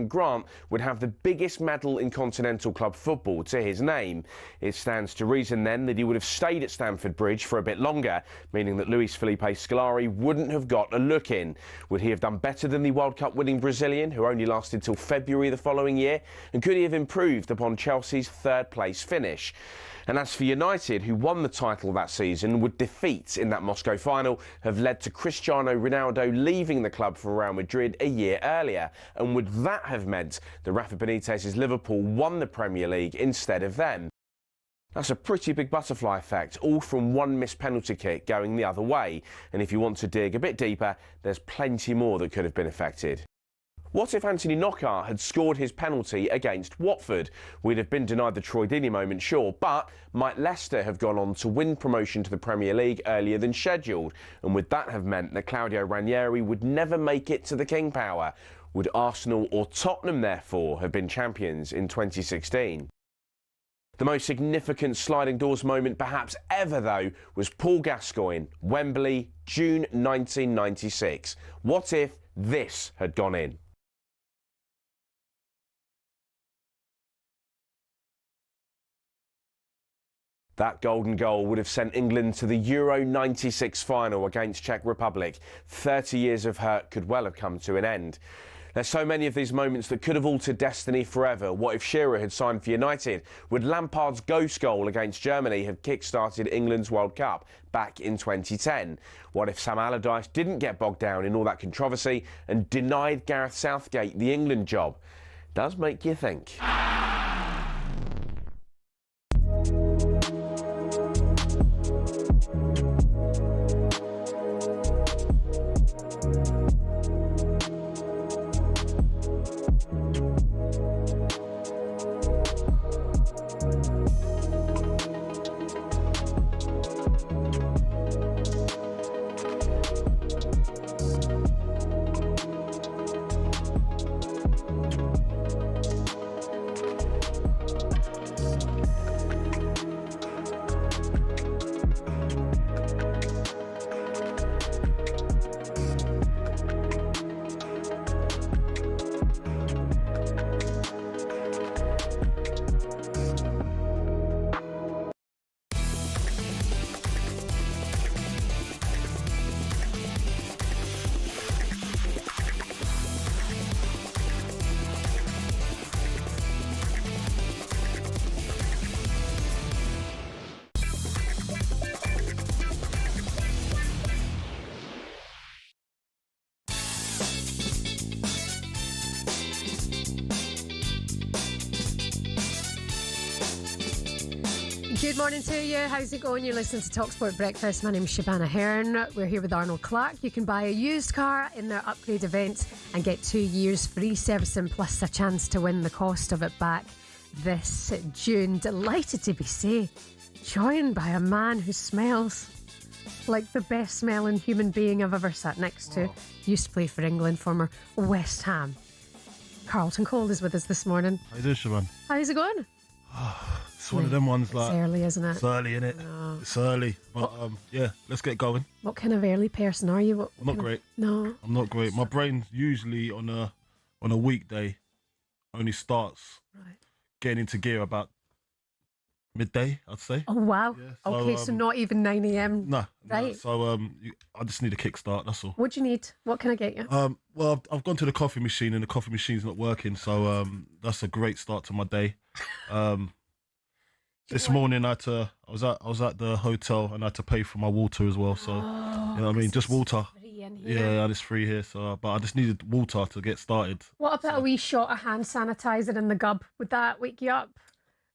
John Grant would have the biggest medal in continental club football to his name. It stands to reason then that he would have stayed at Stamford Bridge for a bit longer, meaning that Luis Felipe Scolari wouldn't have got a look in. Would he have done better than the World Cup winning Brazilian, who only lasted till February the following year? And could he have improved upon Chelsea's third-place finish? And as for United, who won the title that season, would defeats in that Moscow final have led to Cristiano Ronaldo leaving the club for Real Madrid a year earlier? And would that have meant that Rafa Benitez's Liverpool won the Premier League instead of them? That's a pretty big butterfly effect, all from one missed penalty kick going the other way. And if you want to dig a bit deeper, there's plenty more that could have been affected. What if Anthony Knockaert had scored his penalty against Watford? We'd have been denied the Troy Deeney moment, sure, but might Leicester have gone on to win promotion to the Premier League earlier than scheduled? And would that have meant that Claudio Ranieri would never make it to the King Power? Would Arsenal or Tottenham, therefore, have been champions in 2016? The most significant sliding doors moment perhaps ever, though, was Paul Gascoigne, Wembley, June 1996. What if this had gone in? That golden goal would have sent England to the Euro '96 final against Czech Republic. 30 years of hurt could well have come to an end. There's so many of these moments that could have altered destiny forever. What if Shearer had signed for United? Would Lampard's ghost goal against Germany have kick-started England's World Cup back in 2010? What if Sam Allardyce didn't get bogged down in all that controversy and denied Gareth Southgate the England job? Does make you think. Good morning to you. How's it going? You're listening to talkSPORT Breakfast. My name's Shebahn Aherne. We're here with Arnold Clark. You can buy a used car in their upgrade event and get 2 years free servicing plus a chance to win the cost of it back this June. Delighted to be joined by a man who smells like the best smelling human being I've ever sat next to. Used to play for England, former West Ham. Carlton Cole is with us this morning. How you doing, Shebahn? How's it going? It's one of them ones like... It's early, isn't it? It's early, innit? No. It's early. But, yeah, let's get going. What kind of early person are you? I'm not great. No. I'm not great. My brain usually on a weekday only starts getting into gear about midday, I'd say. Oh, wow. Yeah, so, okay, so not even 9 a.m. No. Right. No, so I just need a kickstart, that's all. What do you need? What can I get you? Well, I've gone to the coffee machine and the coffee machine's not working, so that's a great start to my day. This morning I was at the hotel and I had to pay for my water as well. So you know what I mean, just water. Yeah, it's free here. So, but I just needed water to get started. What about a wee shot of hand sanitizer in the gub? Would that wake you up?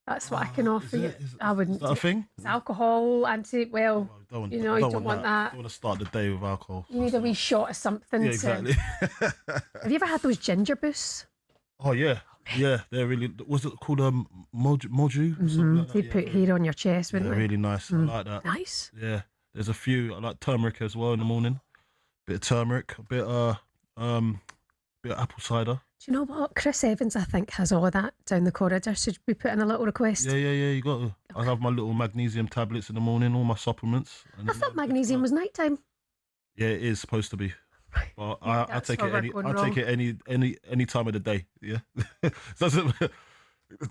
That's what I can offer you. I wouldn't. Is that a thing? It's alcohol, well, you don't want that. I don't want to start the day with alcohol. You need a wee shot of something. Yeah, exactly. Have you ever had those ginger boosts? Oh yeah. Yeah, they're really. Was it called moju? Mm-hmm. Like They'd put hair on your chest, wouldn't they? Really nice. I like that. Nice. Yeah, there's a few. I like turmeric as well in the morning. Bit of turmeric, a bit of apple cider. Do you know what? Chris Evans, I think, has all of that down the corridor. Should we put in a little request? Yeah. You got to. Okay. I have my little magnesium tablets in the morning, all my supplements. I thought magnesium was nighttime. Yeah, it is supposed to be. But I That's take where it we're I going take it any time of the day. Yeah, doesn't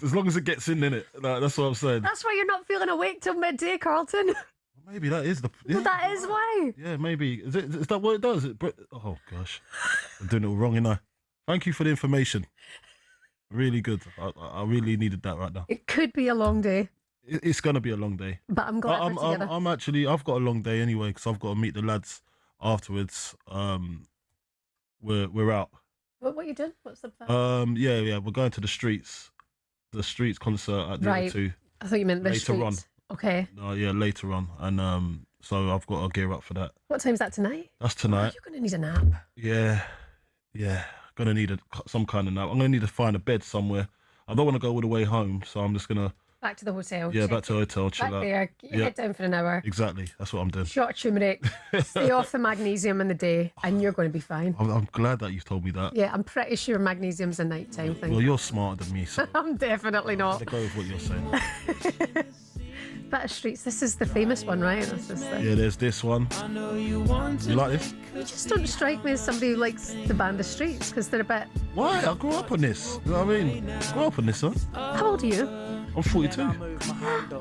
as long as it gets in it. That's what I'm saying. That's why you're not feeling awake till midday, Carlton. Maybe that is the. Yeah, Well, that is why. yeah, maybe is that what it does? Oh gosh, I'm doing it all wrong, ain't I? Thank you for the information. Really good. I really needed that right now. It could be a long day, It's gonna be a long day. but I'm glad we're together. I'm actually. I've got a long day anyway because I've got to meet the lads afterwards. We're out. What are you doing? What's the plan? Yeah. We're going to the streets concert at the Right. O2 I thought you meant the later on. streets. Okay. Yeah, later on, and so I've got to gear up for that. What time's that tonight? That's Oh, tonight. you're going to need a nap. Yeah. Gonna need some kind of nap. I'm gonna need to find a bed somewhere. I don't want to go all the way home, so I'm just gonna Back to the hotel. back to the hotel, chill Back out. there. Get your head down for an hour. Exactly. That's what I'm doing. Shot of turmeric. Stay off the magnesium in the day, and you're going to be fine. I'm glad that you've told me that. Yeah, I'm pretty sure magnesium's a nighttime thing. Well, you're smarter than me, so I'm definitely not. I'll go with what you're saying. Bit of streets. This is the famous one, right? This is the... Yeah, there's this one. You like this? You just don't strike me as somebody who likes the band The Streets because they're a bit. Why? I grew up on this. You know what I mean? I grew up on this, huh? How old are you? I'm 42.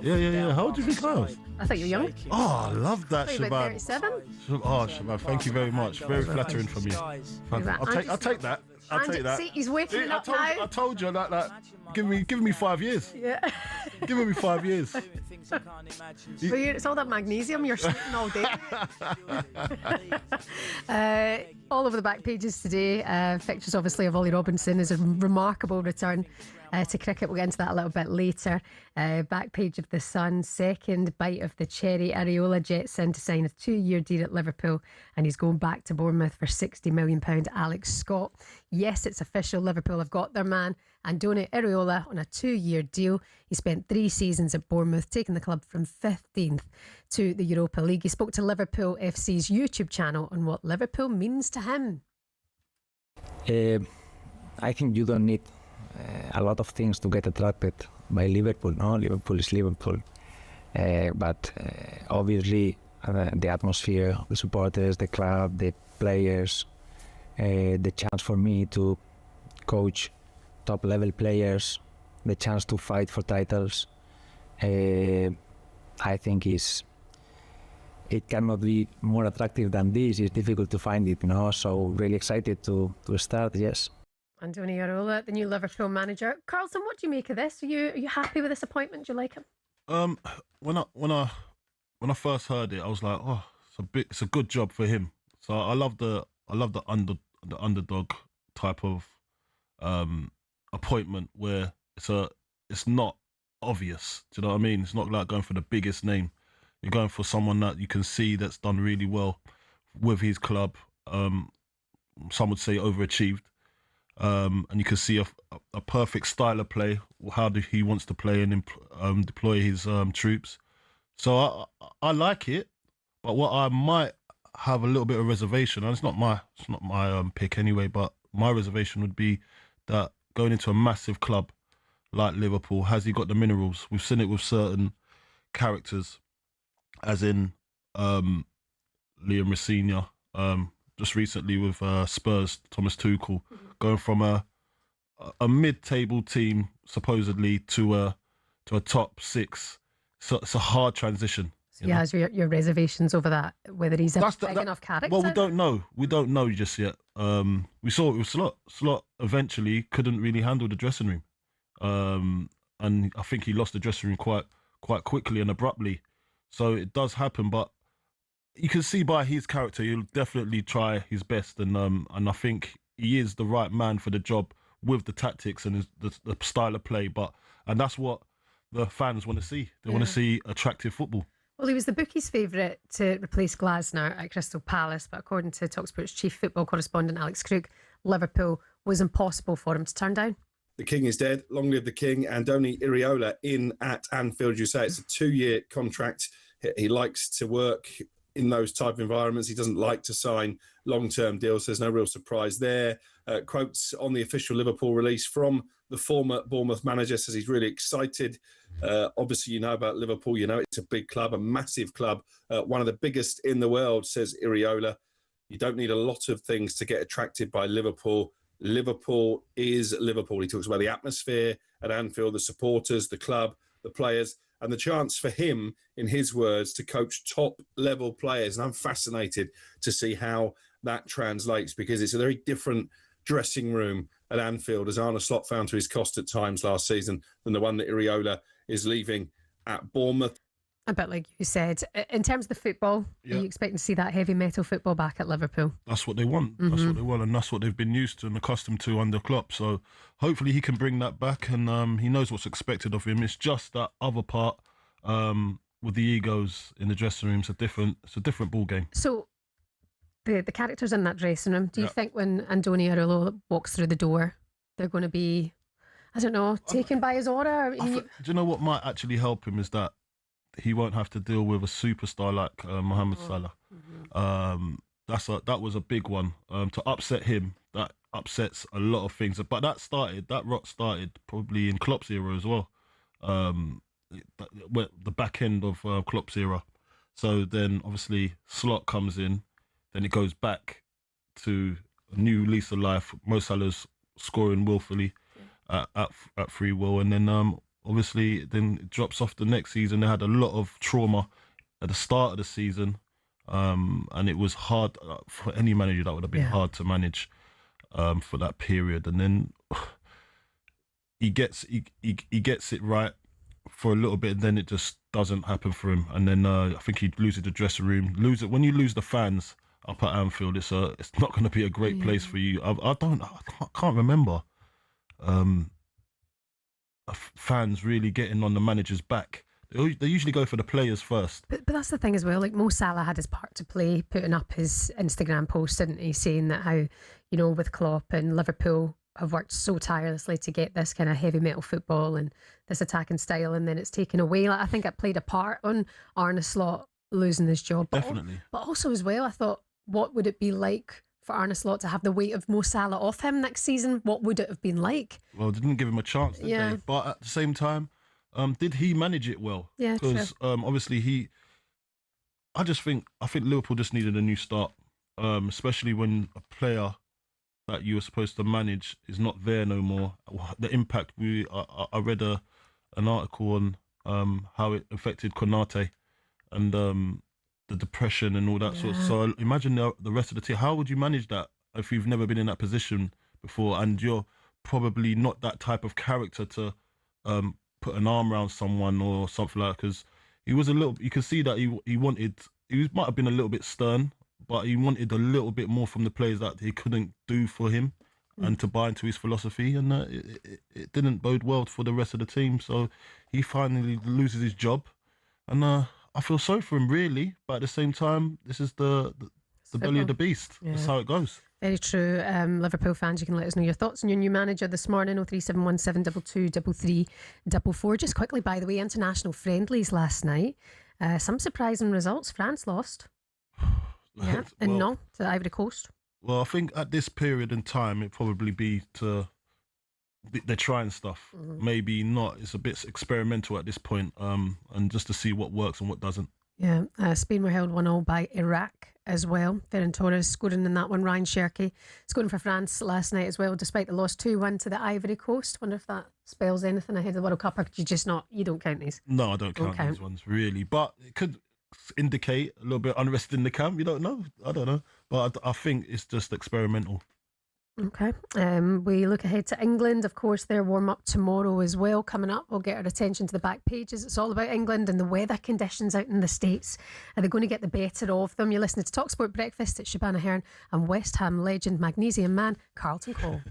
Yeah. How old do you think I was? I thought you were young. Oh, I love that, What are you, about Shebahn. 37? Oh, Shebahn, thank you very much. Very flattering from you. I'll take that. I'll take that. See, he's waking See, up now. I told you that. Give me 5 years. Yeah. Give me 5 years. Well, it's all that magnesium. You're sleeping all day. All over the back pages today. Pictures, obviously, of Ollie Robinson is a remarkable return to cricket. We'll get into that a little bit later. Back page of the Sun, second bite of the cherry. Areola jets in to sign a 2-year deal at Liverpool, and he's going back to Bournemouth for £60 million. Alex Scott. Yes, it's official. Liverpool have got their man. Andoni Areola on a 2-year deal. He spent 3 seasons at Bournemouth, taking the club from 15th to the Europa League. He spoke to Liverpool FC's YouTube channel on what Liverpool means to him. I think you don't need a lot of things to get attracted by Liverpool. No, Liverpool is Liverpool, but obviously the atmosphere, the supporters, the club, the players, the chance for me to coach top level players, the chance to fight for titles, I think it cannot be more attractive than this. It's difficult to find it, so really excited to start. Yes. Andoni Areola, the new Liverpool manager. Carlson, what do you make of this? Are you happy with this appointment? Do you like him? When I first heard it, I was like, oh, it's a good job for him. So I love the underdog type of appointment where it's not obvious. Do you know what I mean? It's not like going for the biggest name. You're going for someone that you can see that's done really well with his club. Some would say overachieved. And you can see a perfect style of play, how he wants to play and deploy his troops. So I like it, but what I might have a little bit of reservation, and it's not my pick anyway, but my reservation would be that going into a massive club like Liverpool, has he got the minerals? We've seen it with certain characters, as in Liam Rosenior, just recently with Spurs, Thomas Tuchel, going from a mid-table team supposedly to a top 6. So it's a hard transition. You has your reservations over that, whether he's a big enough character? Well, we don't know. We don't know just yet. We saw it with Slot. Slot eventually couldn't really handle the dressing room. And I think he lost the dressing room quite quickly and abruptly. So it does happen, but you can see by his character, he'll definitely try his best. And I think he is the right man for the job with the tactics and the style of play. And that's what the fans want to see. They want to see attractive football. Well, he was the bookies' favourite to replace Glasner at Crystal Palace, but according to talkSPORT's chief football correspondent Alex Crook, Liverpool was impossible for him to turn down. The king is dead. Long live the king. Andoni Areola in at Anfield. You say it's a 2-year contract. He likes to work in those type of environments. He doesn't like to sign long-term deals. There's no real surprise there. Quotes on the official Liverpool release from the former Bournemouth manager, says he's really excited. Obviously, you know about Liverpool. You know it's a big club, a massive club, one of the biggest in the world, says Areola. You don't need a lot of things to get attracted by Liverpool. Liverpool is Liverpool. He talks about the atmosphere at Anfield, the supporters, the club, the players, and the chance for him, in his words, to coach top-level players. And I'm fascinated to see how that translates, because it's a very different dressing room at Anfield, as Arne Slot found to his cost at times last season, than the one that Iriola is leaving at Bournemouth. A bit like you said. In terms of the football, are you expecting to see that heavy metal football back at Liverpool? That's what they want. That's what they want, and that's what they've been used to and accustomed to under Klopp. So hopefully he can bring that back, and he knows what's expected of him. It's just that other part with the egos in the dressing room. It's a different ball game. So the characters in that dressing room, do you think when Andoni Iraola walks through the door, they're going to be, I don't know, taken by his aura? Do you know what might actually help him is that he won't have to deal with a superstar like Mohamed Salah. That was a big one. To upset him, that upsets a lot of things. But that rot started probably in Klopp's era as well. The back end of Klopp's era. So then obviously Slot comes in, then it goes back to a new lease of life. Mo Salah's scoring willfully at free will, and then obviously, then it drops off the next season. They had a lot of trauma at the start of the season, and it was hard for any manager. That would have been hard to manage for that period. And then he gets it right for a little bit, and then it just doesn't happen for him. And then I think he loses the dressing room. When you lose the fans up at Anfield, it's not going to be a great place for you. I can't remember. Fans really getting on the manager's back. They usually go for the players first. But that's the thing as well. Like, Mo Salah had his part to play, putting up his Instagram post, didn't he, saying that how, with Klopp and Liverpool have worked so tirelessly to get this kind of heavy metal football and this attacking style, and then it's taken away. Like, I think it played a part on Arne Slot losing his job. Definitely. But also as well, I thought, what would it be like for Arne Slot to have the weight of Mo Salah off him next season? What would it have been like? Well, they didn't give him a chance, did they? But at the same time, did he manage it well? Yeah, because obviously I think Liverpool just needed a new start, especially when a player that you were supposed to manage is not there no more. The impact I read an article on how it affected Konate and the depression and all that sort of. So imagine the rest of the team. How would you manage that if you've never been in that position before, and you're probably not that type of character to put an arm around someone or something like that? Because he was you can see that he might have been a little bit stern, but he wanted a little bit more from the players that he couldn't do for him and to buy into his philosophy, and it didn't bode well for the rest of the team. So he finally loses his job, and I feel sorry for him, really, but at the same time, this is the belly of the beast. That's how it goes. Very true. Liverpool fans, you can let us know your thoughts on your new manager this morning, 03717 223344. Just quickly, by the way, international friendlies last night. Some surprising results. France lost. And no, to the Ivory Coast. Well, I think at this period in time, it'd probably be they're trying stuff. Maybe not. It's a bit experimental at this point, and just to see what works and what doesn't. Yeah, Spain were held 1-0 by Iraq as well. Ferran Torres scoring in that one. Ryan Cherky scoring for France last night as well, despite the loss 2-1 to the Ivory Coast. Wonder if that spells anything ahead of the World Cup, or could you don't count these? No, I don't count these ones, really. But it could indicate a little bit of unrest in the camp. You don't know. I don't know. But I think it's just experimental. Okay. We look ahead to England. Of course, their warm-up tomorrow as well. Coming up, we'll get our attention to the back pages. It's all about England and the weather conditions out in the States. Are they going to get the better of them? You're listening to talkSPORT Breakfast at Shebahn Aherne and West Ham legend, Magnesium Man, Carlton Cole.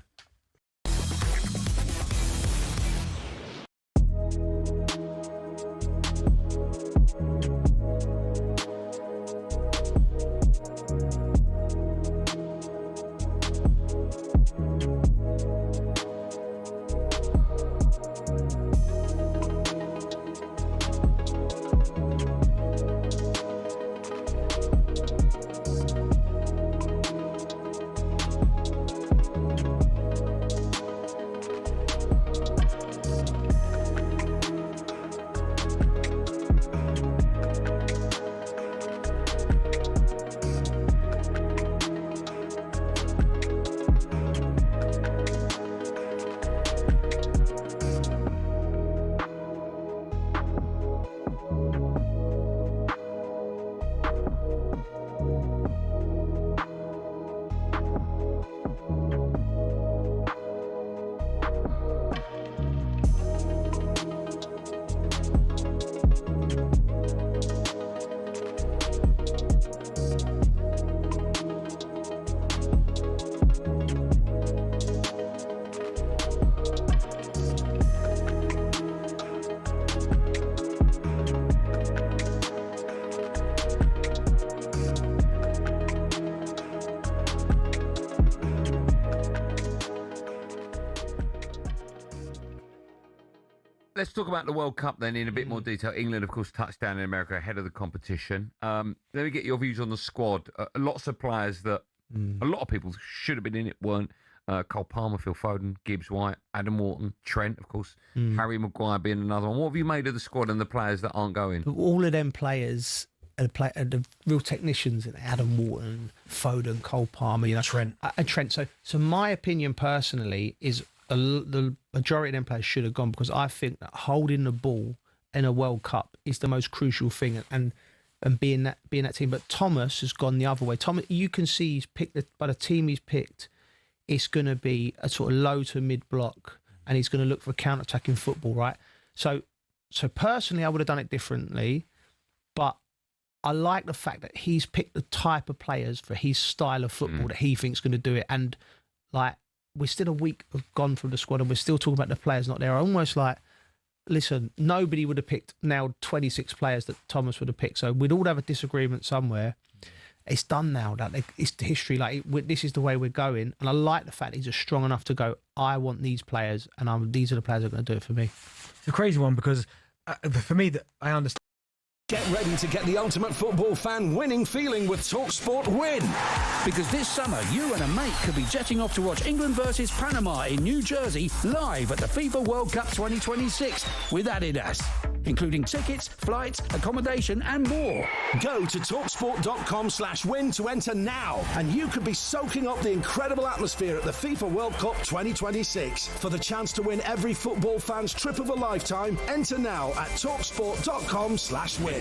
Let's talk about the World Cup then in a bit more detail. England, of course, touched down in America ahead of the competition. Let me get your views on the squad. Lots of players that a lot of people should have been in it weren't. Cole Palmer, Phil Foden, Gibbs White, Adam Wharton, Trent, of course, Harry Maguire being another one. What have you made of the squad and the players that aren't going? All of them players are the real technicians, Adam Wharton, Foden, Cole Palmer, Trent. And Trent. So my opinion personally is the majority of them players should have gone, because I think that holding the ball in a World Cup is the most crucial thing, and being that team. But Thomas has gone the other way. Thomas, you can see he's picked by the team he's picked. It's going to be a sort of low to mid block, and he's going to look for counter-attacking football, right? So personally, I would have done it differently, but I like the fact that he's picked the type of players for his style of football that he thinks going to do it. And like, we're still a week gone from the squad, and we're still talking about the players not there. I'm almost like, listen, nobody would have picked now 26 players that Thomas would have picked. So we'd all have a disagreement somewhere. It's done now. That it's history. Like, this is the way we're going. And I like the fact he's just strong enough to go, I want these players, and these are the players that are going to do it for me. It's a crazy one, because for me, that I understand. Get ready to get the ultimate football fan winning feeling with talkSPORT Win. Because this summer, you and a mate could be jetting off to watch England versus Panama in New Jersey live at the FIFA World Cup 2026 with Adidas, including tickets, flights, accommodation and more. Go to talksport.com/win to enter now, and you could be soaking up the incredible atmosphere at the FIFA World Cup 2026. For the chance to win every football fan's trip of a lifetime, enter now at talksport.com/win.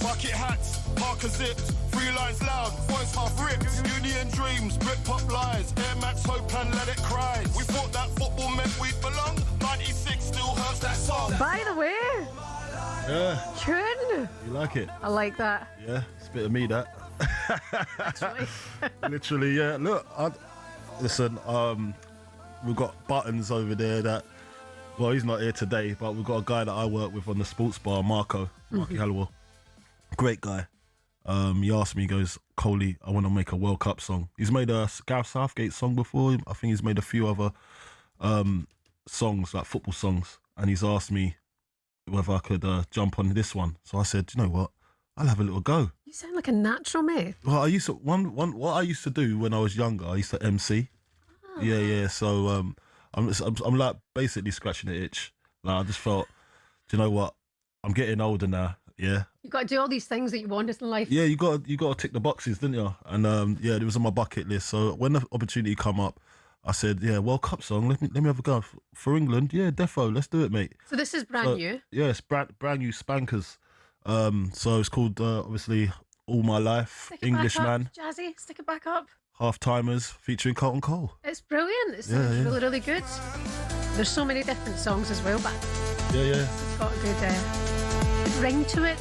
Bucket hats, Parker zips, 3 lines loud, voice half ripped. Union dreams, Britpop lies, Air Max hope and let it cry. We thought that football meant we'd belong. 96 still hurts that song. By the way, Yeah. tune. You like it? I like that. Yeah, it's a bit of me, that. Actually. Literally, yeah. Look, listen, we've got Buttons over there that, well, he's not here today, but we've got a guy that I work with on the sports bar, Marky Hallowell. Great guy. He asked me, he goes, Coley, I want to make a World Cup song. He's made a Gareth Southgate song before. I think he's made a few other songs, like football songs. And he's asked me whether I could jump on this one. So I said, you know what? I'll have a little go. You sound like a natural, mate. Well, I used to what I used to do when I was younger. I used to MC. Oh. Yeah. So I'm like basically scratching the itch. Like, I just felt, do you know what? I'm getting older now. Yeah. You've got to do all these things that you wanted in life. Yeah, you got to tick the boxes, didn't you? And yeah, it was on my bucket list. So when the opportunity come up, I said, yeah, World Cup song. Let me have a go for England. Yeah, defo. Let's do it, mate. So this is brand new. Yeah, it's brand new spankers. So it's called obviously All My Life, Englishman, Jazzy, stick it back up. Half Timers featuring Carlton Cole. It's brilliant. It sounds really, really good. There's so many different songs as well, but yeah, it's got a good ring to it.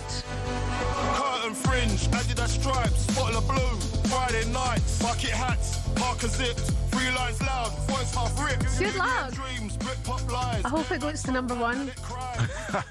Curtain fringe, Adidas stripes, bottle of blue, Friday nights, bucket hats, Parker zips, 3 lines loud, voice half ripped. Good lad. Dreams, Britpop lies. I hope it goes to number 1.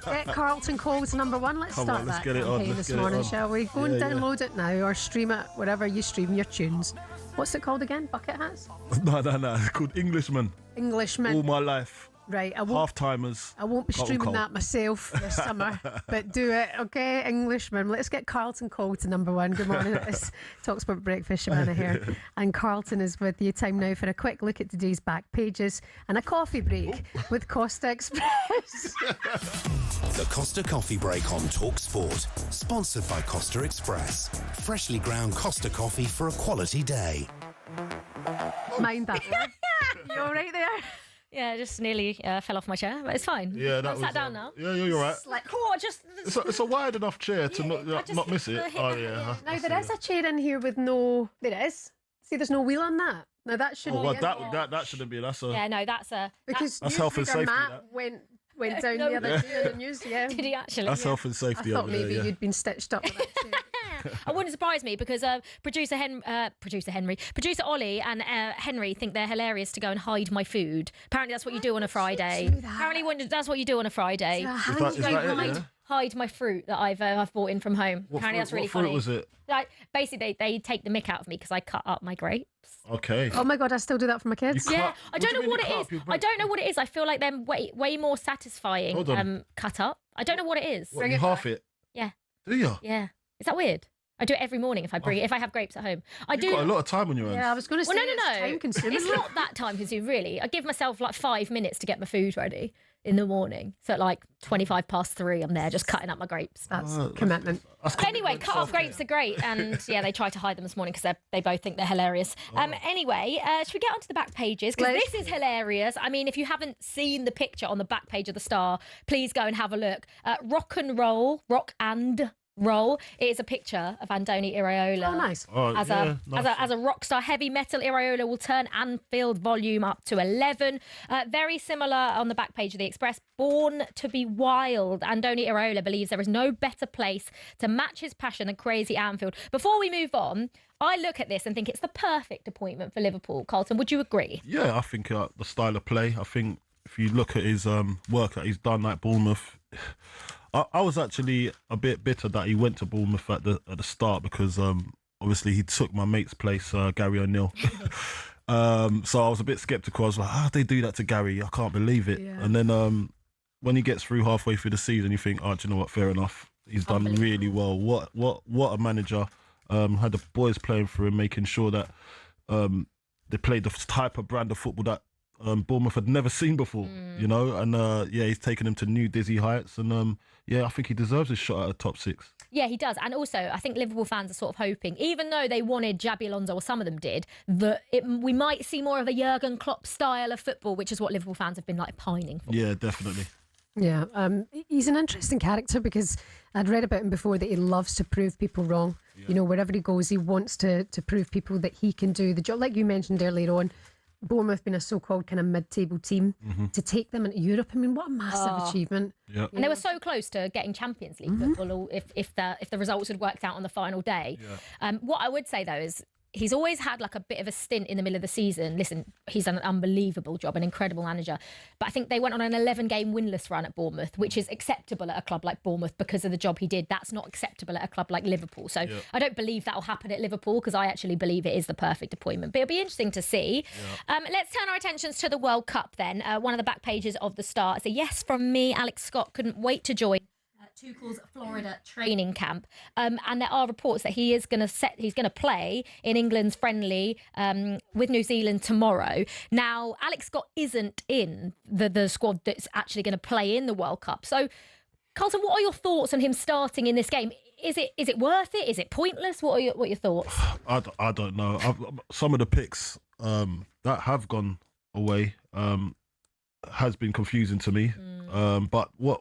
Get Carlton Cole to number 1. Let's start that campaign this morning, shall we? Go and download it now, or stream it wherever you stream your tunes. What's it called again? Bucket hats? No. It's called Englishman. Englishman. All My Life. Right, half-timers. I won't be hot and streaming cold. that myself this summer, but do it, okay, Englishman. Let's get Carlton Cole to number one. Good morning, it's talkSPORT Breakfast, Shebahn Aherne. And Carlton is with you. Time now for a quick look at today's back pages and a coffee break with Costa Express. The Costa Coffee Break on talkSPORT. Sponsored by Costa Express. Freshly ground Costa coffee for a quality day. Mind that, love. You all right there? Yeah, just nearly fell off my chair, but it's fine. Yeah, that I'm sat down now. Yeah, you're right. Like, oh, just. It's a wide enough chair to not miss it. Oh yeah. Now there is a chair in here with no. There is. See, there's no wheel on that. Now that shouldn't. Oh, be well, that shouldn't be. That's a. Yeah, no, that's a. Because that's health and newsreader safety, Matt that. went down the other day in the news. Yeah. Did he actually? That's health and I safety. thought over there, maybe yeah. you'd been stitched up with that chair. It wouldn't surprise me because producer Ollie and Henry think they're hilarious to go and hide my food. Apparently, that's what you do on a Friday. Apparently, that's what you do on a Friday. Is that it, yeah? Hide my fruit that I've brought in from home. Apparently, that's really funny. What fruit was it? Like, basically, they take the mick out of me because I cut up my grapes. Okay. Oh my God, I still do that for my kids. Yeah, I don't know what it is. I don't know what it is. I feel like they're way more satisfying. Hold on. Cut up. I don't know what it is. What, you half it? Yeah. Do you? Yeah. Is that weird? I do it every morning if I have grapes at home. You've got a lot of time on your hands. Yeah, I was going to say no. it's time consuming. It's not that time consuming, really. I give myself like 5 minutes to get my food ready in the morning. So at like 3:25, I'm there just cutting up my grapes. That's commitment. But anyway, cut up grapes are great, and yeah, they try to hide them this morning because they both think they're hilarious. Anyway, should we get onto the back pages? Because this is hilarious. I mean, if you haven't seen the picture on the back page of the Star, please go and have a look. Rock and roll. It is a picture of Andoni Iraola. Oh, nice. As a rock star, heavy metal Iraola will turn Anfield volume up to 11. Very similar on the back page of the Express. Born to be wild, Andoni Iraola believes there is no better place to match his passion than crazy Anfield. Before we move on, I look at this and think it's the perfect appointment for Liverpool. Carlton, would you agree? Yeah, I think the style of play. I think if you look at his work that he's done at Bournemouth. I was actually a bit bitter that he went to Bournemouth at the start because obviously he took my mate's place, Gary O'Neill. So I was a bit sceptical. I was like, how did they do that to Gary? I can't believe it. Yeah. And then when he gets through halfway through the season, you think, oh, do you know what? Fair enough. He's done really well. What a manager. Had the boys playing for him, making sure that they played the type of brand of football that Bournemouth had never seen before, you know, and he's taken him to new dizzy heights, and I think he deserves a shot at a top six. Yeah, he does. And also, I think Liverpool fans are sort of hoping, even though they wanted Xabi Alonso, or some of them did, that we might see more of a Jurgen Klopp style of football, which is what Liverpool fans have been like pining for. Yeah, definitely. Yeah, he's an interesting character because I'd read about him before that he loves to prove people wrong. Yeah. You know, wherever he goes, he wants to prove people that he can do the job. Like you mentioned earlier on, Bournemouth being a so-called kind of mid-table team, to take them into Europe. I mean, what a massive achievement! Yeah. And they were so close to getting Champions League football if the results had worked out on the final day. Yeah. What I would say though is he's always had like a bit of a stint in the middle of the season. Listen, he's done an unbelievable job, an incredible manager. But I think they went on an 11-game winless run at Bournemouth, which is acceptable at a club like Bournemouth because of the job he did. That's not acceptable at a club like Liverpool. So I don't believe that'll happen at Liverpool because I actually believe it is the perfect appointment. But it'll be interesting to see. Yeah. Let's turn our attentions to the World Cup then. One of the back pages of the Star. It's a yes from me. Alex Scott couldn't wait to join Tuchel's Florida training camp, and there are reports that he's going to play in England's friendly with New Zealand tomorrow. Now, Alex Scott isn't in the squad that's actually going to play in the World Cup. So, Carlton, what are your thoughts on him starting in this game? Is it worth it? Is it pointless? What are your thoughts? I don't know. Some of the picks that have gone away has been confusing to me. But what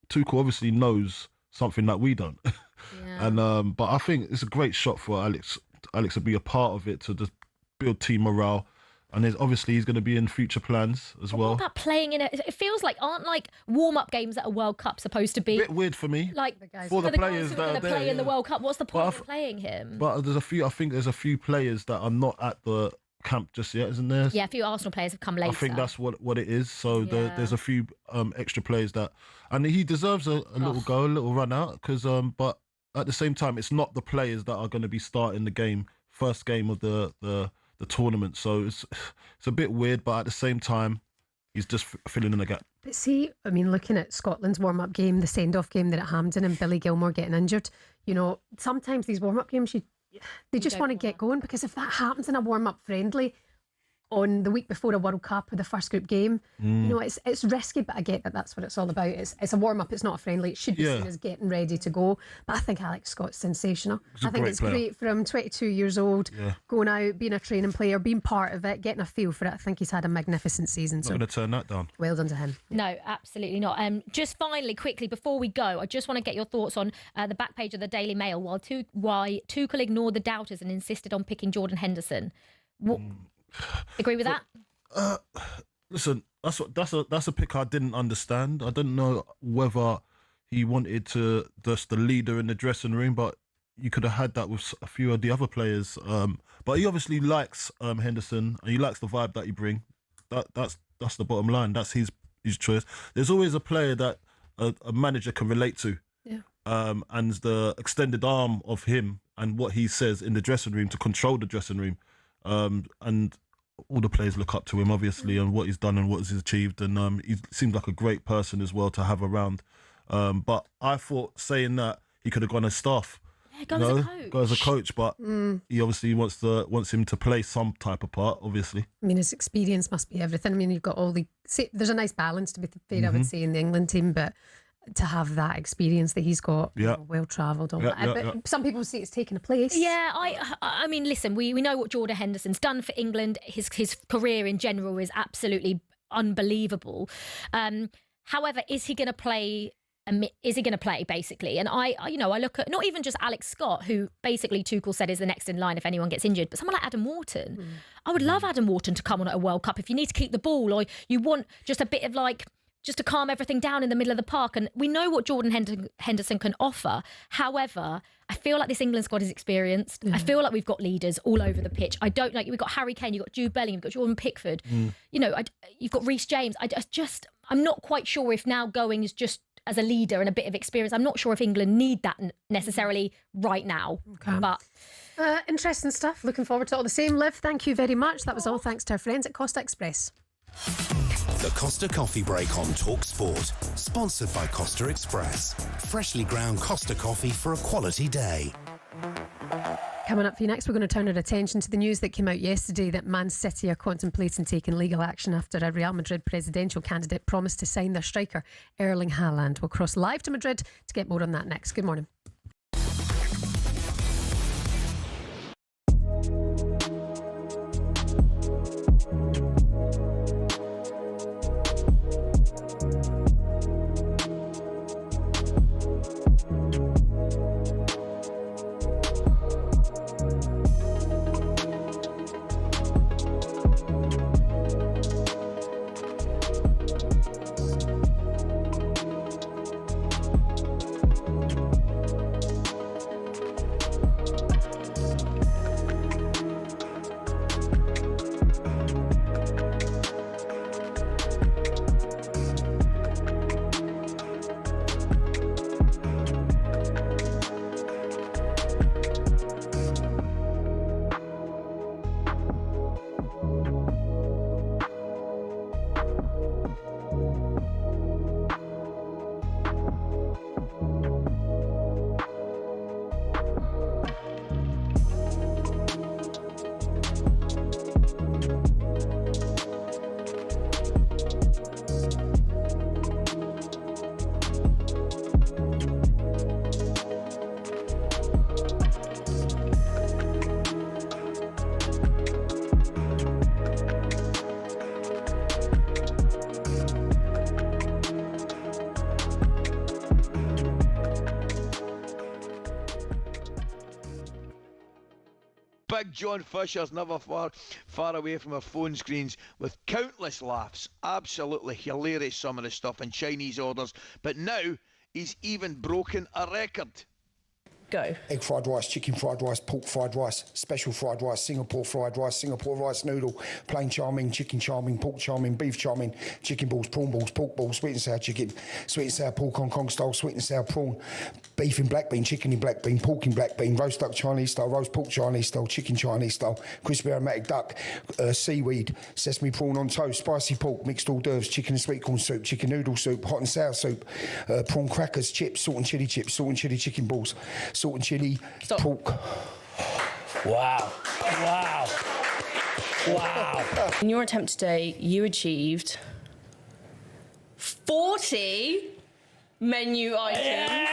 Tuchel obviously knows something that we don't. Yeah. And but I think it's a great shot for Alex to be a part of it, to just build team morale. And he's going to be in future plans as well. What about playing in it? It feels like, aren't like warm-up games at a World Cup supposed to be? A bit weird for me. Like for the players that are going to play in the World Cup. What's the point of playing him? But I think there's a few players that are not at the camp just yet, isn't there? Yeah, a few Arsenal players have come later. I think that's what it is. So there's a few extra players that, and he deserves a little go, a little run out, because but at the same time, it's not the players that are going to be starting the game, first game of the tournament. So it's a bit weird, but at the same time, he's just filling in the gap. But see, I mean, looking at Scotland's warm-up game, the send-off game there at Hampden, and Billy Gilmore getting injured, you know, sometimes these warm-up games, they just want to get going, because if that happens in a warm-up friendly on the week before a World Cup or the first group game, you know, it's risky, but I get that that's what it's all about. It's a warm-up, it's not a friendly. It should be seen as getting ready to go. But I think Alex Scott's sensational. I think it's great for him, 22 years old, going out, being a training player, being part of it, getting a feel for it. I think he's had a magnificent season. Not going to turn that down. Well done to him. No, absolutely not. Just finally, quickly, before we go, I just want to get your thoughts on the back page of the Daily Mail, why Tuchel ignored the doubters and insisted on picking Jordan Henderson. Agree with that? Listen, that's a pick I didn't understand. I didn't know whether he wanted to just the leader in the dressing room, but you could have had that with a few of the other players. But he obviously likes Henderson, and he likes the vibe that he brings. That's the bottom line. That's his choice. There's always a player that a manager can relate to. And the extended arm of him and what he says in the dressing room to control the dressing room. And all the players look up to him, obviously, and what he's done and what he's achieved. And he seems like a great person as well to have around. But I thought saying that he could have gone as staff. Go as a coach. Go as a coach, but he obviously wants him to play some type of part, obviously. I mean, his experience must be everything. I mean, you've got there's a nice balance, to be fair, I would say, in the England team, but to have that experience that he's got, well travelled, but some people say it's taken a place. Yeah, I mean, listen, we know what Jordan Henderson's done for England. His career in general is absolutely unbelievable. However, is he going to play? Is he going to play, basically? And I look at not even just Alex Scott, who basically Tuchel said is the next in line if anyone gets injured, but someone like Adam Wharton. I would love Adam Wharton to come on at a World Cup if you need to keep the ball, or you want just a bit of just to calm everything down in the middle of the park. And we know what Jordan Henderson can offer. However, I feel like this England squad is experienced. I feel like we've got leaders all over the pitch. I don't know. We've got Harry Kane, you've got Jude Bellingham, you've got Jordan Pickford. You know, you've got Reece James. I'm not quite sure if now going is just as a leader and a bit of experience. I'm not sure if England need that necessarily right now. But interesting stuff. Looking forward to all the same. Liv, thank you very much. That was all thanks to our friends at Costa Express. The Costa Coffee Break on talkSPORT, sponsored by Costa Express. Freshly ground Costa coffee for a quality day. Coming up for you next, we're going to turn our attention to the news that came out yesterday that Man City are contemplating taking legal action after a Real Madrid presidential candidate promised to sign their striker Erling Haaland. We'll cross live to Madrid to get more on that next. Good morning. Big John Fisher's never far away from our phone screens with countless laughs. Absolutely hilarious, some of the stuff in Chinese orders. But now he's even broken a record. Go. Egg fried rice, chicken fried rice, pork fried rice, special fried rice, Singapore rice noodle, plain chow mein, chicken chow mein, pork chow mein, beef chow mein, chicken balls, prawn balls, pork balls, sweet and sour chicken, sweet and sour pork Hong Kong style, sweet and sour prawn, beef in black bean, chicken in black bean, pork in black bean, roast duck Chinese style, roast pork Chinese style, chicken Chinese style, crispy aromatic duck, seaweed, sesame prawn on toast, spicy pork, mixed hors d'oeuvres, chicken and sweet corn soup, chicken noodle soup, hot and sour soup, prawn crackers, chips, salt and chili chicken balls, salt and chili, pork. Wow. In your attempt today, you achieved 40 menu items.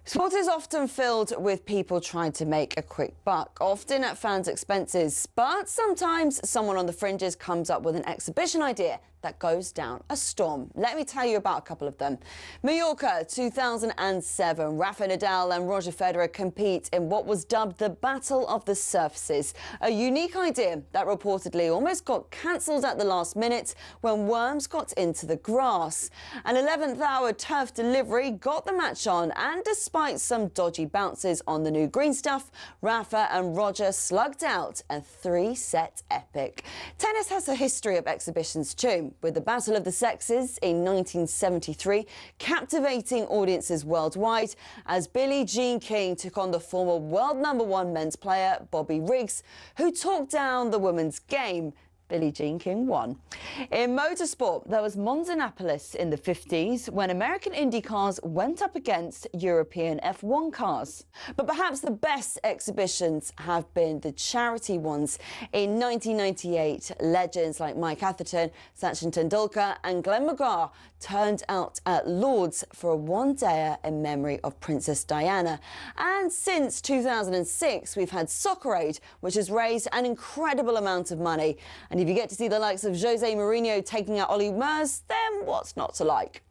Sport is often filled with people trying to make a quick buck, often at fans' expenses. But sometimes someone on the fringes comes up with an exhibition idea that goes down a storm. Let me tell you about a couple of them. Mallorca 2007. Rafa Nadal and Roger Federer compete in what was dubbed the Battle of the Surfaces, a unique idea that reportedly almost got cancelled at the last minute when worms got into the grass. An 11th hour turf delivery got the match on, and despite some dodgy bounces on the new green stuff, Rafa and Roger slugged out a 3-set epic. Tennis has a history of exhibitions too, with the Battle of the Sexes in 1973 captivating audiences worldwide as Billie Jean King took on the former world #1 men's player Bobby Riggs, who talked down the women's game. Billie Jean King won. In motorsport, there was Monzanapolis in the 50s when American Indy cars went up against European F1 cars. But perhaps the best exhibitions have been the charity ones. In 1998, legends like Mike Atherton, Sachin Tendulkar and Glenn McGrath turned out at Lord's for a one-dayer in memory of Princess Diana. And since 2006, we've had Soccer Aid, which has raised an incredible amount of money. And if you get to see the likes of Jose Mourinho taking out Ollie Mers, then what's not to like?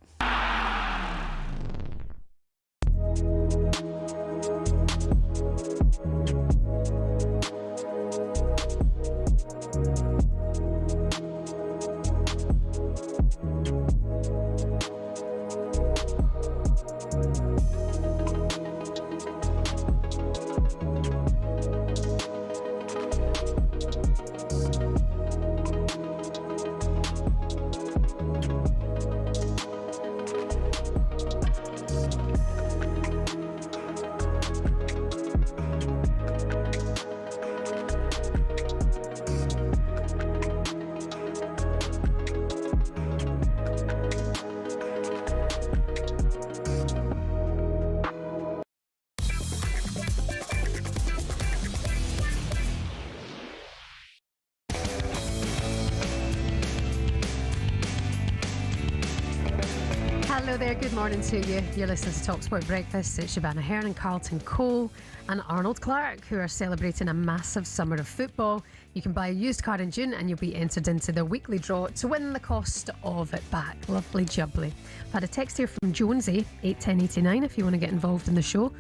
Hello there, good morning to you. You're listening to talkSPORT Breakfast. It's Shebahn Aherne and Carlton Cole and Arnold Clark, who are celebrating a massive summer of football. You can buy a used car in June and you'll be entered into the weekly draw to win the cost of it back. Lovely jubbly. I've had a text here from Jonesy, 81089, if you want to get involved in the show.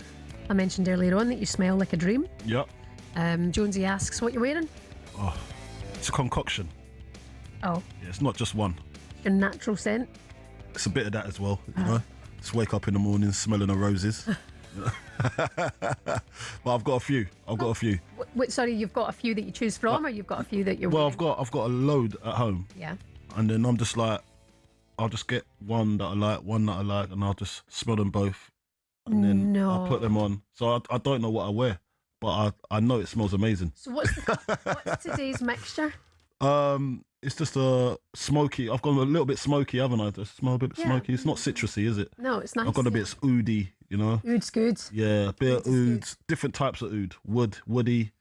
I mentioned earlier on that you smell like a dream. Yep. Jonesy asks what you're wearing. Oh, it's a concoction. Oh. Yeah, it's not just one. Your natural scent. It's a bit of that as well, you know. Just wake up in the morning smelling the roses. But I've got a few. Sorry, you've got a few that you choose from, or you've got a few that you're Well, wearing? I've got a load at home. Yeah. And then I'm just like, I'll just get one that I like, and I'll just smell them both. And then I'll put them on. So I don't know what I wear, but I know it smells amazing. So what's today's mixture? It's just a smoky. I've gone a little bit smoky, haven't I? Just smell a bit smoky. It's not citrusy, is it? No, it's nice. I've got a bit oody, you know. Oud's good. Yeah, a bit of oud. Different types of oud. Woody,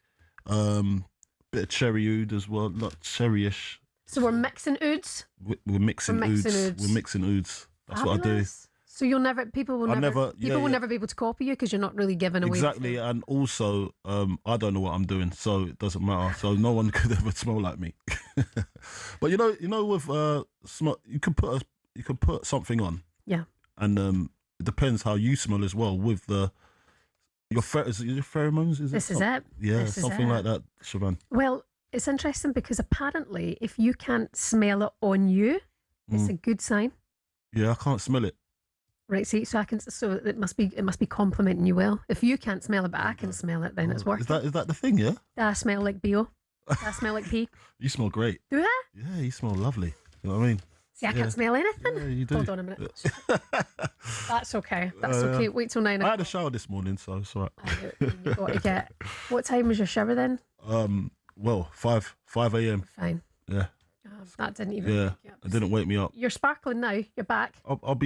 bit of cherry oud as well, not cherryish. So we're mixing ouds. We're mixing ouds. We're mixing ouds. That's what I do. So people will never be able to copy you because you're not really giving away. Exactly, and also I don't know what I'm doing, so it doesn't matter. So no one could ever smell like me. But you know, with you can put something on. Yeah. And it depends how you smell as well with your pheromones. This is it. Yeah, something like that, Shebahn. Well, it's interesting because apparently, if you can't smell it on you, it's a good sign. Yeah, I can't smell it. Right, so it must be complimenting you well. If you can't smell it, but I can smell it, then it's working. Is that the thing? Yeah. I smell like BO. I smell like pee. You smell great. Do I? Yeah, you smell lovely. You know what I mean? See, I can't smell anything. Yeah, you do. Hold on a minute. That's okay. That's okay. Wait till 9 o'clock. I had a shower this morning, so it's all right. You've got to get. What time was your shower then? Well, 5 a.m. Fine. Yeah. That didn't even. Yeah, it didn't wake me up. You're sparkling now. You're back. I'm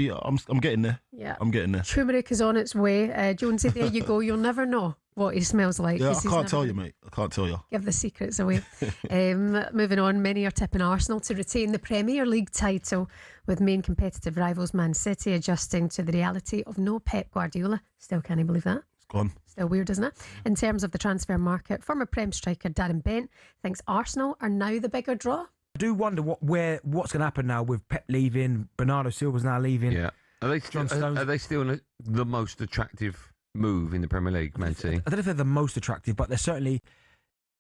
getting there. Yeah. I'm getting there. Turmeric is on its way. Jonesy, there you go. You'll never know what he smells like. Yeah, I can't tell you, mate. I can't tell you. Give the secrets away. Moving on, many are tipping Arsenal to retain the Premier League title, with main competitive rivals Man City adjusting to the reality of no Pep Guardiola. Still can't believe that. It's gone. Still weird, isn't it? In terms of the transfer market, former Prem striker Darren Bent thinks Arsenal are now the bigger draw. I do wonder what's going to happen now with Pep leaving, Bernardo Silva's now leaving. Yeah. Are they still the most attractive move in the Premier League, Man City? I don't know if they're the most attractive, but they're certainly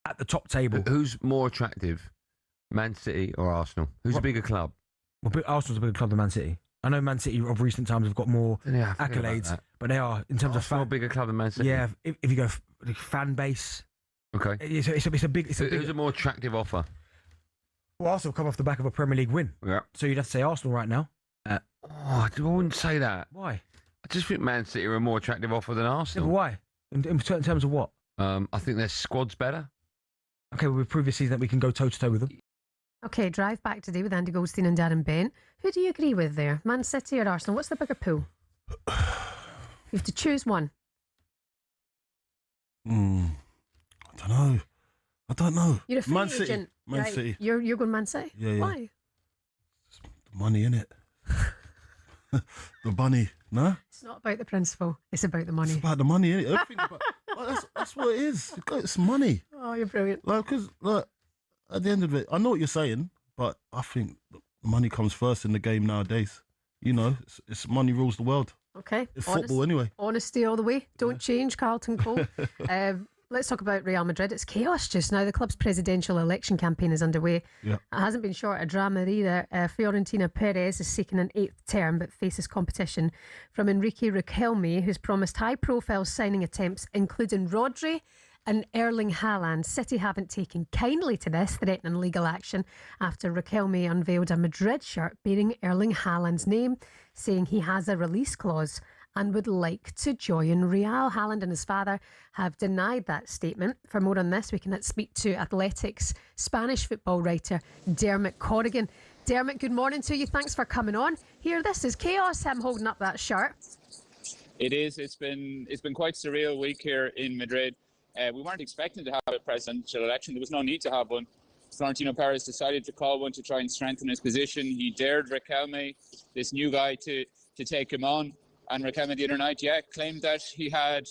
at the top table. Who's more attractive, Man City or Arsenal? Who's a bigger club? Well, Arsenal's a bigger club than Man City. I know Man City of recent times have got more accolades, but they are in terms of a bigger club than Man City. Yeah, if you go fan base, okay, it's a big. Who's a more attractive offer? Well, Arsenal come off the back of a Premier League win. Yeah. So you'd have to say Arsenal right now. I wouldn't say that. Why? I just think Man City are a more attractive offer than Arsenal. Yeah, but why? In terms of what? I think their squad's better. Okay, well, we've proved this season that we can go toe-to-toe with them. Okay, drive back today with Andy Goldstein and Darren Bent. Who do you agree with there? Man City or Arsenal? What's the bigger pool? You have to choose one. I don't know. You're a free Man agent. City. Man City. You're going Man City? Yeah. Why? The money, innit? The money, no? It's not about the principle. It's about the money. It's about the money, innit? Everything that's what it is. It's money. Oh, you're brilliant. Because at the end of it, I know what you're saying, but I think money comes first in the game nowadays. You know, it's money rules the world. Okay. It's football anyway. Honesty all the way. Don't change, Carlton Cole. Let's talk about Real Madrid. It's chaos just now. The club's presidential election campaign is underway. Yeah. It hasn't been short of drama either. Fiorentina Perez is seeking an 8th term but faces competition from Enrique Riquelme, who's promised high-profile signing attempts, including Rodri and Erling Haaland. City haven't taken kindly to this, threatening legal action after Riquelme unveiled a Madrid shirt bearing Erling Haaland's name, saying he has a release clause and would like to join Real. Haaland and his father have denied that statement. For more on this, we can speak to Athletics Spanish football writer Dermot Corrigan. Dermot, good morning to you. Thanks for coming on. Here, this is chaos. Him holding up that shirt. It is. It's been quite a surreal week here in Madrid. We weren't expecting to have a presidential election. There was no need to have one. Florentino Perez decided to call one to try and strengthen his position. He dared Riquelme, this new guy, to take him on. And Riquelme the other night, claimed that he had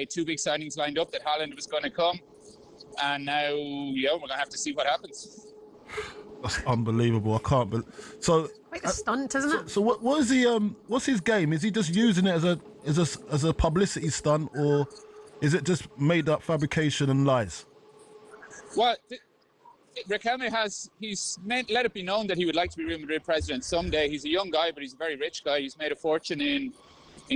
2 big signings lined up, that Haaland was going to come. And now, we're going to have to see what happens. That's unbelievable. I can't believe. So quite a stunt, isn't it? So what is he? What's his game? Is he just using it as a publicity stunt, or is it just made up fabrication and lies? Well, Riquelme let it be known that he would like to be Real Madrid president someday. He's a young guy, but he's a very rich guy. He's made a fortune in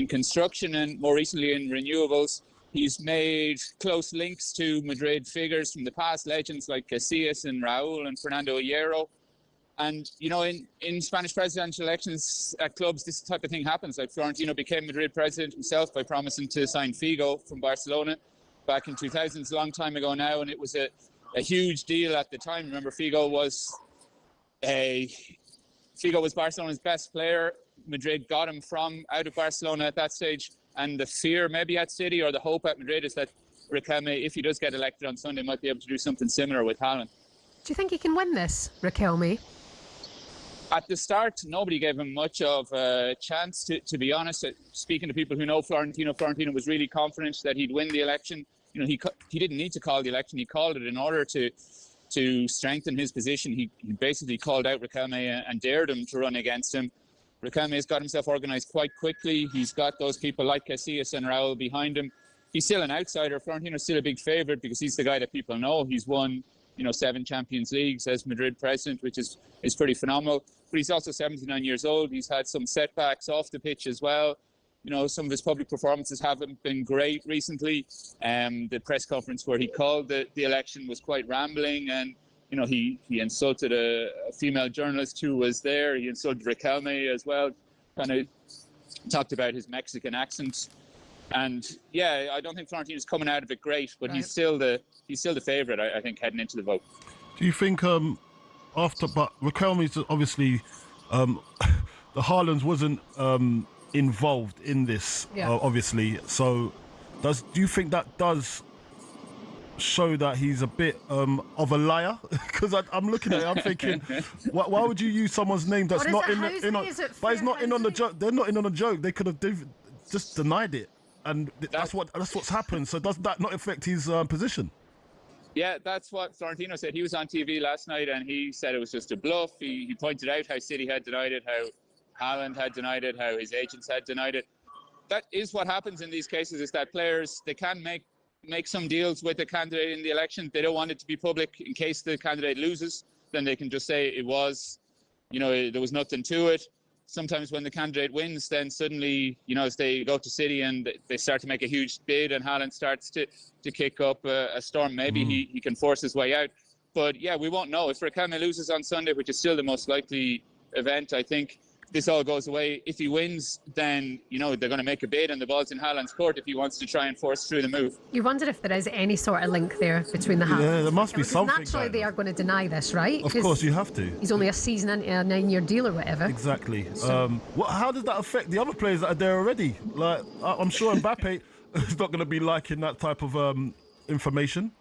construction and more recently in renewables. He's made close links to Madrid figures from the past, legends like Casillas and Raúl and Fernando Hierro. And, in Spanish presidential elections at clubs, this type of thing happens. Like Florentino became Madrid president himself by promising to sign Figo from Barcelona back in 2000. It's a long time ago now, and it was a huge deal at the time. Remember, Figo was Barcelona's best player. Madrid got him from out of Barcelona at that stage. And the fear maybe at City, or the hope at Madrid, is that Riquelme, if he does get elected on Sunday, might be able to do something similar with Haaland. Do you think he can win this, Riquelme? At the start, nobody gave him much of a chance, to be honest. Speaking to people who know Florentino was really confident that he'd win the election. He didn't need to call the election. He called it in order to strengthen his position. He basically called out Riquelme and dared him to run against him. Riquelme has got himself organised quite quickly. He's got those people like Casillas and Raúl behind him. He's still an outsider. Florentino's still a big favourite because he's the guy that people know. He's won 7 Champions Leagues as Madrid president, which is pretty phenomenal. But he's also 79 years old. He's had some setbacks off the pitch as well. Some of his public performances haven't been great recently. The press conference where he called the election was quite rambling, and he insulted a female journalist who was there. He insulted Riquelme as well, kind of talked about his Mexican accent. And yeah, I don't think Florentino's coming out of it great, but he's still the favourite, I think, heading into the vote. Do you think but Riquelme's obviously the Haaland wasn't involved in this, obviously. So do you think that does show that he's a bit of a liar? Because I'm looking at it, I'm thinking, why would you use someone's name that's not in but it's not in on the joke? They're not in on the joke. They could have just denied it, and that's what's happened. So does that not affect his position? Yeah, that's what Florentino said. He was on TV last night and he said it was just a bluff. He pointed out how City had denied it, how Haaland had denied it, how his agents had denied it. That is what happens in these cases, is that players, they can make some deals with the candidate in the election. They don't want it to be public in case the candidate loses. Then they can just say it was, there was nothing to it. Sometimes when the candidate wins, then suddenly, as they go to City and they start to make a huge bid and Haaland starts to kick up a storm, maybe he can force his way out. But yeah, we won't know. If Riquelme loses on Sunday, which is still the most likely event, I think this all goes away. If he wins, then, they're going to make a bid and the ball's in Haaland's court if he wants to try and force through the move. You wonder if there is any sort of link there between the Haaland. Yeah, there must be something. Naturally, they are going to deny this, right? Of course, you have to. He's only a season into a 9-year deal or whatever. Exactly. How does that affect the other players that are there already? Like, I'm sure Mbappe is not going to be liking that type of information.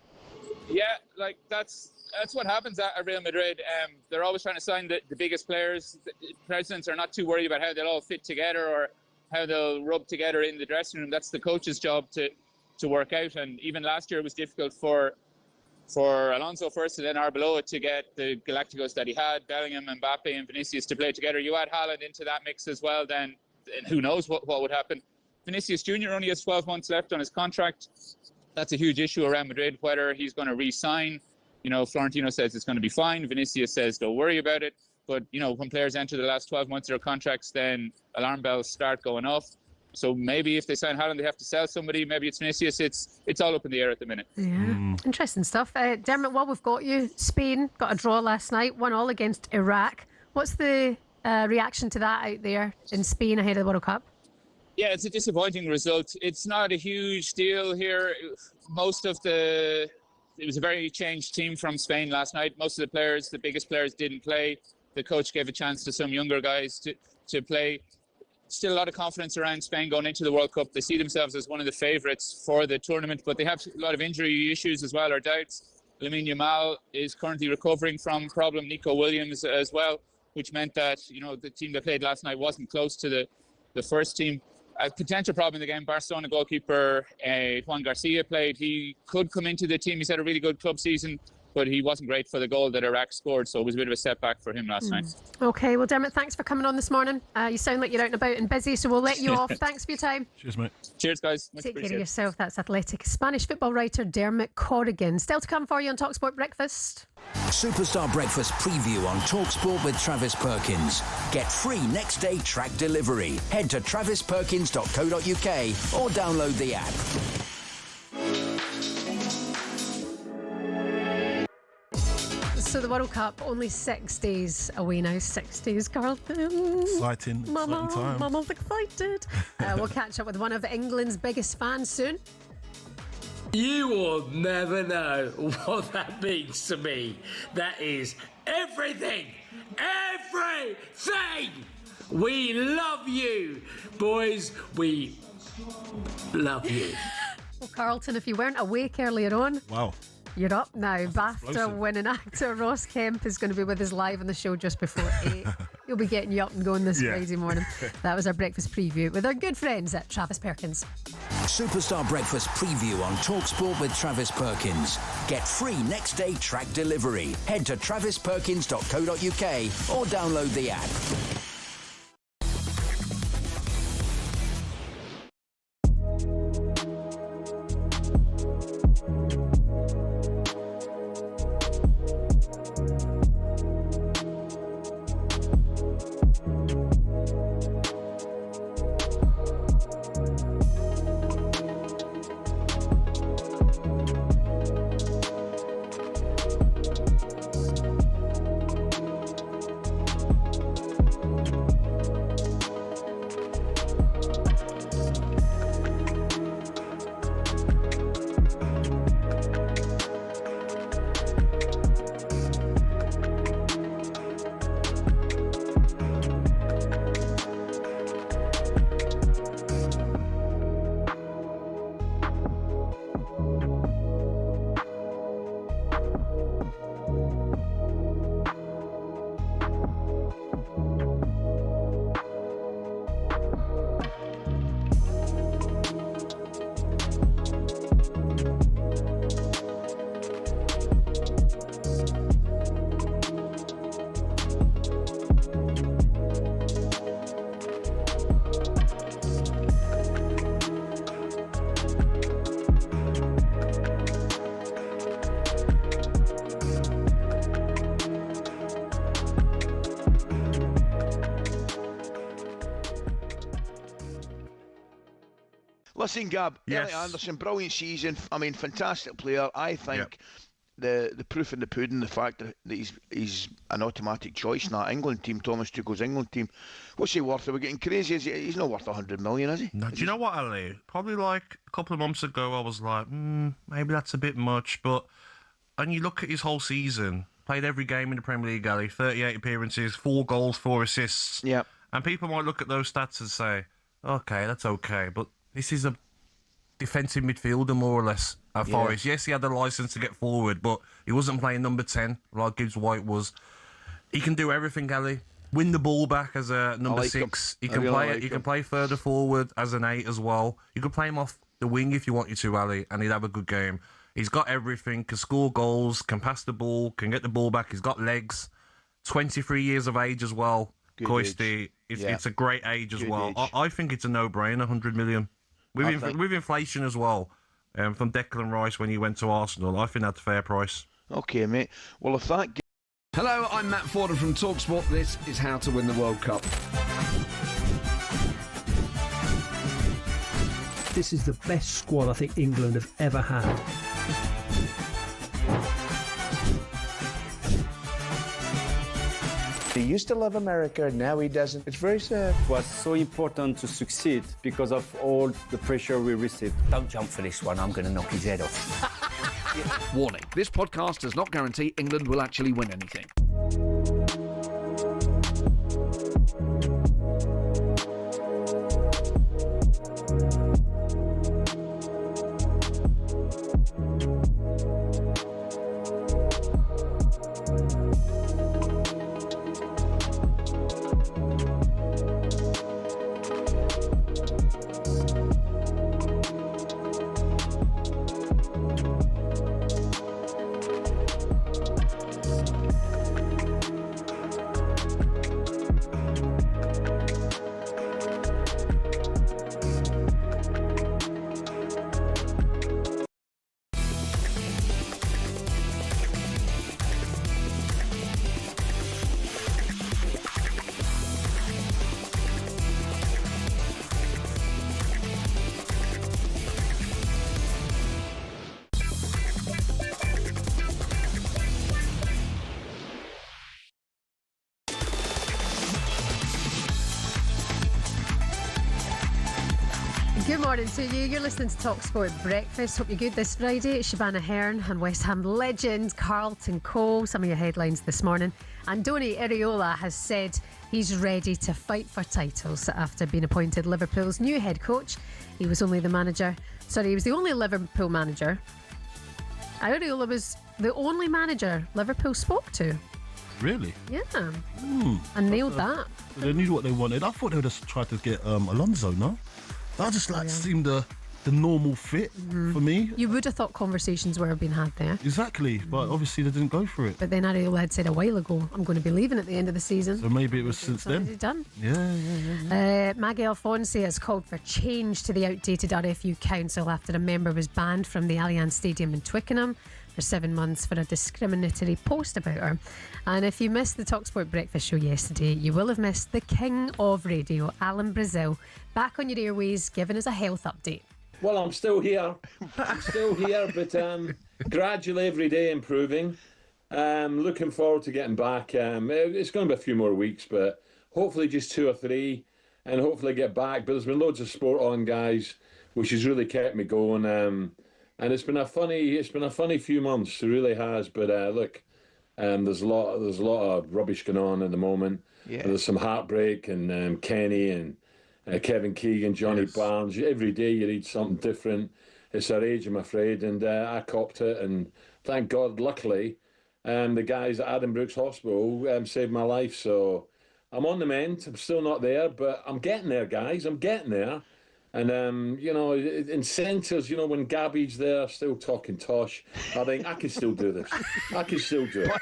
Yeah, like that's what happens at Real Madrid. They're always trying to sign the biggest players. The presidents are not too worried about how they'll all fit together or how they'll rub together in the dressing room. That's the coach's job to work out. And even last year it was difficult for Alonso first and then Arbeloa to get the Galacticos that he had, Bellingham, Mbappe and Vinicius to play together. You add Haaland into that mix as well, then who knows what would happen. Vinicius Jr. only has 12 months left on his contract. That's a huge issue around Madrid, whether he's going to re-sign. Florentino says it's going to be fine. Vinicius says don't worry about it. But, when players enter the last 12 months of their contracts, then alarm bells start going off. So maybe if they sign Haaland, they have to sell somebody. Maybe it's Vinicius. It's all up in the air at the minute. Yeah, interesting stuff. Dermot, while we've got you, Spain got a draw last night, 1-1 against Iraq. What's the reaction to that out there in Spain ahead of the World Cup? Yeah, it's a disappointing result. It's not a huge deal here. It was a very changed team from Spain last night. Most of the players, the biggest players, didn't play. The coach gave a chance to some younger guys to play. Still a lot of confidence around Spain going into the World Cup. They see themselves as one of the favourites for the tournament, but they have a lot of injury issues as well, or doubts. Lamine Yamal is currently recovering from problem. Nico Williams as well, which meant that the team that played last night wasn't close to the first team. A potential problem in the game, Barcelona goalkeeper Juan Garcia played. He could come into the team. He's had a really good club season, but he wasn't great for the goal that Iraq scored, so it was a bit of a setback for him last night. Okay, well, Dermot, thanks for coming on this morning. You sound like you're out and about and busy, so we'll let you off. Thanks for your time. Cheers, mate. Cheers, guys. Take care of yourself. That's Athletic Spanish football writer Dermot Corrigan. Still to come for you on talkSPORT Breakfast. Superstar Breakfast preview on talkSPORT with Travis Perkins. Get free next day track delivery. Head to travisperkins.co.uk or download the app. So the World Cup, only 6 days away now. 6 days, Carlton. Exciting time. Mama's excited. We'll catch up with one of England's biggest fans soon. You will never know what that means to me. That is everything. Everything. We love you. Boys, we love you. Well, Carlton, if you weren't awake earlier on... Wow. You're up now. BAFTA winning actor Ross Kemp is going to be with us live on the show just before 8. He'll be getting you up and going this Friday morning. That was our breakfast preview with our good friends at Travis Perkins. Superstar Breakfast preview on talkSPORT with Travis Perkins. Get free next day track delivery. Head to travisperkins.co.uk or download the app. Listen, Gab, Yes. Elliot Anderson, brilliant season. I mean, fantastic player. I think the proof in the pudding, the fact that he's an automatic choice in that England team, Thomas Tuchel's England team. What's he worth? Are we getting crazy? He's not worth 100 million, is he? No, do you know what, Ali? Probably like a couple of months ago, I was like, maybe that's a bit much. But and you look at his whole season, played every game in the Premier League, Ali, 38 appearances, 4 goals, 4 assists. Yeah. And people might look at those stats and say, okay, that's okay. But this is a defensive midfielder, more or less, at Forest. Yes, he had the licence to get forward, but he wasn't playing number 10 like Gibbs White was. He can do everything, Ali. Win the ball back as a number 6. He can He can play further forward as an 8 as well. You can play him off the wing if you want you to, Ali, and he'd have a good game. He's got everything. Can score goals. Can pass the ball. Can get the ball back. He's got legs. 23 years of age as well. Koisty. It's a great age as well. I think it's a no-brainer. 100 million. With inflation as well, from Declan Rice when he went to Arsenal, I think that's a fair price. Okay, mate. Well, if that... Hello, I'm Matt Forden from talkSPORT. This is How to Win the World Cup. This is the best squad I think England have ever had. He used to love America, now he doesn't. It's very sad. It was so important to succeed because of all the pressure we received. Don't jump for this one, I'm going to knock his head off. Warning, this podcast does not guarantee England will actually win anything. Good morning to you. You're listening to talkSPORT Breakfast. Hope you're good this Friday. It's Shebahn Aherne and West Ham legend Carlton Cole. Some of your headlines this morning. Andoni Iraola has said he's ready to fight for titles after being appointed Liverpool's new head coach. He was the only Liverpool manager. Iraola was the only manager Liverpool spoke to. Really? Yeah. And nailed that. They knew what they wanted. I thought they would have tried to get Alonso, no? That just seemed the normal fit for me. You would have thought conversations were being had there. Exactly, but obviously they didn't go for it. But then Iraola had said a while ago, I'm going to be leaving at the end of the season. So maybe it was since then. Done. Yeah. Maggie Alfonsi has called for change to the outdated RFU Council after a member was banned from the Allianz Stadium in Twickenham for 7 months for a discriminatory post about her. And if you missed the talkSPORT Breakfast show yesterday, you will have missed the king of radio, Alan Brazil, back on your airways giving us a health update. Well, I'm still here. But gradually every day improving. Looking forward to getting back. It's going to be a few more weeks, but hopefully just 2 or 3, and hopefully get back. But there's been loads of sport on, guys, which has really kept me going. And it's been a funny few months. It really has. But look, there's a lot of rubbish going on at the moment. Yeah. There's some heartbreak, and Kenny and Kevin Keegan, Johnny Barnes. Every day you read something different. It's our age, I'm afraid, and I copped it. And thank God, luckily, the guys at Adam Brooks Hospital saved my life. So I'm on the mend. I'm still not there, but I'm getting there, guys. I'm getting there. And, in centres, when Gabby's there still talking tosh, I think I can still do this. I can still do it.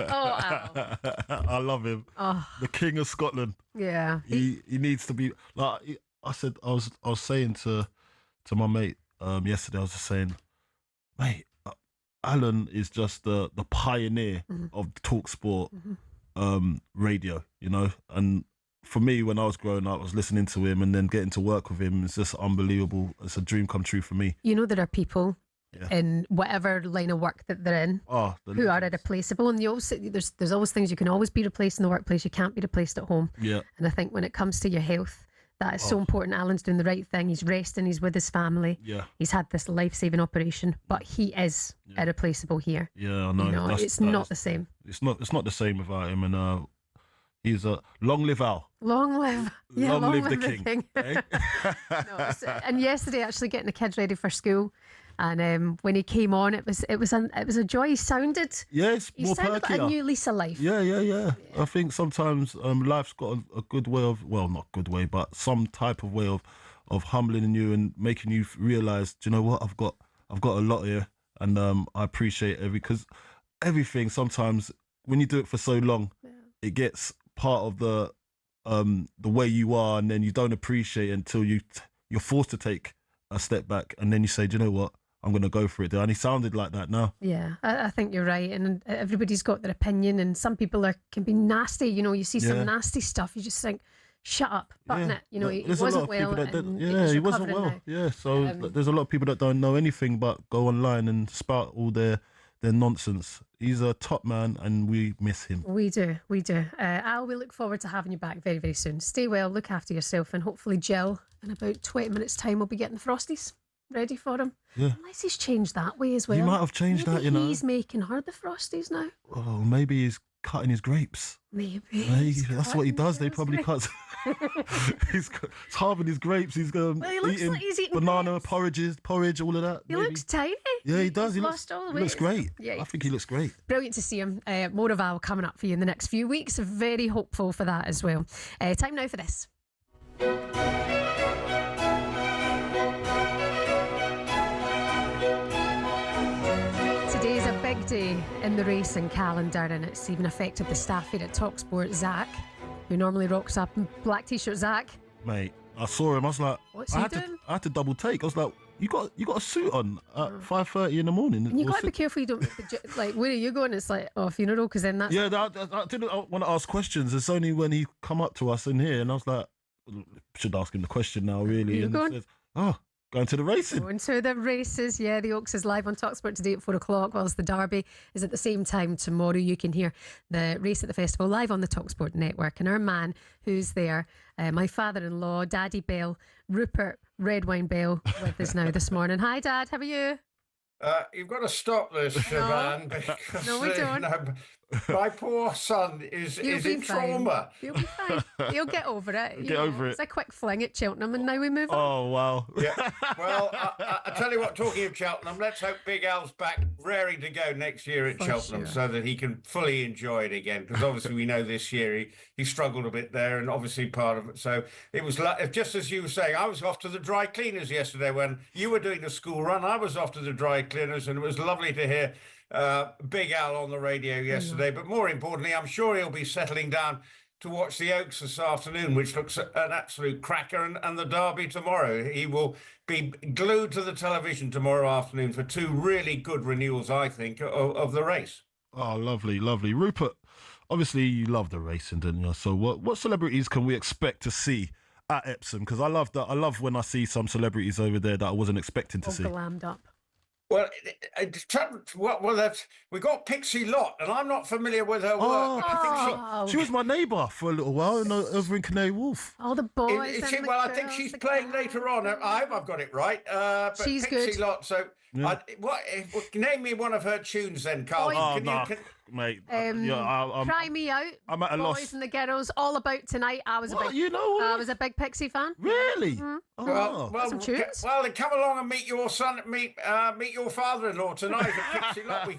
I love him. The King of Scotland. Yeah. He needs to be like I said. I was saying to my mate yesterday. I was just saying, mate, Alan is just the pioneer of talkSPORT radio. And for me, when I was growing up, I was listening to him and then getting to work with him. It's just unbelievable. It's a dream come true for me. You know, there are people in whatever line of work that they're in who are irreplaceable, and there's always things you can always be replaced in the workplace. You can't be replaced at home. Yeah. And I think when it comes to your health, that is so important. Alan's doing the right thing. He's resting. He's with his family. Yeah. He's had this life-saving operation, but he is irreplaceable here. Yeah, I know. You know, it's not the same. It's not the same without him. And he's a long live Al. Long live. Yeah, long live the king. Eh? And yesterday, actually getting the kids ready for school. And when he came on, it was a joy. He sounded more sounded like perkier. a new lease of life. Yeah. I think sometimes life's got a good way of, well, not good way, but some type of way of humbling you and making you realise, do you know what, I've got a lot here, and I appreciate because everything sometimes when you do it for so long, it gets part of the way you are, and then you don't appreciate it until you're forced to take a step back, and then you say, do you know what, I'm going to go for it. And he sounded like that now. Yeah, I think you're right. And everybody's got their opinion, and some people can be nasty. You know, you see some nasty stuff, you just think, shut up, button it. You know, he wasn't well. He wasn't well. Now. Yeah, so there's a lot of people that don't know anything but go online and spout all their nonsense. He's a top man, and we miss him. We do. Al, we look forward to having you back very, very soon. Stay well, look after yourself, and hopefully Jill, in about 20 minutes' time, will be getting the Frosties ready for him. Yeah. Unless he's changed that way as well. He might have changed that, you know. He's making her the Frosties now. Oh, maybe he's cutting his grapes. Maybe that's what he does. They probably cut. He's halving his grapes. He's eating banana porridge, all of that. He looks tiny. Yeah, he does. He looks great. Yeah, I think he looks great. Brilliant to see him. More of Al coming up for you in the next few weeks. Very hopeful for that as well. Time now for this. Today's a big day in the racing calendar, and it's even affected the staff here at talkSPORT. Zach, who normally rocks up in black t-shirt. Zach, mate, I saw him. I was like, what's he doing? I had to double take. I was like, you got a suit on at 5:30 in the morning. And you got to be careful you don't like. Where are you going? It's like funeral, because then that's I didn't want to ask questions. It's only when he come up to us in here, and I was like, should ask him the question now, really. And he says, going to the racing. Going to the races, yeah. The Oaks is live on talkSPORT today at 4 o'clock, whilst the Derby is at the same time tomorrow. You can hear the race at the festival live on the talkSPORT network. And our man who's there, my father-in-law, Daddy Bell, Rupert Redwine Bell, with us now this morning. Hi, Dad. How are you? You've got to stop this, Shebahn. Because, no, we don't. My poor son is in trauma. He'll be fine. He'll get over it. Get over it. It's a quick fling at Cheltenham, and now we move on. Oh, wow. Yeah. Well, I tell you what, talking of Cheltenham, let's hope Big Al's back raring to go next year at Cheltenham, so that he can fully enjoy it again. Because obviously we know this year he struggled a bit there, and obviously part of it. So it was just as you were saying, I was off to the dry cleaners yesterday when you were doing the school run. I was off to the dry cleaners, and it was lovely to hear Big Al on the radio yesterday. But more importantly, I'm sure he'll be settling down to watch the Oaks this afternoon, which looks an absolute cracker, and the Derby tomorrow. He will be glued to the television tomorrow afternoon for two really good renewals, I think, of the race. Oh, lovely. Rupert, obviously you love the racing, didn't you? So what celebrities can we expect to see at Epsom? Because I love when I see some celebrities over there that I wasn't expecting to see. Glammed up. Well, we got Pixie Lott, and I'm not familiar with her work. I think she was my neighbour for a little while over in Canary Wharf. All the boys. I think she's playing later on. I hope I've got it right. But she's Pixie good. Lott. So, name me one of her tunes then, Carl. Mate, Cry Me Out. I'm at a Boys loss. and the Girls, All About Tonight. I was a big Pixie fan. Really? Mm-hmm. Well, then come along and meet your son. Meet your father-in-law tonight at Pixie Lott. We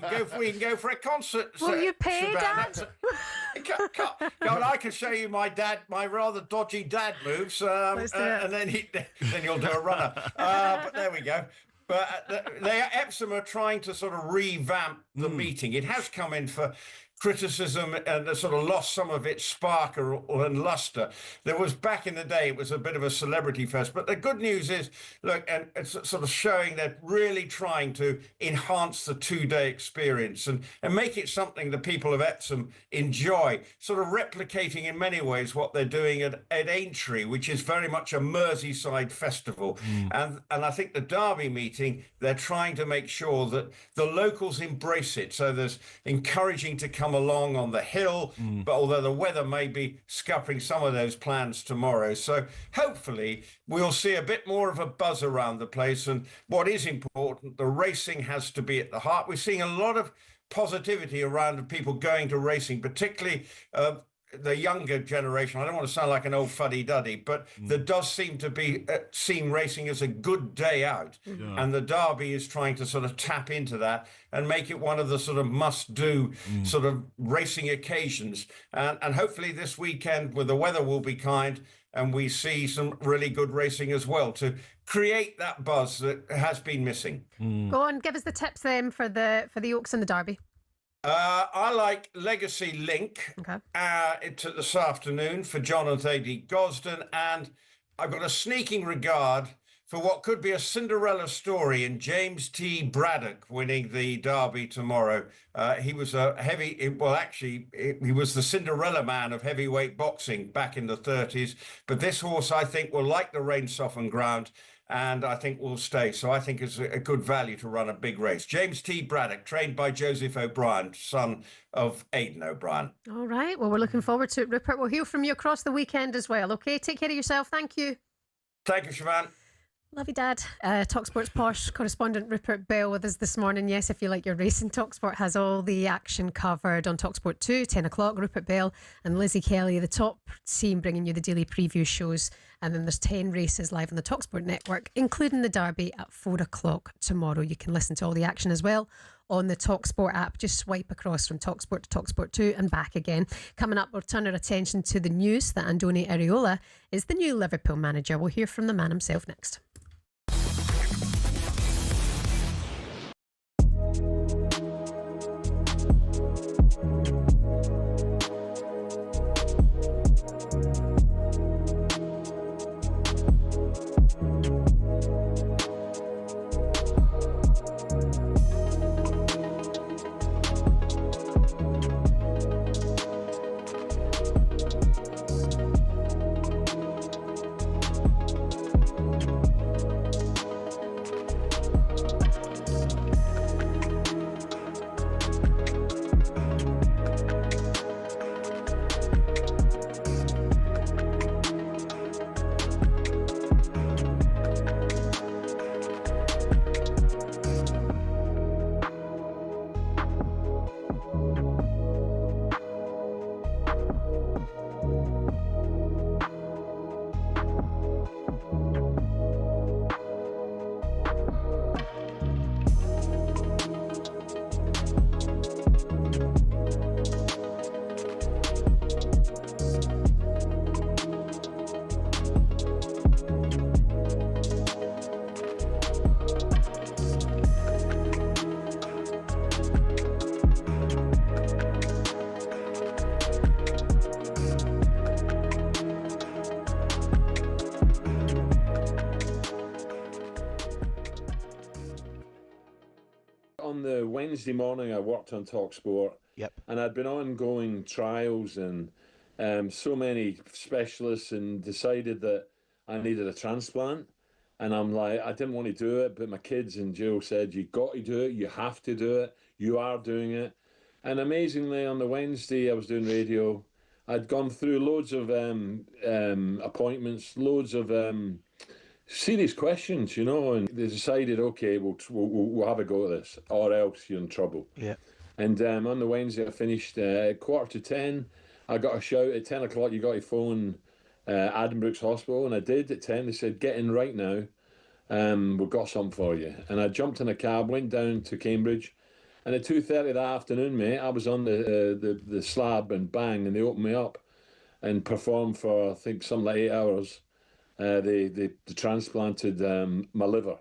can go for a concert. Will you pay, Dad? I can show you my rather dodgy dad moves, and then you'll do a runner. But there we go. But Epsom are trying to sort of revamp the meeting. It has come in for criticism and sort of lost some of its sparkle and luster. There was, back in the day, it was a bit of a celebrity fest. But the good news is, look, and it's sort of showing they're really trying to enhance the two-day experience and make it something the people of Epsom enjoy, sort of replicating in many ways what they're doing at Aintree, which is very much a Merseyside festival. And I think the Derby meeting, they're trying to make sure that the locals embrace it. So there's encouraging to come along on the hill, but although the weather may be scuppering some of those plans tomorrow. So hopefully we'll see a bit more of a buzz around the place. And what is important, the racing has to be at the heart. We're seeing a lot of positivity around people going to racing, particularly the younger generation. I don't want to sound like an old fuddy-duddy, but there does seem to be seeing racing as a good day out. And the Derby is trying to sort of tap into that and make it one of the sort of must-do sort of racing occasions. And hopefully this weekend, where the weather will be kind, and we see some really good racing as well to create that buzz that has been missing. Go on, give us the tips then for the Oaks and the Derby. I like Legacy Link. It's this afternoon for John and Thady Gosden, and I've got a sneaking regard for what could be a Cinderella story in James T. Braddock winning the Derby tomorrow. He was a he was the Cinderella man of heavyweight boxing back in the 30s. But this horse, I think, will like the rain-softened ground, and I think will stay. So I think it's a good value to run a big race. James T. Braddock, trained by Joseph O'Brien, son of Aidan O'Brien. All right. Well, we're looking forward to it, Rupert. We'll hear from you across the weekend as well. Okay, take care of yourself. Thank you. Thank you, Shebahn. Love you, Dad. talkSPORT's posh correspondent Rupert Bell with us this morning. Yes, if you like your racing, talkSPORT has all the action covered on talkSPORT 2, 10 o'clock. Rupert Bell and Lizzie Kelly, the top team, bringing you the daily preview shows. And then there's 10 races live on the talkSPORT network, including the Derby at 4 o'clock tomorrow. You can listen to all the action as well on the talkSPORT app. Just swipe across from talkSPORT to talkSPORT 2 and back again. Coming up, we'll turn our attention to the news that Andoni Iraola is the new Liverpool manager. We'll hear from the man himself next. On the Wednesday morning, I worked on talkSPORT. Yep. And I'd been ongoing trials and so many specialists, and decided that I needed a transplant. And I'm like, I didn't want to do it, but my kids and Jill said, you got to do it, you have to do it, you are doing it. And amazingly, on the Wednesday, I was doing radio. I'd gone through loads of appointments, loads of serious questions, you know, and they decided, okay, we'll have a go at this, or else you're in trouble. Yeah. And on the Wednesday, I finished 9:45. I got a shout at 10 o'clock, you got to phone Addenbrooke's Hospital, and I did at 10. They said, get in right now, we've got something for you. And I jumped in a cab, went down to Cambridge, and at 2:30 that afternoon, mate, I was on the slab, and bang, and they opened me up and performed for, I think, something like 8 hours. They transplanted my liver.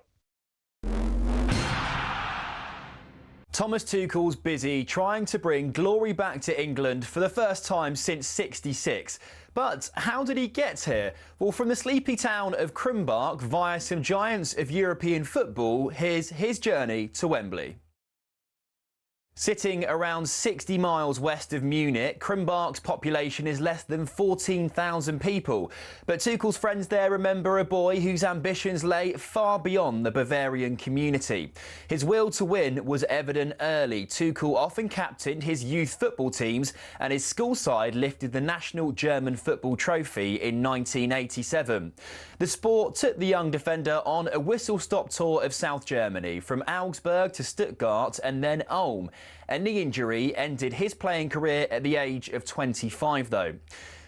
Thomas Tuchel's busy trying to bring glory back to England for the first time since '66. But how did he get here? Well, from the sleepy town of Krumbach via some giants of European football, here's his journey to Wembley. Sitting around 60 miles west of Munich, Krumbach's population is less than 14,000 people. But Tuchel's friends there remember a boy whose ambitions lay far beyond the Bavarian community. His will to win was evident early. Tuchel often captained his youth football teams, and his school side lifted the national German football trophy in 1987. The sport took the young defender on a whistle-stop tour of South Germany, from Augsburg to Stuttgart and then Ulm. A knee injury ended his playing career at the age of 25, though.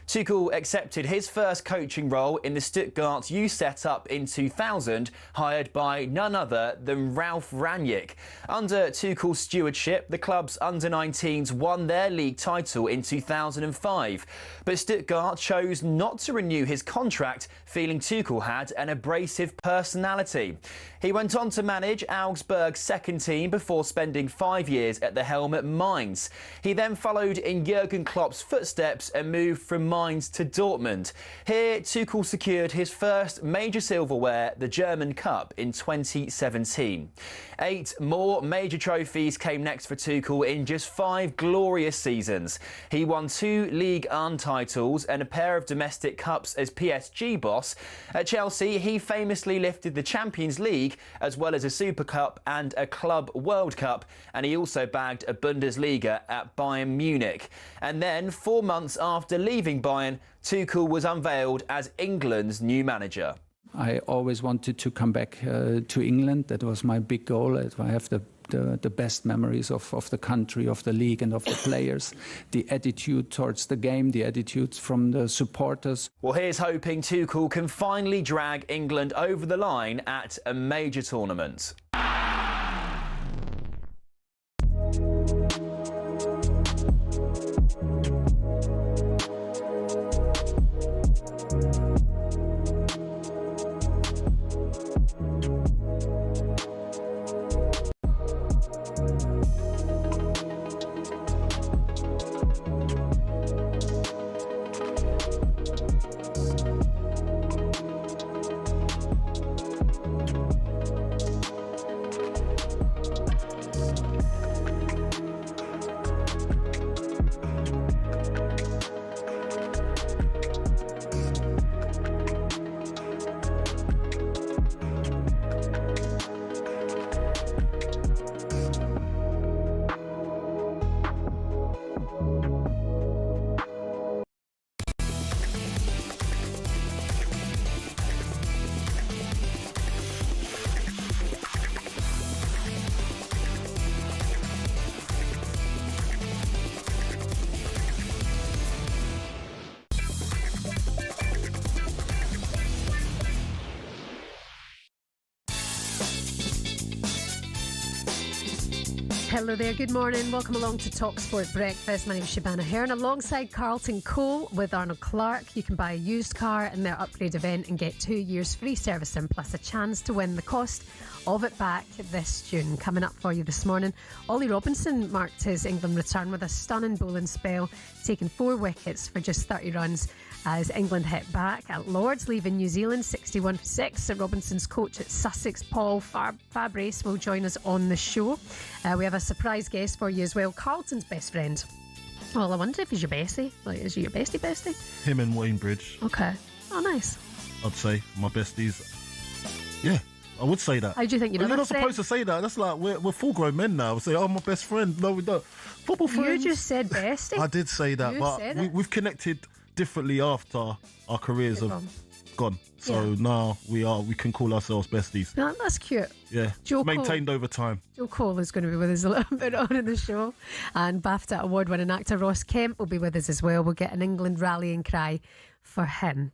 Tuchel accepted his first coaching role in the Stuttgart youth setup in 2000, hired by none other than Ralf Rangnick. Under Tuchel's stewardship, the club's under-19s won their league title in 2005. But Stuttgart chose not to renew his contract, feeling Tuchel had an abrasive personality. He went on to manage Augsburg's second team before spending 5 years at the helm at Mainz. He then followed in Jurgen Klopp's footsteps and moved from Mainz to Dortmund. Here, Tuchel secured his first major silverware, the German Cup, in 2017. 8 more major trophies came next for Tuchel in just 5 glorious seasons. He won 2 Ligue 1 titles and a pair of domestic cups as PSG boss. At Chelsea, he famously lifted the Champions League as well as a Super Cup and a Club World Cup, and he also bagged a Bundesliga at Bayern Munich. And then, 4 months after leaving Bayern, Tuchel was unveiled as England's new manager. I always wanted to come back to England. That was my big goal. I have the best memories of the country, of the league and of the players. The attitude towards the game, the attitude from the supporters. Well, here's hoping Tuchel can finally drag England over the line at a major tournament. Hello there, good morning. Welcome along to talkSPORT Breakfast. My name is Shebahn Aherne, alongside Carlton Cole with Arnold Clark. You can buy a used car in their upgrade event and get 2 years free servicing, plus a chance to win the cost of it back this June. Coming up for you this morning, Ollie Robinson marked his England return with a stunning bowling spell, taking 4 wickets for just 30 runs as England hit back at Lords, leaving New Zealand 61 for 6. Robinson's coach at Sussex, Paul Fabrice, will join us on the show. We have a surprise guest for you as well, Carlton's best friend. Well, I wonder if he's your bestie. Like, is he your bestie? Him and Wayne Bridge. Okay. Oh, nice. I'd say my besties. Yeah, I would say that. How do you think you're not supposed to say that? That's like we're full-grown men now. We say, "Oh, my best friend." No, we don't. Football friends. You just said bestie. I did say that, but we've connected differently after our careers have gone. So now we can call ourselves besties. No, that's cute. Yeah, Joe maintained Cole. Over time. Joe Cole is going to be with us a little bit on in the show, and BAFTA award-winning actor Ross Kemp will be with us as well. We'll get an England rallying cry for him.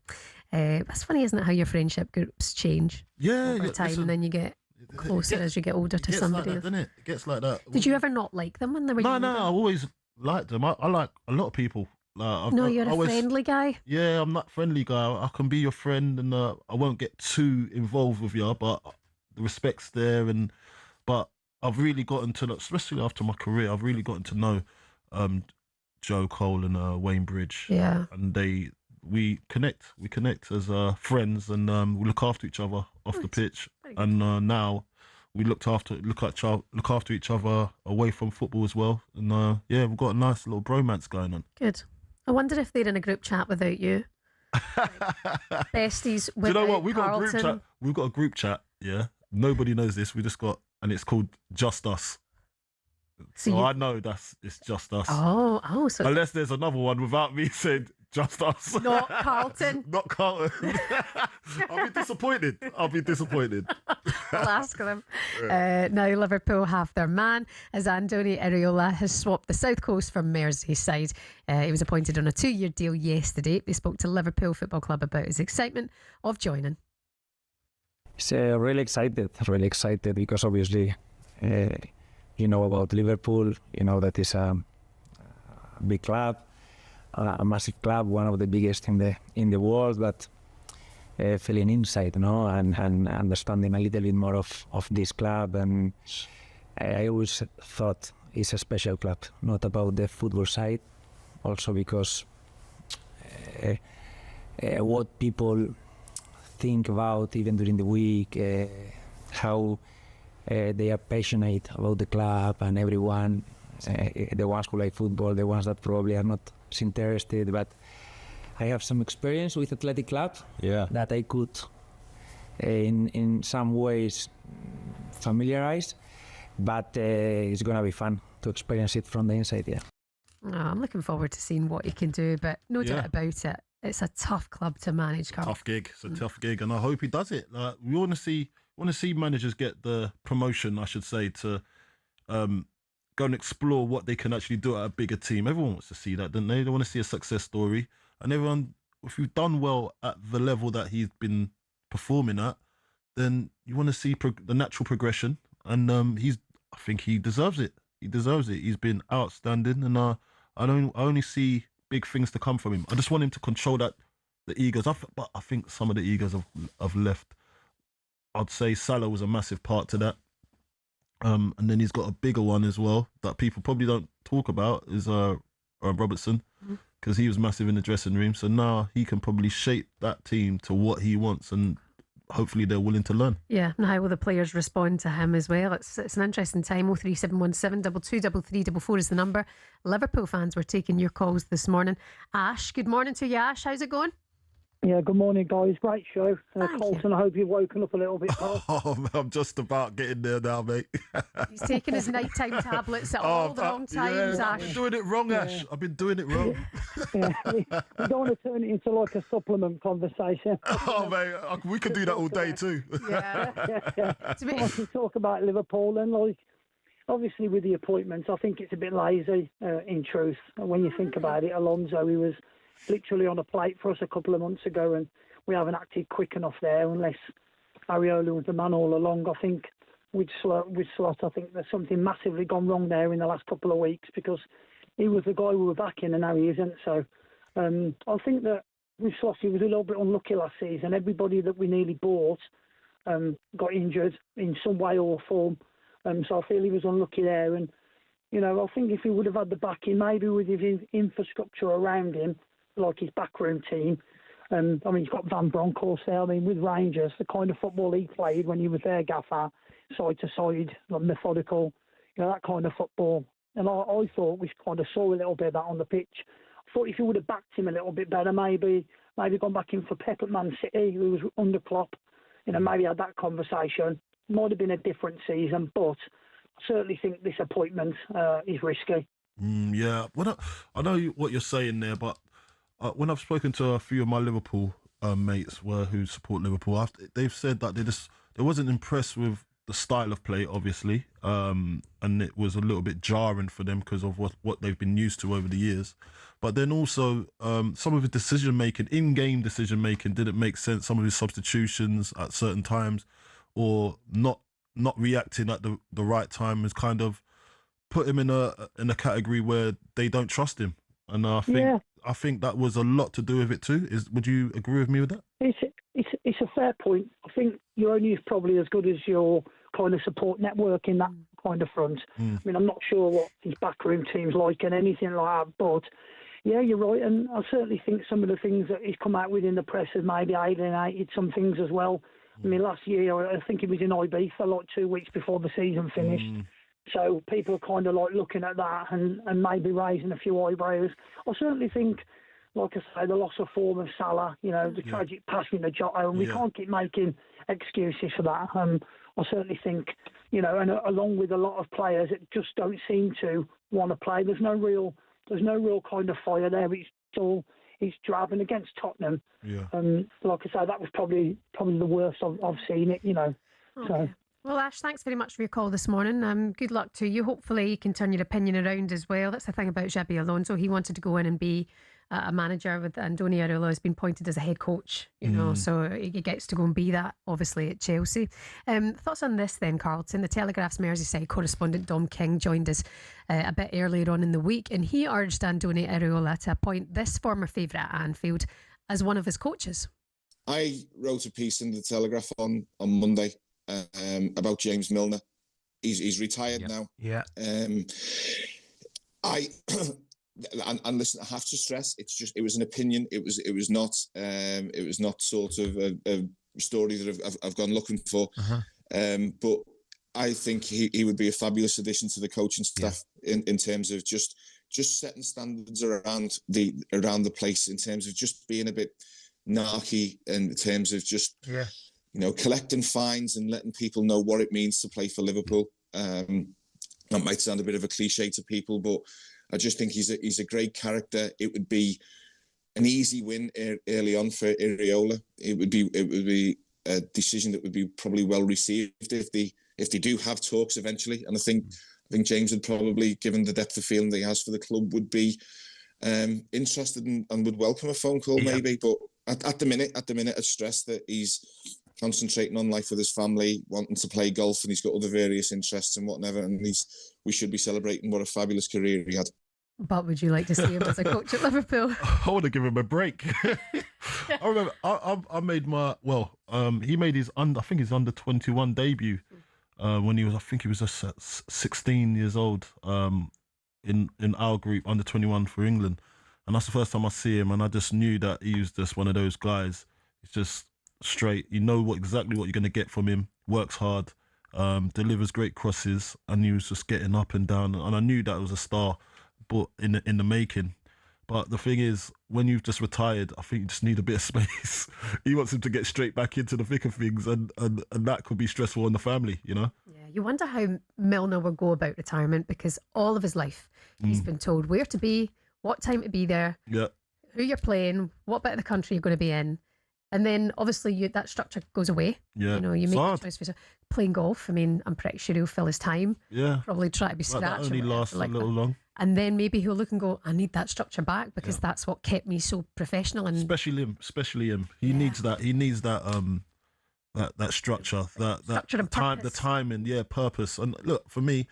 That's funny, isn't it, how your friendship groups change over time, and then you get closer as you get older to somebody. Like that, doesn't it? It gets like that. Did you ever not like them when they were younger? No, I always liked them. I like a lot of people. You're a friendly guy. Yeah, I'm that friendly guy. I can be your friend, and I won't get too involved with you, but the respect's there. But I've really gotten to, especially after my career, I've really gotten to know Joe Cole and Wayne Bridge. Yeah. And we connect as friends, and we look after each other off the pitch. And now we look after each other away from football as well. And yeah, we've got a nice little bromance going on. Good. I wonder if they're in a group chat without you. Besties without Do you know what? We've got a group chat. Yeah. Nobody knows this. We just got, and it's called Just Us. So I know it's just us. Oh, so unless there's another one without me saying just us. Not Carlton. Not Carlton. I'll be disappointed. I'll ask them. Now Liverpool have their man, as Andoni Iraola has swapped the South Coast for Merseyside. He was appointed on a 2-year deal yesterday. They spoke to Liverpool Football Club about his excitement of joining. It's really excited because obviously you know about Liverpool, you know that is a big club, a massive club, one of the biggest in the world, but feeling inside, and understanding a little bit more of this club. And I always thought it's a special club, not about the football side, also because what people think about even during the week, how they are passionate about the club, and everyone, the ones who like football, the ones that probably are not interested. But I have some experience with Athletic Club that I could, in some ways, familiarize. But it's going to be fun to experience it from the inside, yeah. Oh, I'm looking forward to seeing what he can do, but no doubt about it. It's a tough club to manage, Carl. Tough gig. It's a tough gig, and I hope he does it. We want to see managers get the promotion, I should say, to go and explore what they can actually do at a bigger team. Everyone wants to see that, don't they? They want to see a success story. And everyone, if you've done well at the level that he's been performing at, then you want to see the natural progression. And I think he deserves it. He's been outstanding, and I only see big things to come from him. I just want him to control the egos. But I think some of the egos have left. I'd say Salah was a massive part to that. And then he's got a bigger one as well that people probably don't talk about, is Robertson, because he was massive in the dressing room. So now he can probably shape that team to what he wants, and hopefully they're willing to learn. Yeah, and how will the players respond to him as well? It's an interesting time. 03717 223344 is the number. Liverpool fans were taking your calls this morning. Ash, good morning to you, Ash. How's it going? Yeah, good morning, guys. Great show. Colton, I hope you've woken up a little bit. I'm just about getting there now, mate. He's taking his nighttime tablets at all the wrong times, Ash. I've been doing it wrong, Ash. I've been doing it wrong. We don't want to turn it into like a supplement conversation. Oh, mate, we could do that all day too. Yeah. I want to talk about Liverpool, and like, obviously with the appointments, I think it's a bit lazy, in truth. When you think about it, Alonso, he was literally on a plate for us a couple of months ago, and we haven't acted quick enough there, unless Areola was the man all along. I think with Slot, I think there's something massively gone wrong there in the last couple of weeks, because he was the guy we were backing and now he isn't. So I think that with Slot, he was a little bit unlucky last season. Everybody that we nearly bought got injured in some way or form. So I feel he was unlucky there. And, you know, I think if he would have had the backing, maybe with his infrastructure around him, like his backroom team. I mean, he's got Van Bronckhorst there. I mean, with Rangers, the kind of football he played when he was there, Gaffer, side to side, like methodical, you know, that kind of football. And I thought we kind of saw a little bit of that on the pitch. I thought if you would have backed him a little bit better, maybe gone back in for Pep at Man City, who was under Klopp, you know, maybe had that conversation. Might have been a different season, but I certainly think this appointment is risky. Yeah, well, I know what you're saying there, but when I've spoken to a few of my Liverpool mates who support Liverpool, they've said that they wasn't impressed with the style of play, obviously, and it was a little bit jarring for them because of what they've been used to over the years. But then also some of his decision-making, in-game decision-making, didn't make sense. Some of his substitutions at certain times, or not reacting at the right time, has kind of put him in a category where they don't trust him. And I think that was a lot to do with it too. Would you agree with me with that? It's a fair point. I think you're only probably as good as your kind of support network in that kind of front. I mean, I'm not sure what his backroom team's like and anything like that, but yeah, you're right. And I certainly think some of the things that he's come out with in the press has maybe alienated some things as well. I mean, last year, I think he was in Ibiza like 2 weeks before the season finished. So people are kind of like looking at that and maybe raising a few eyebrows. I certainly think, like I say, the loss of form of Salah, the tragic passing of Jota, and we can't keep making excuses for that. I certainly think, and along with a lot of players that just don't seem to want to play. There's no real kind of fire there. It's drab, and against Tottenham. Like I say, that was probably the worst I've seen it. Okay. So. Well, Ash, thanks very much for your call this morning. Good luck to you. Hopefully you can turn your opinion around as well. That's the thing about Xabi Alonso. He wanted to go in and be a manager, with Andoni Iraola has been appointed as a head coach, so he gets to go and be that, obviously, at Chelsea. Thoughts on this then, Carlton? The Telegraph's Merseyside correspondent Dom King joined us a bit earlier on in the week, and he urged Andoni Iraola to appoint this former favourite at Anfield as one of his coaches. I wrote a piece in the Telegraph on Monday about James Milner. He's retired now. Yeah. And listen, I have to stress, it was an opinion. It was not sort of a story that I've gone looking for. But I think he would be a fabulous addition to the coaching staff in terms of just setting standards around the place, in terms of just being a bit narky, in terms of just collecting fines and letting people know what it means to play for Liverpool. That might sound a bit of a cliche to people, but I just think he's a great character. It would be an easy win early on for Iraola. It would be a decision that would be probably well received if they do have talks eventually. And I think James would probably, given the depth of feeling that he has for the club, would be interested and would welcome a phone call maybe. But at the minute, I'd stress that he's concentrating on life with his family, wanting to play golf, and he's got other various interests and whatever. And we should be celebrating what a fabulous career he had. But would you like to see him as a coach at Liverpool? I want to give him a break. I remember I made he made his his under 21 debut when he was just 16 years old in our group, under 21 for England. And that's the first time I see him, and I just knew that he was just one of those guys. He's just straight. You know exactly what you're going to get from him. Works hard, delivers great crosses, and he was just getting up and down. And I knew that was a star, but in the making. But the thing is, when you've just retired, I think you just need a bit of space. He wants him to get straight back into the thick of things, and that could be stressful on the family, Yeah, you wonder how Milner will go about retirement, because all of his life he's been told where to be, what time to be there, who you're playing, what bit of the country you're going to be in. And then obviously that structure goes away. Yeah, you make a choice for playing golf. I mean, I'm pretty sure he'll fill his time. Yeah, probably try to be scratched. That only lasts a little long. And then maybe he'll look and go, I need that structure back, because that's what kept me so professional. And especially him. He needs that. He needs that. That structure. Structure and time. purpose. The timing. Purpose. And look, for me,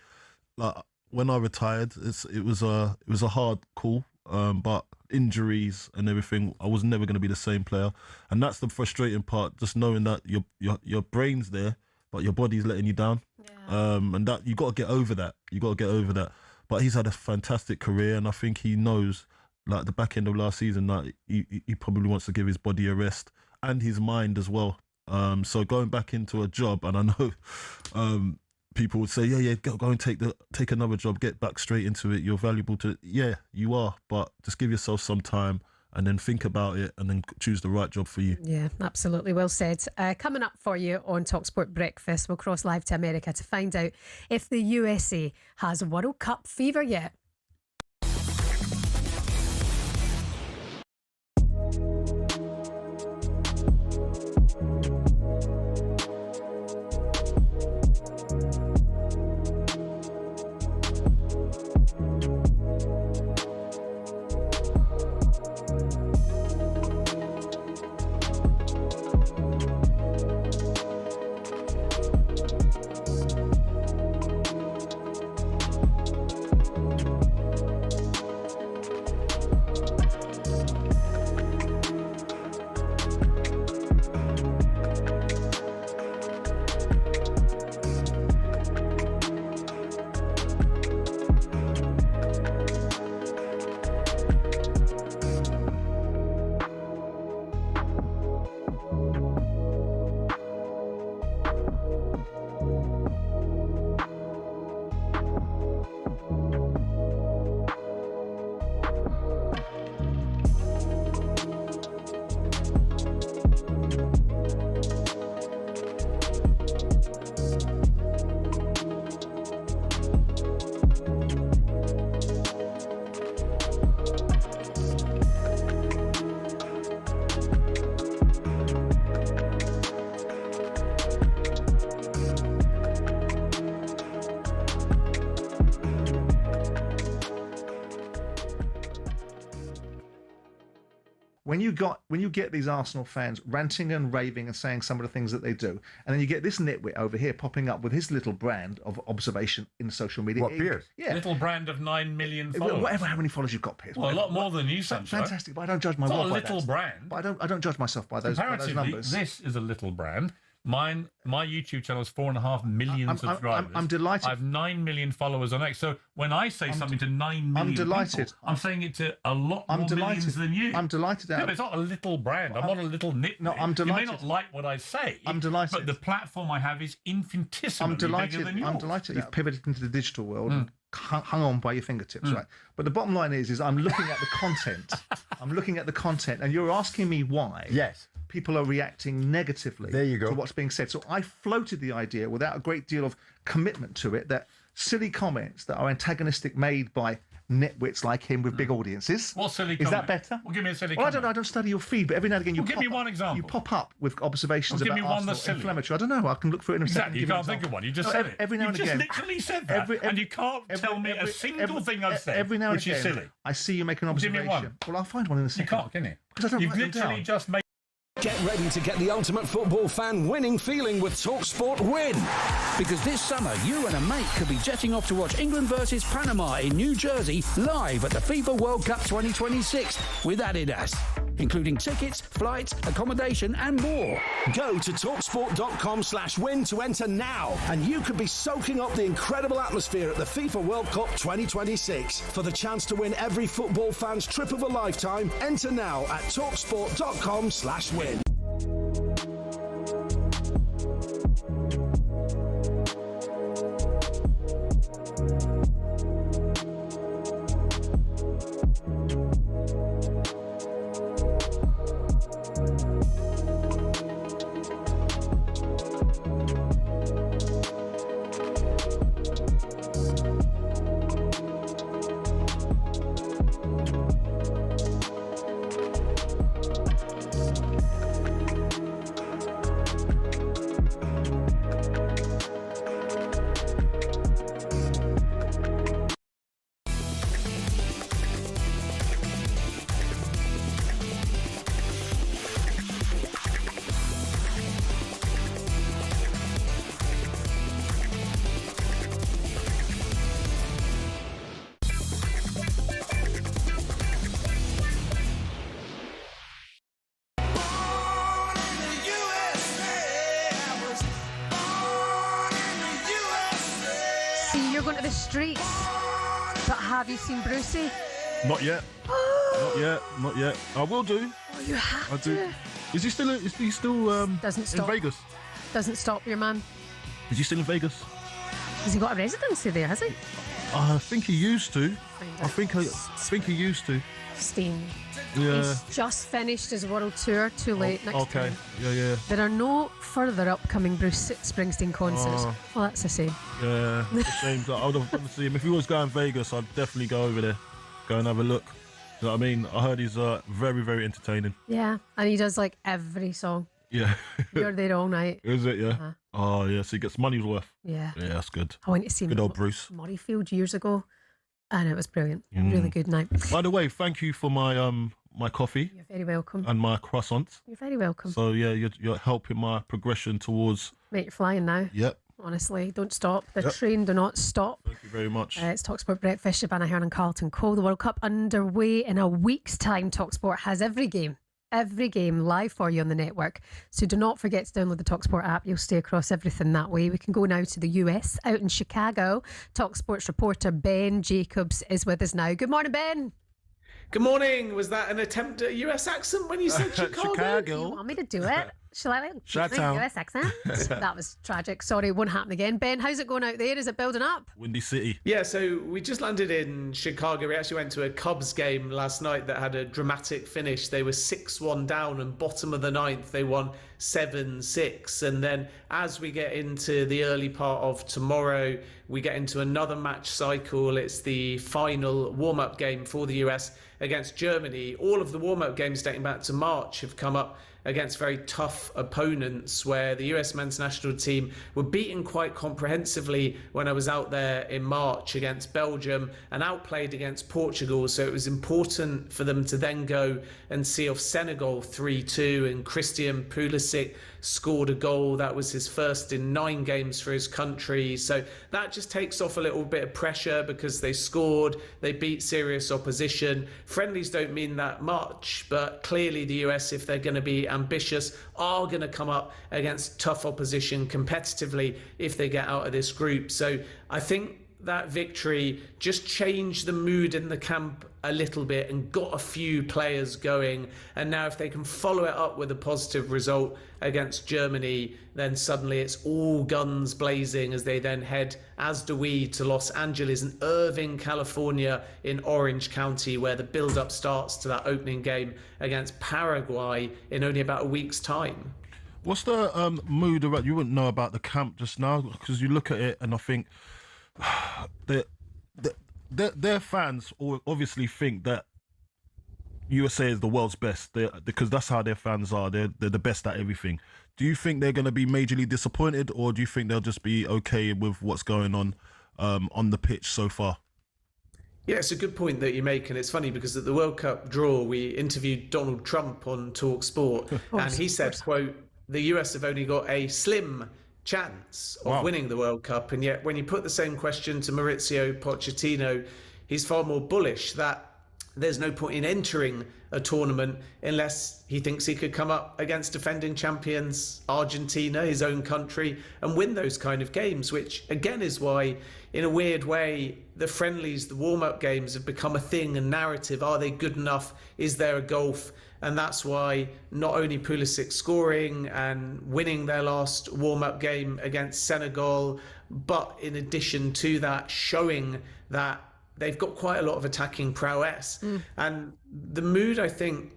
like when I retired, it was a hard call. But injuries and everything, I was never going to be the same player, and that's the frustrating part. Just knowing that your brain's there, but your body's letting you down, and that you got to get over that. But he's had a fantastic career, and I think he knows, like the back end of last season, that he probably wants to give his body a rest and his mind as well. So going back into a job, and I know people would say, go and take another job, get back straight into it. You're valuable to, you are, but just give yourself some time and then think about it and then choose the right job for you. Yeah, absolutely. Well said. Coming up for you on talkSPORT Breakfast, we'll cross live to America to find out if the USA has World Cup fever yet. when you get these Arsenal fans ranting and raving and saying some of the things that they do, and then you get this nitwit over here popping up with his little brand of observation in social media. What, Piers? Yeah. Little brand of 9 million followers. Whatever, how many followers you've got, Piers. Well, a lot more than you, Sancho. Fantastic, but I don't judge my It's not work a by little that. brand. But I don't judge myself by those numbers. This is a little brand. My YouTube channel is 4.5 million subscribers. I'm delighted. I have 9 million followers on X. So when I say something to 9 million delighted. people, I'm saying it to a lot more millions than you. I'm delighted. No, but it's not a little brand. I'm not a little nitpick. No, I'm delighted. You may not like what I say. I'm delighted. But the platform I have is infinitesimally bigger than yours. I'm delighted. You've pivoted into the digital world and hung on by your fingertips, right? But the bottom line is I'm looking at the content. I'm looking at the content, and you're asking me why. Yes. People are reacting negatively There you go. to what's being said. So I floated the idea without a great deal of commitment to it that silly comments that are antagonistic made by nitwits like him with big audiences. What silly Is comment? that better? Well, give me a silly Well, comment. I don't study your feed, but every now and again you give me one example. You pop up with observations Well, give about me one Arsenal that's silly. inflammatory. I don't know. I can look through it in a second. Exactly. You can't think of one. You just said it. Every now you and just again. literally said that, and you can't tell me a single thing I've said, every now and which again, is silly. I see you make an Give me observation. one. Well, I'll find one in a second. You can't, can you? Because I don't You've write them literally down. just made. Get ready to get the ultimate football fan winning feeling with talkSPORT Win. Because this summer, you and a mate could be jetting off to watch England versus Panama in New Jersey live at the FIFA World Cup 2026 with Adidas, including tickets, flights, accommodation and more. Go to talksport.com/win to enter now, and you could be soaking up the incredible atmosphere at the FIFA World Cup 2026. For the chance to win every football fan's trip of a lifetime, enter now at talksport.com/win. You're going to the streets, but have you seen Brucey? Not yet. Not yet. Not yet. I will do. Oh, you have I do. to. Is he still Doesn't stop. in Vegas? Doesn't stop your man. Is he still in Vegas? Has he got a residency there, has he? I think he used to. I think he used to. Steen. Yeah. He's just finished his world tour. Too late next Okay. time. Yeah. There are no further upcoming Bruce Springsteen concerts. Oh. Well, that's a shame. Yeah. It's a shame. I would have wanted to see him. If he was going Vegas, I'd definitely go over there, go and have a look. You know what I mean? I heard he's very, very entertaining. Yeah, and he does like every song. Yeah. You're there all night. Is it? Yeah. Uh-huh. Oh, yeah. So he gets money's worth. Yeah. Yeah, that's good. I went to see him Good at old Bruce. Murrayfield years ago, and it was brilliant. Really good night. By the way, thank you for my my coffee. You're very welcome. And my croissants. You're very welcome. So yeah, you're helping my progression towards. Mate, you're flying now. Yep. Honestly, don't stop. The Yep. train do not stop. Thank you very much. It's talkSPORT Breakfast, Shebahn Aherne and Carlton Cole. The World Cup underway in a week's time. talkSPORT has every game live for you on the network. So do not forget to download the talkSPORT app. You'll stay across everything that way. We can go now to the US, out in Chicago. talkSPORT's reporter Ben Jacobs is with us now. Good morning, Ben. Good morning. Was that an attempt at a US accent when you said Chicago? Do you want me to do it? Shall I Chi-town. US accent? That was tragic. Sorry, it won't happen again. Ben, how's it going out there? Is it building up? Windy City. Yeah, so we just landed in Chicago. We actually went to a Cubs game last night that had a dramatic finish. They were 6-1 down, and bottom of the ninth, they won 7-6. And then as we get into the early part of tomorrow, we get into another match cycle. It's the final warm-up game for the US against Germany. All of the warm-up games dating back to March have come up against very tough opponents, where the US men's national team were beaten quite comprehensively when I was out there in March against Belgium and outplayed against Portugal. So it was important for them to then go and see off Senegal 3-2, and Christian Pulisic scored a goal. That was his first in 9 games for his country. So that just takes off a little bit of pressure because they scored, they beat serious opposition. Friendlies don't mean that much, but clearly the US, if they're going to be ambitious, are going to come up against tough opposition competitively if they get out of this group. So I think that victory just changed the mood in the camp a little bit and got a few players going. And now if they can follow it up with a positive result against Germany, then suddenly it's all guns blazing as they then head, as do we, to Los Angeles and Irvine, California in Orange County, where the build-up starts to that opening game against Paraguay in only about a week's time. What's the mood around? You wouldn't know about the camp just now, because you look at it and I think their fans obviously think that USA is the world's best, because that's how their fans are. They're the best at everything. Do you think they're going to be majorly disappointed, or do you think they'll just be okay with what's going on the pitch so far? Yeah, it's a good point that you make, and it's funny because at the World Cup draw, we interviewed Donald Trump on talkSPORT, and he said, quote, "The US have only got a slim chance of winning the World Cup," and yet when you put the same question to Maurizio Pochettino, he's far more bullish that there's no point in entering a tournament unless he thinks he could come up against defending champions Argentina, his own country, and win those kind of games, which again is why, in a weird way, the friendlies, the warm-up games have become a thing, a narrative. Are they good enough? Is there a gulf? And that's why not only Pulisic scoring and winning their last warm-up game against Senegal, but in addition to that, showing that they've got quite a lot of attacking prowess. And the mood, I think,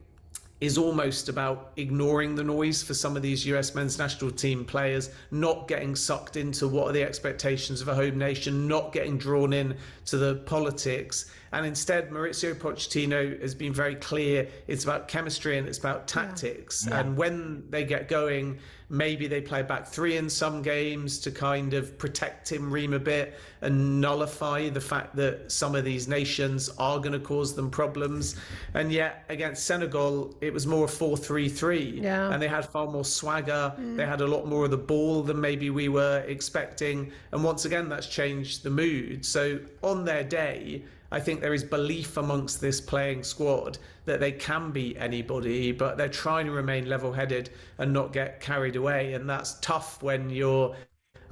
is almost about ignoring the noise for some of these US men's national team players, not getting sucked into what are the expectations of a home nation, not getting drawn in to the politics. And instead, Maurizio Pochettino has been very clear it's about chemistry and it's about tactics. Yeah. And when they get going, maybe they play back 3 in some games to kind of protect Tim Ream a bit and nullify the fact that some of these nations are going to cause them problems. And yet against Senegal, it was more a 4-3-3. Yeah. And they had far more swagger. They had a lot more of the ball than maybe we were expecting. And once again, that's changed the mood. So on their day, I think there is belief amongst this playing squad that they can beat anybody, but they're trying to remain level-headed and not get carried away. And that's tough when you're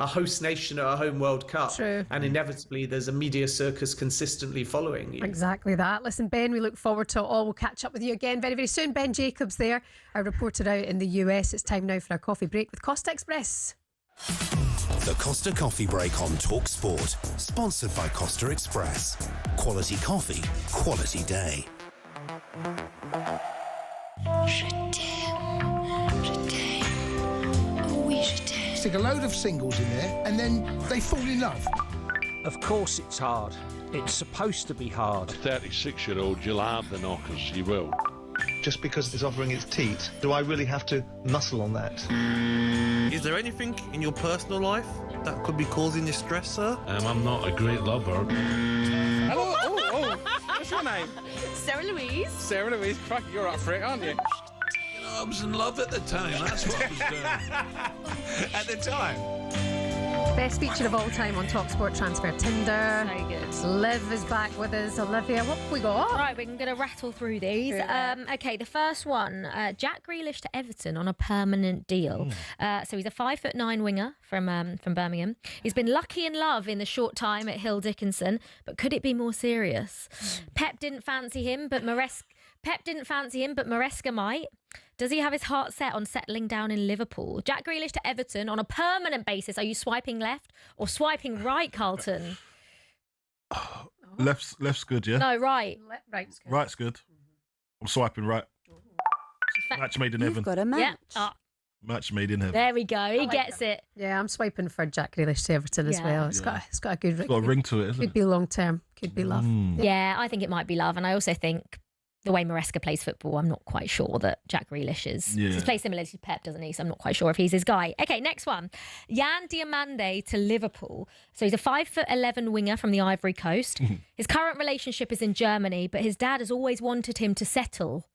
a host nation at a home World Cup. True. And inevitably there's a media circus consistently following you. Exactly that. Listen, Ben, we look forward to it all. We'll catch up with you again very, very soon. Ben Jacobs there, our reporter out in the US. It's time now for our coffee break with Costa Express. The Costa Coffee Break on talkSPORT, sponsored by Costa Express. Quality coffee, quality day. Stick a load of singles in there and then they fall in love. Of course it's hard. It's supposed to be hard. A 36-year-old, you'll have the knockers, you will. Just because it's offering its teat, do I really have to muscle on that? Is there anything in your personal life that could be causing you stress, sir? I'm not a great lover. Hello. Oh. What's your name? Sarah Louise. Sarah Louise. Crikey, you're up for it, aren't you? I was in love at the time. That's what I was doing. At the time. Best feature of all time on talkSPORT, Transfer Tinder. So good. Liv is back with us. Olivia, what have we got? Right, we're going to rattle through these. Okay, the first one, Jack Grealish to Everton on a permanent deal. So he's a 5'9" winger from Birmingham. He's been lucky in love in the short time at Hill Dickinson, but could it be more serious? Pep didn't fancy him, but Maresca might. Does he have his heart set on settling down in Liverpool? Jack Grealish to Everton on a permanent basis. Are you swiping left or swiping right, Carlton? Left's good, yeah? No, right. Right's good. Right's good. I'm swiping right. Match made in heaven. You've got a match. Yeah. Match made in heaven. There we go. He gets it. Yeah, I'm swiping for Jack Grealish to Everton as well. It's got a good. It's got a ring to it, isn't it? Could be long term. Could be love. Yeah, I think it might be love, and I also think the way Maresca plays football, I'm not quite sure that Jack Grealish is. Yeah. He plays similarly to Pep, doesn't he? So I'm not quite sure if he's his guy. Okay, next one. Yan Diomande to Liverpool. So he's a 5'11" winger from the Ivory Coast. His current relationship is in Germany, but his dad has always wanted him to settle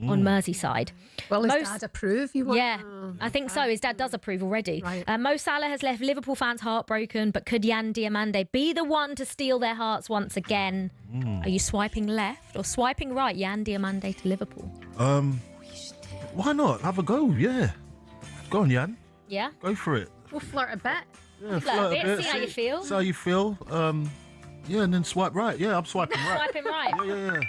on Merseyside. Well, his dad approve? I think so. His dad does approve already. Right. Mo Salah has left Liverpool fans heartbroken, but could Yan Diomande be the one to steal their hearts once again? Are you swiping left or swiping right, Yan Diomande to Liverpool? Why not? Have a go, yeah. Go on, Jan. Yeah? Go for it. We'll flirt a bit. Yeah, Flirt a bit, see how you feel. See how you feel. Yeah, and then swipe right. Yeah, I'm swiping right. Swiping right. Yeah.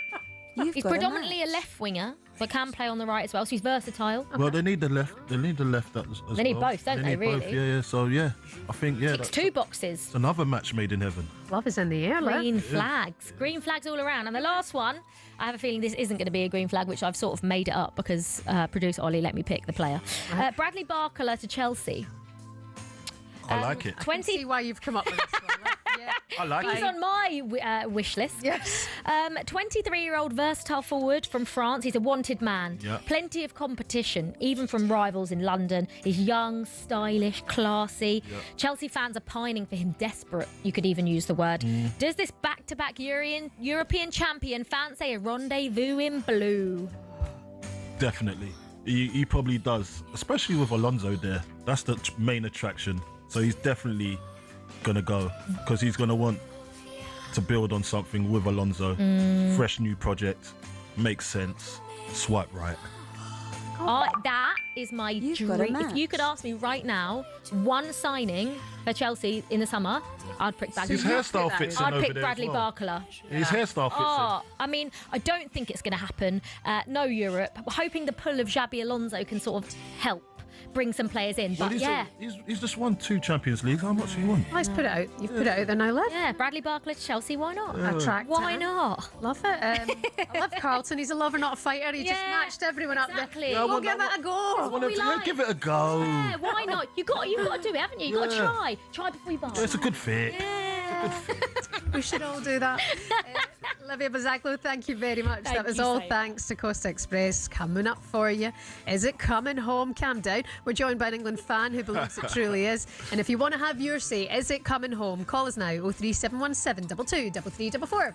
He's predominantly a left winger, but can play on the right as well, so he's versatile. Well, they need the left. They need the left as well. They need both, don't they, need both, really? Yeah. So, yeah. I think, yeah. Ticks 2 boxes. It's another match made in heaven. Love is in the air, look. Green flags. Green flags all around. And the last one, I have a feeling this isn't going to be a green flag, which I've sort of made it up because producer Ollie let me pick the player. Bradley Barcola to Chelsea. I like it. I can see why you've come up with this one. Yeah. I like He's it. on my wish list. Yes. 23-year-old versatile forward from France. He's a wanted man. Yeah. Plenty of competition, even from rivals in London. He's young, stylish, classy. Yeah. Chelsea fans are pining for him. Desperate, you could even use the word. Does this back-to-back European champion fancy a rendezvous in blue? Definitely. He probably does, especially with Alonso there. That's the main attraction. So he's definitely going to go because he's going to want to build on something with Alonso. Fresh new project. Makes sense. Swipe right. That is my dream. If you could ask me right now, one signing for Chelsea in the summer, I'd pick Bradley. His hairstyle fits in I'd over pick there Bradley as well. Barcola. His hairstyle fits in. I mean, I don't think it's going to happen. No Europe. We're hoping the pull of Xabi Alonso can sort of help bring some players in. Well, But yeah. He's just won 2 Champions Leagues. How much he won? Nice, put it out. You've put it out there now, Liv. Yeah, Bradley Barcola to Chelsea, why not? Attractive. Why not? Love it. I love Carlton. He's a lover, not a fighter. He just matched everyone up there. Yeah, we'll give it a go. Give it a go. Yeah, why not? You've got to do it, haven't you? You've got to try. Try before you buy. It's a good fit. Yeah. We should all do that. Olivia Bazzaclo, thank you very much. Thank that was you, all Simon. thanks to Costa Express. Coming up for you. Is it coming home? Calm down. We're joined by an England fan who believes it truly is. And if you want to have your say, is it coming home? Call us now, 03717 22 3344.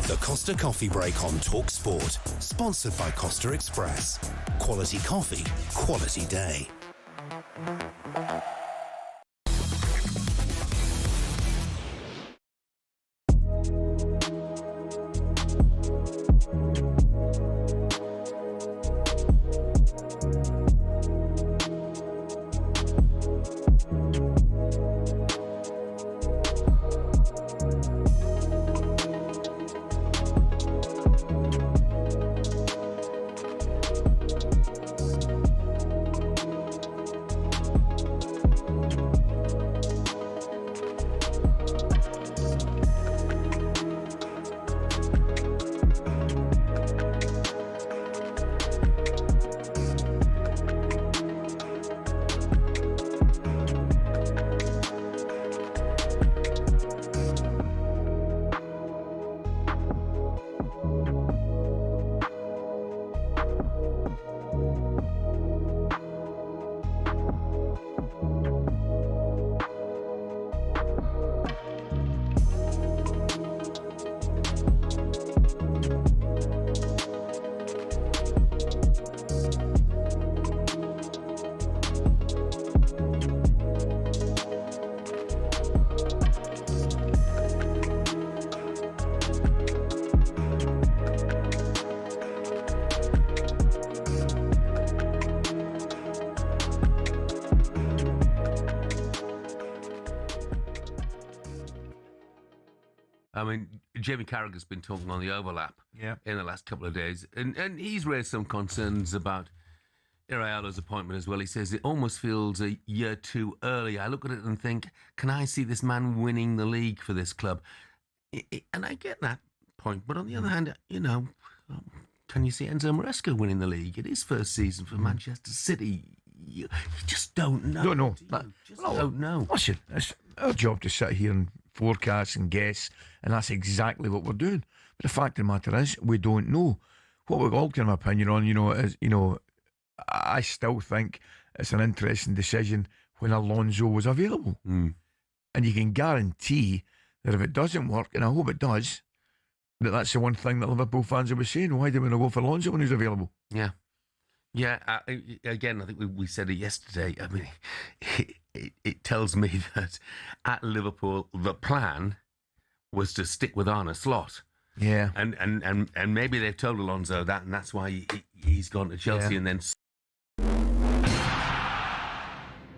The Costa Coffee Break on talkSPORT. Sponsored by Costa Express. Quality coffee, quality day. I mean, Jamie Carragher's been talking on the overlap in the last couple of days, and he's raised some concerns about Iraola's appointment as well. He says it almost feels a year too early. I look at it and think, can I see this man winning the league for this club? And I get that point, but on the other hand, you know, can you see Enzo Maresca winning the league? It is first season for Manchester City. You just don't know. Don't know. Don't know. Listen, it's our job to sit here and forecast and guess, and that's exactly what we're doing. But the fact of the matter is, we don't know. What we've all kind of opinion on, is, I still think it's an interesting decision when Alonso was available. Mm. And you can guarantee that if it doesn't work, and I hope it does, that's the one thing that Liverpool fans will be saying. Why did we not go for Alonso when he was available? Yeah. Yeah, again, I think we said it yesterday. I mean, it tells me that at Liverpool, the plan was to stick with Arne Slot. Yeah. And maybe they've told Alonso that, and that's why he's gone to Chelsea and then...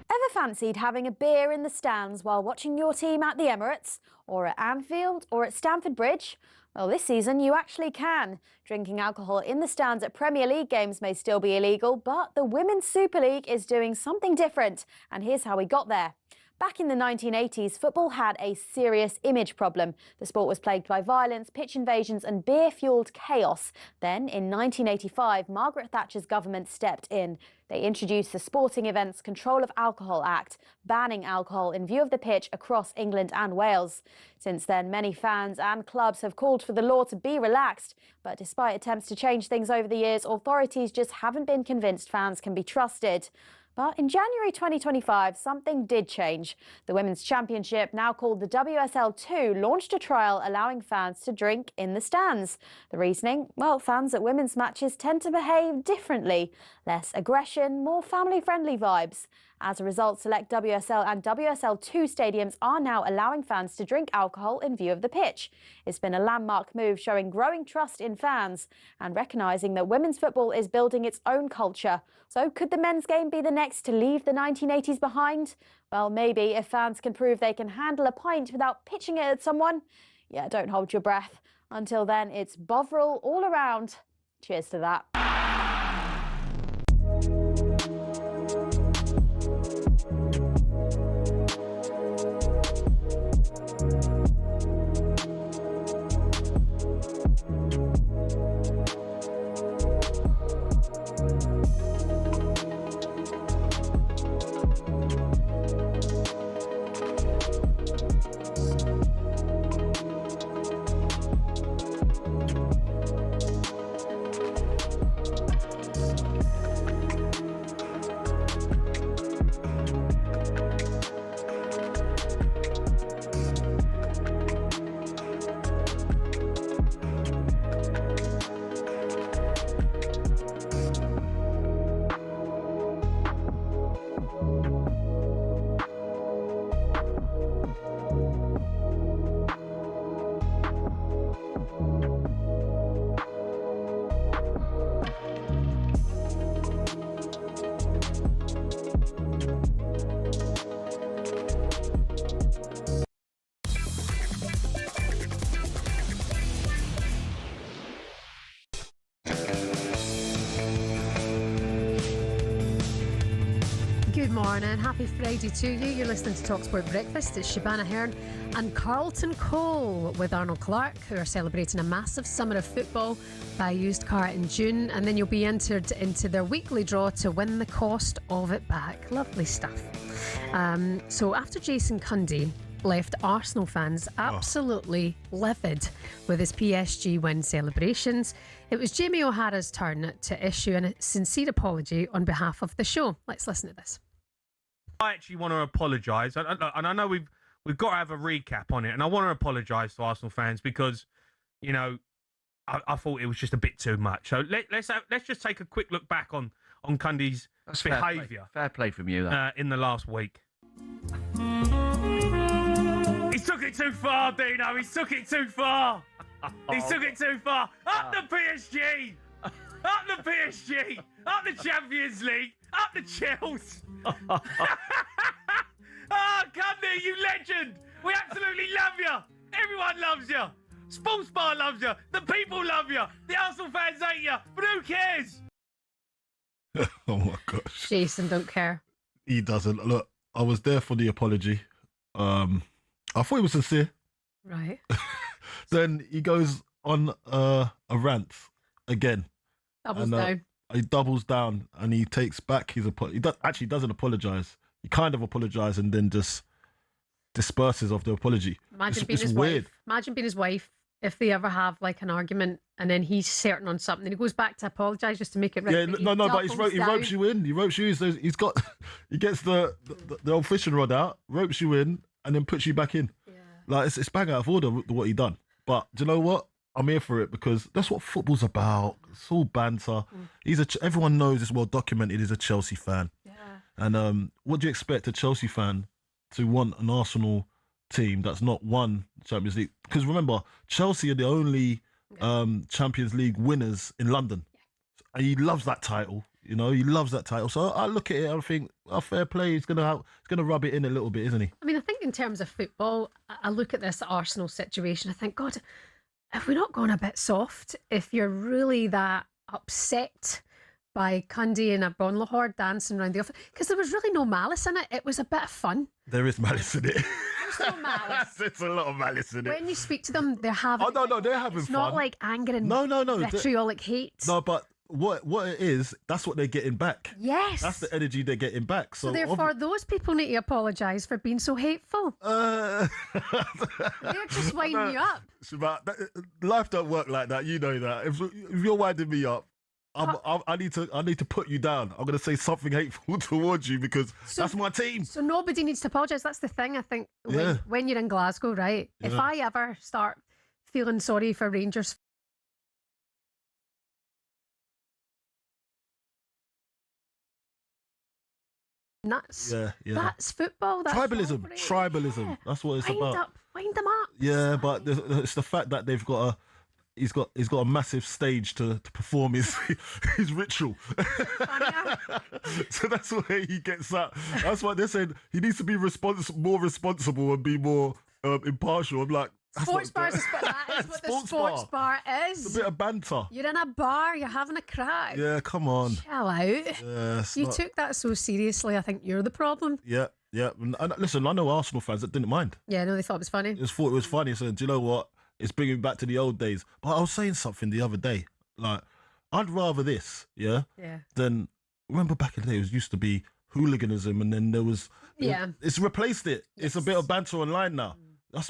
Ever fancied having a beer in the stands while watching your team at the Emirates, or at Anfield, or at Stamford Bridge? Well, this season you actually can. Drinking alcohol in the stands at Premier League games may still be illegal, but the Women's Super League is doing something different. And here's how we got there. Back in the 1980s, football had a serious image problem. The sport was plagued by violence, pitch invasions and beer-fuelled chaos. Then, in 1985, Margaret Thatcher's government stepped in. They introduced the Sporting Events Control of Alcohol Act, banning alcohol in view of the pitch across England and Wales. Since then, many fans and clubs have called for the law to be relaxed. But despite attempts to change things over the years, authorities just haven't been convinced fans can be trusted. But in January 2025, something did change. The Women's Championship, now called the WSL2, launched a trial allowing fans to drink in the stands. The reasoning? Well, fans at women's matches tend to behave differently. Less aggression, more family-friendly vibes. As a result, select WSL and WSL2 stadiums are now allowing fans to drink alcohol in view of the pitch. It's been a landmark move showing growing trust in fans and recognising that women's football is building its own culture. So could the men's game be the next to leave the 1980s behind? Well, maybe, if fans can prove they can handle a pint without pitching it at someone. Yeah, don't hold your breath. Until then, it's Bovril all around. Cheers to that. Good morning, happy Friday to you. You're listening to talkSPORT Breakfast. It's Shebahn Aherne and Carlton Cole with Arnold Clark, who are celebrating a massive summer of football. Buy a used car in June and then you'll be entered into their weekly draw to win the cost of it back. Lovely stuff. So after Jason Cundy left Arsenal fans absolutely livid with his PSG win celebrations, it was Jamie O'Hara's turn to issue a sincere apology on behalf of the show. Let's listen to this. I actually want to apologise, and I know we've got to have a recap on it, and I want to apologise to Arsenal fans because, I thought it was just a bit too much. So let's just take a quick look back on Cundy's behaviour. Fair play from you, in the last week. He took it too far, Dino. He took it too far. He took it too far. Up the PSG. Up the PSG. Up the Champions League. Up the Chelsea. Cundy, you legend. We absolutely love you. Everyone loves you. Sports Bar loves you. The people love you. The Arsenal fans hate you. But who cares? Oh my gosh. Jason don't care. He doesn't. Look, I was there for the apology. I thought he was sincere. Right. Then he goes on a rant again. Doubles down. He doubles down and he takes back his apology. He doesn't apologise. He kind of apologises and then just disperses of the apology. Imagine it's being his weird. wife. Imagine being his wife if they ever have like an argument and then he's certain on something, he goes back to apologise just to make it right. Yeah, but he ropes you in. He ropes you in. So he gets the old fishing rod out, ropes you in, and then puts you back in. Yeah. Like it's bang out of order what he done. But do you know what? I'm here for it because that's what football's about. It's all banter. Everyone knows it's well documented. He's a Chelsea fan. Yeah. And what do you expect a Chelsea fan to want an Arsenal team that's not won Champions League? Because remember, Chelsea are the only Champions League winners in London. And he loves that title. You know, he loves that title. So I look at it and I think, fair play. He's gonna rub it in a little bit, isn't he? I mean, I think in terms of football, I look at this Arsenal situation. I think, God, have we not gone a bit soft? If you're really that upset by Cundy and a Bonlahor dancing around the office, because there was really no malice in it. It was a bit of fun. There is malice in it. There's no malice. It's a lot of malice in it. When you speak to them, they're having. Oh no, they're having it's fun. Not like anger and vitriolic hate. No, but what it is, that's what they're getting back. Yes, that's the energy they're getting back. So therefore, those people need to apologise for being so hateful. They're just winding you up. Life don't work like that. You know that. If you're winding me up, I need to put you down. I'm going to say something hateful towards you because that's my team. So nobody needs to apologise. That's the thing. I think when you're in Glasgow, right? Yeah. If I ever start feeling sorry for Rangers. Nuts. Yeah. That's football. That's tribalism. Yeah. That's what it's about. Wind them up. Yeah, but it's the fact that they've got he's got a massive stage to perform his ritual. So that's where he gets that. That's why they're saying he needs to be more responsible and be more impartial. I'm like, sports bar is what the sports bar is. It's a bit of banter. You're in a bar, you're having a crack. Yeah, come on. Chill out. You took that so seriously. I think you're the problem. Yeah. And listen, I know Arsenal fans that didn't mind. Yeah, no, they thought it was funny. Thought it was funny. So do you know what? It's bringing me back to the old days. But I was saying something the other day. Like, I'd rather this, than remember back in the day. It used to be hooliganism, and then there was it's replaced it. Yes. It's a bit of banter online now.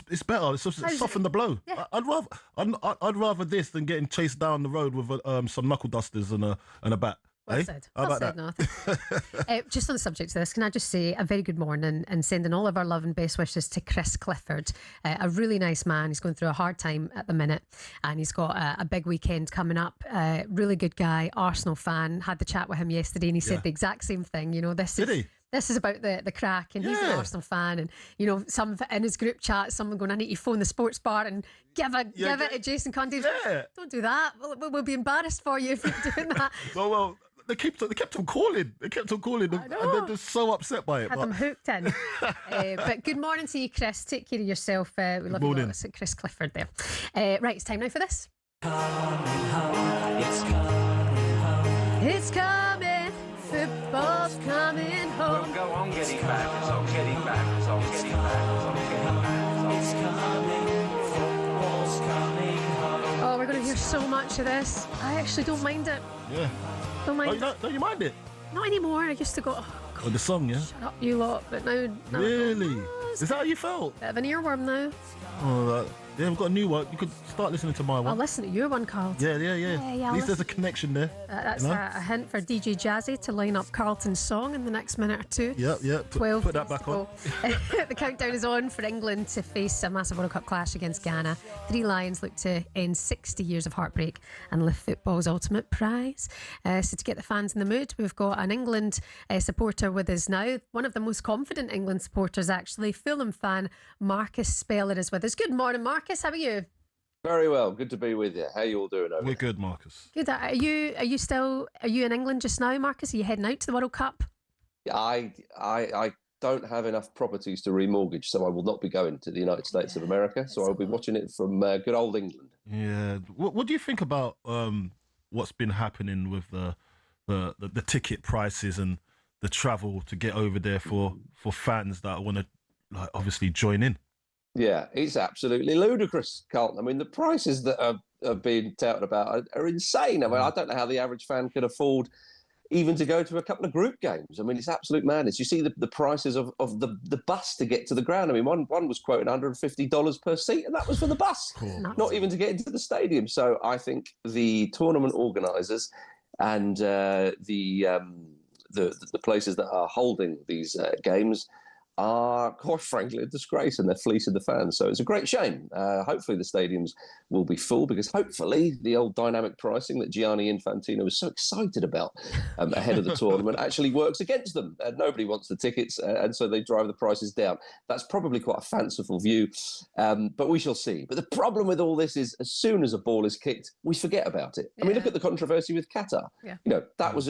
It's better. It's softened the blow. Yeah. I'd rather this than getting chased down the road with some knuckle dusters and a bat. Well said. Well said, Nathan. Just on the subject of this, can I just say a very good morning and sending all of our love and best wishes to Chris Clifford, a really nice man. He's going through a hard time at the minute and he's got a big weekend coming up. Really good guy, Arsenal fan. Had the chat with him yesterday and he said the exact same thing. You know, this is about the crack, and he's an Arsenal fan, and you know, some in his group chat, someone going, I need to phone the sports bar and give it to Jason Cundy. Yeah. Don't do that. We'll be embarrassed for you if you're doing that. Well, they kept on calling. They kept on calling, and they're just so upset by it. Had them hooked in. But good morning to you, Chris. Take care of yourself. We love you. It's Chris Clifford there. Right, it's time now for this. It's coming. Football's coming home. We'll go on getting back. It's on getting back. It's on getting back. It's on getting back. It's coming. Football's coming home. Oh, we're going to hear so much of this. I actually don't mind it. Yeah. Don't mind it. Don't you mind it? Not anymore. I used to go, oh, God, the song, yeah? Shut up, you lot. But now really? Is that how you felt? Bit of an earworm now. Oh, yeah, we've got a new one. You could start listening to my one. I'll listen to your one, Carl. Yeah. At least there's a connection there. That's a hint for DJ Jazzy to line up Carlton's song in the next minute or two. Yep. 12 put that back on. The countdown is on for England to face a massive World Cup clash against Ghana. Three Lions look to end 60 years of heartbreak and lift football's ultimate prize. So to get the fans in the mood, we've got an England supporter with us now. One of the most confident England supporters, actually. Fulham fan Marcus Speller is with us. Good morning, Marcus. How are you? Very well. Good to be with you. How are you all doing over there? We're good, Marcus. Good. Are you in England just now, Marcus? Are you heading out to the World Cup? I don't have enough properties to remortgage, so I will not be going to the United States of America. So I'll be watching it from good old England. Yeah. What do you think about what's been happening with the ticket prices and the travel to get over there for fans that want to obviously join in? Yeah, it's absolutely ludicrous, Carlton. I mean, the prices that are being touted about are insane. I mean, I don't know how the average fan can afford, even to go to a couple of group games. I mean, it's absolute madness. You see the prices of the bus to get to the ground. I mean, one was quoted $150 per seat, and that was for the bus, not even to get into the stadium. So I think the tournament organisers and the places that are holding these games are, quite frankly, a disgrace, and they're fleecing the fans. So it's a great shame. Hopefully the stadiums will be full, because hopefully the old dynamic pricing that Gianni Infantino was so excited about ahead of the tournament actually works against them. Nobody wants the tickets, and so they drive the prices down. That's probably quite a fanciful view, but we shall see. But the problem with all this is, as soon as a ball is kicked, we forget about it. I mean, look at the controversy with Qatar. You know, that was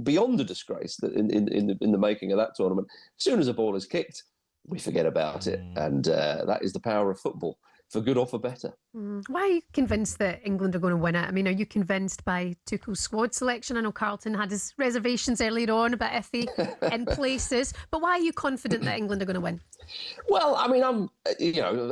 beyond a disgrace that in the making of that tournament. As soon as a ball is kicked, we forget about it, and that is the power of football, for good or for better. Why are you convinced that England are going to win it? I mean, are you convinced by Tuchel's squad selection? I know Carlton had his reservations earlier on about iffy in places, but why are you confident that England are going to win? Well, I mean, I'm,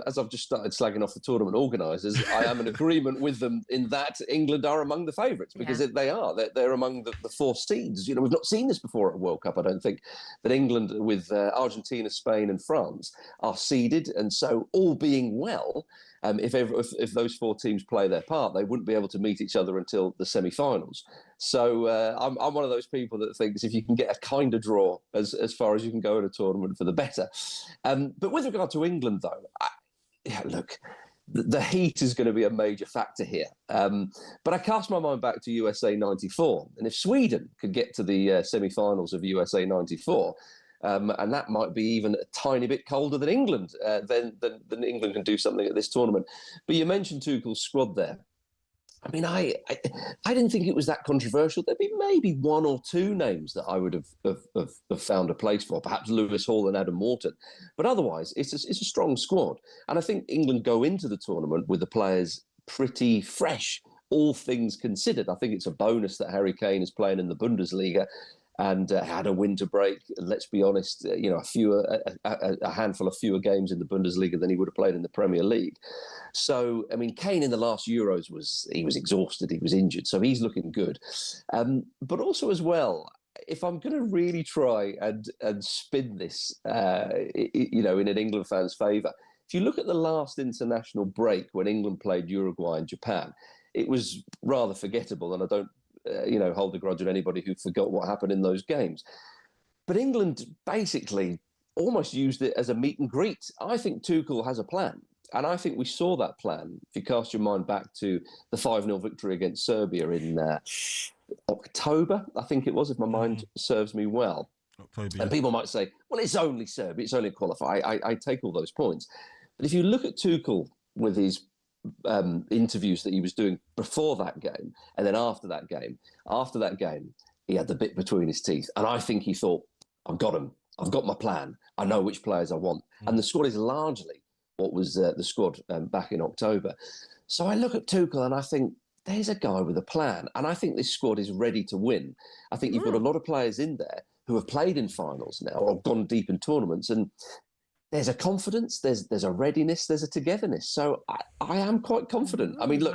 as I've just started slagging off the tournament organisers, I am in agreement with them in that England are among the favourites, because they are. They're among the four seeds. You know, we've not seen this before at a World Cup, I don't think, that England with Argentina, Spain and France are seeded. And so, all being well, if those four teams play their part, they wouldn't be able to meet each other until the semi-finals. So I'm one of those people that thinks if you can get a kind of draw as far as you can go in a tournament, for the better. But with regard to England, though, look, the heat is going to be a major factor here. But I cast my mind back to USA 94. And if Sweden could get to the semi-finals of USA 94, and that might be even a tiny bit colder than England, then England can do something at this tournament. But you mentioned Tuchel's squad there. I mean, I didn't think it was that controversial. There'd be maybe one or two names that I would have found a place for, perhaps Lewis Hall and Adam Morton. But otherwise, it's a strong squad. And I think England go into the tournament with the players pretty fresh, all things considered. I think it's a bonus that Harry Kane is playing in the Bundesliga and had a winter break. And let's be honest, a handful of fewer games in the Bundesliga than he would have played in the Premier League. So, I mean, Kane in the last Euros was exhausted, he was injured, so he's looking good. But also as well, if I'm going to really try and spin this, in an England fan's favour, if you look at the last international break when England played Uruguay and Japan, it was rather forgettable, and I don't hold a grudge at anybody who forgot what happened in those games. But England basically almost used it as a meet and greet. I think Tuchel has a plan. And I think we saw that plan, if you cast your mind back to the 5-0 victory against Serbia in October, I think it was, if my mind serves me well. October, and people might say, well, it's only Serbia, it's only a qualifier. I take all those points. But if you look at Tuchel with his interviews that he was doing before that game, and then after that game, he had the bit between his teeth. And I think he thought, I've got him. I've got my plan. I know which players I want. And the squad is largely what was the squad back in October. So I look at Tuchel and I think, there's a guy with a plan. And I think this squad is ready to win. I think you've got a lot of players in there who have played in finals now or gone deep in tournaments. And there's a confidence, there's a readiness, there's a togetherness. So I am quite confident. I mean, look,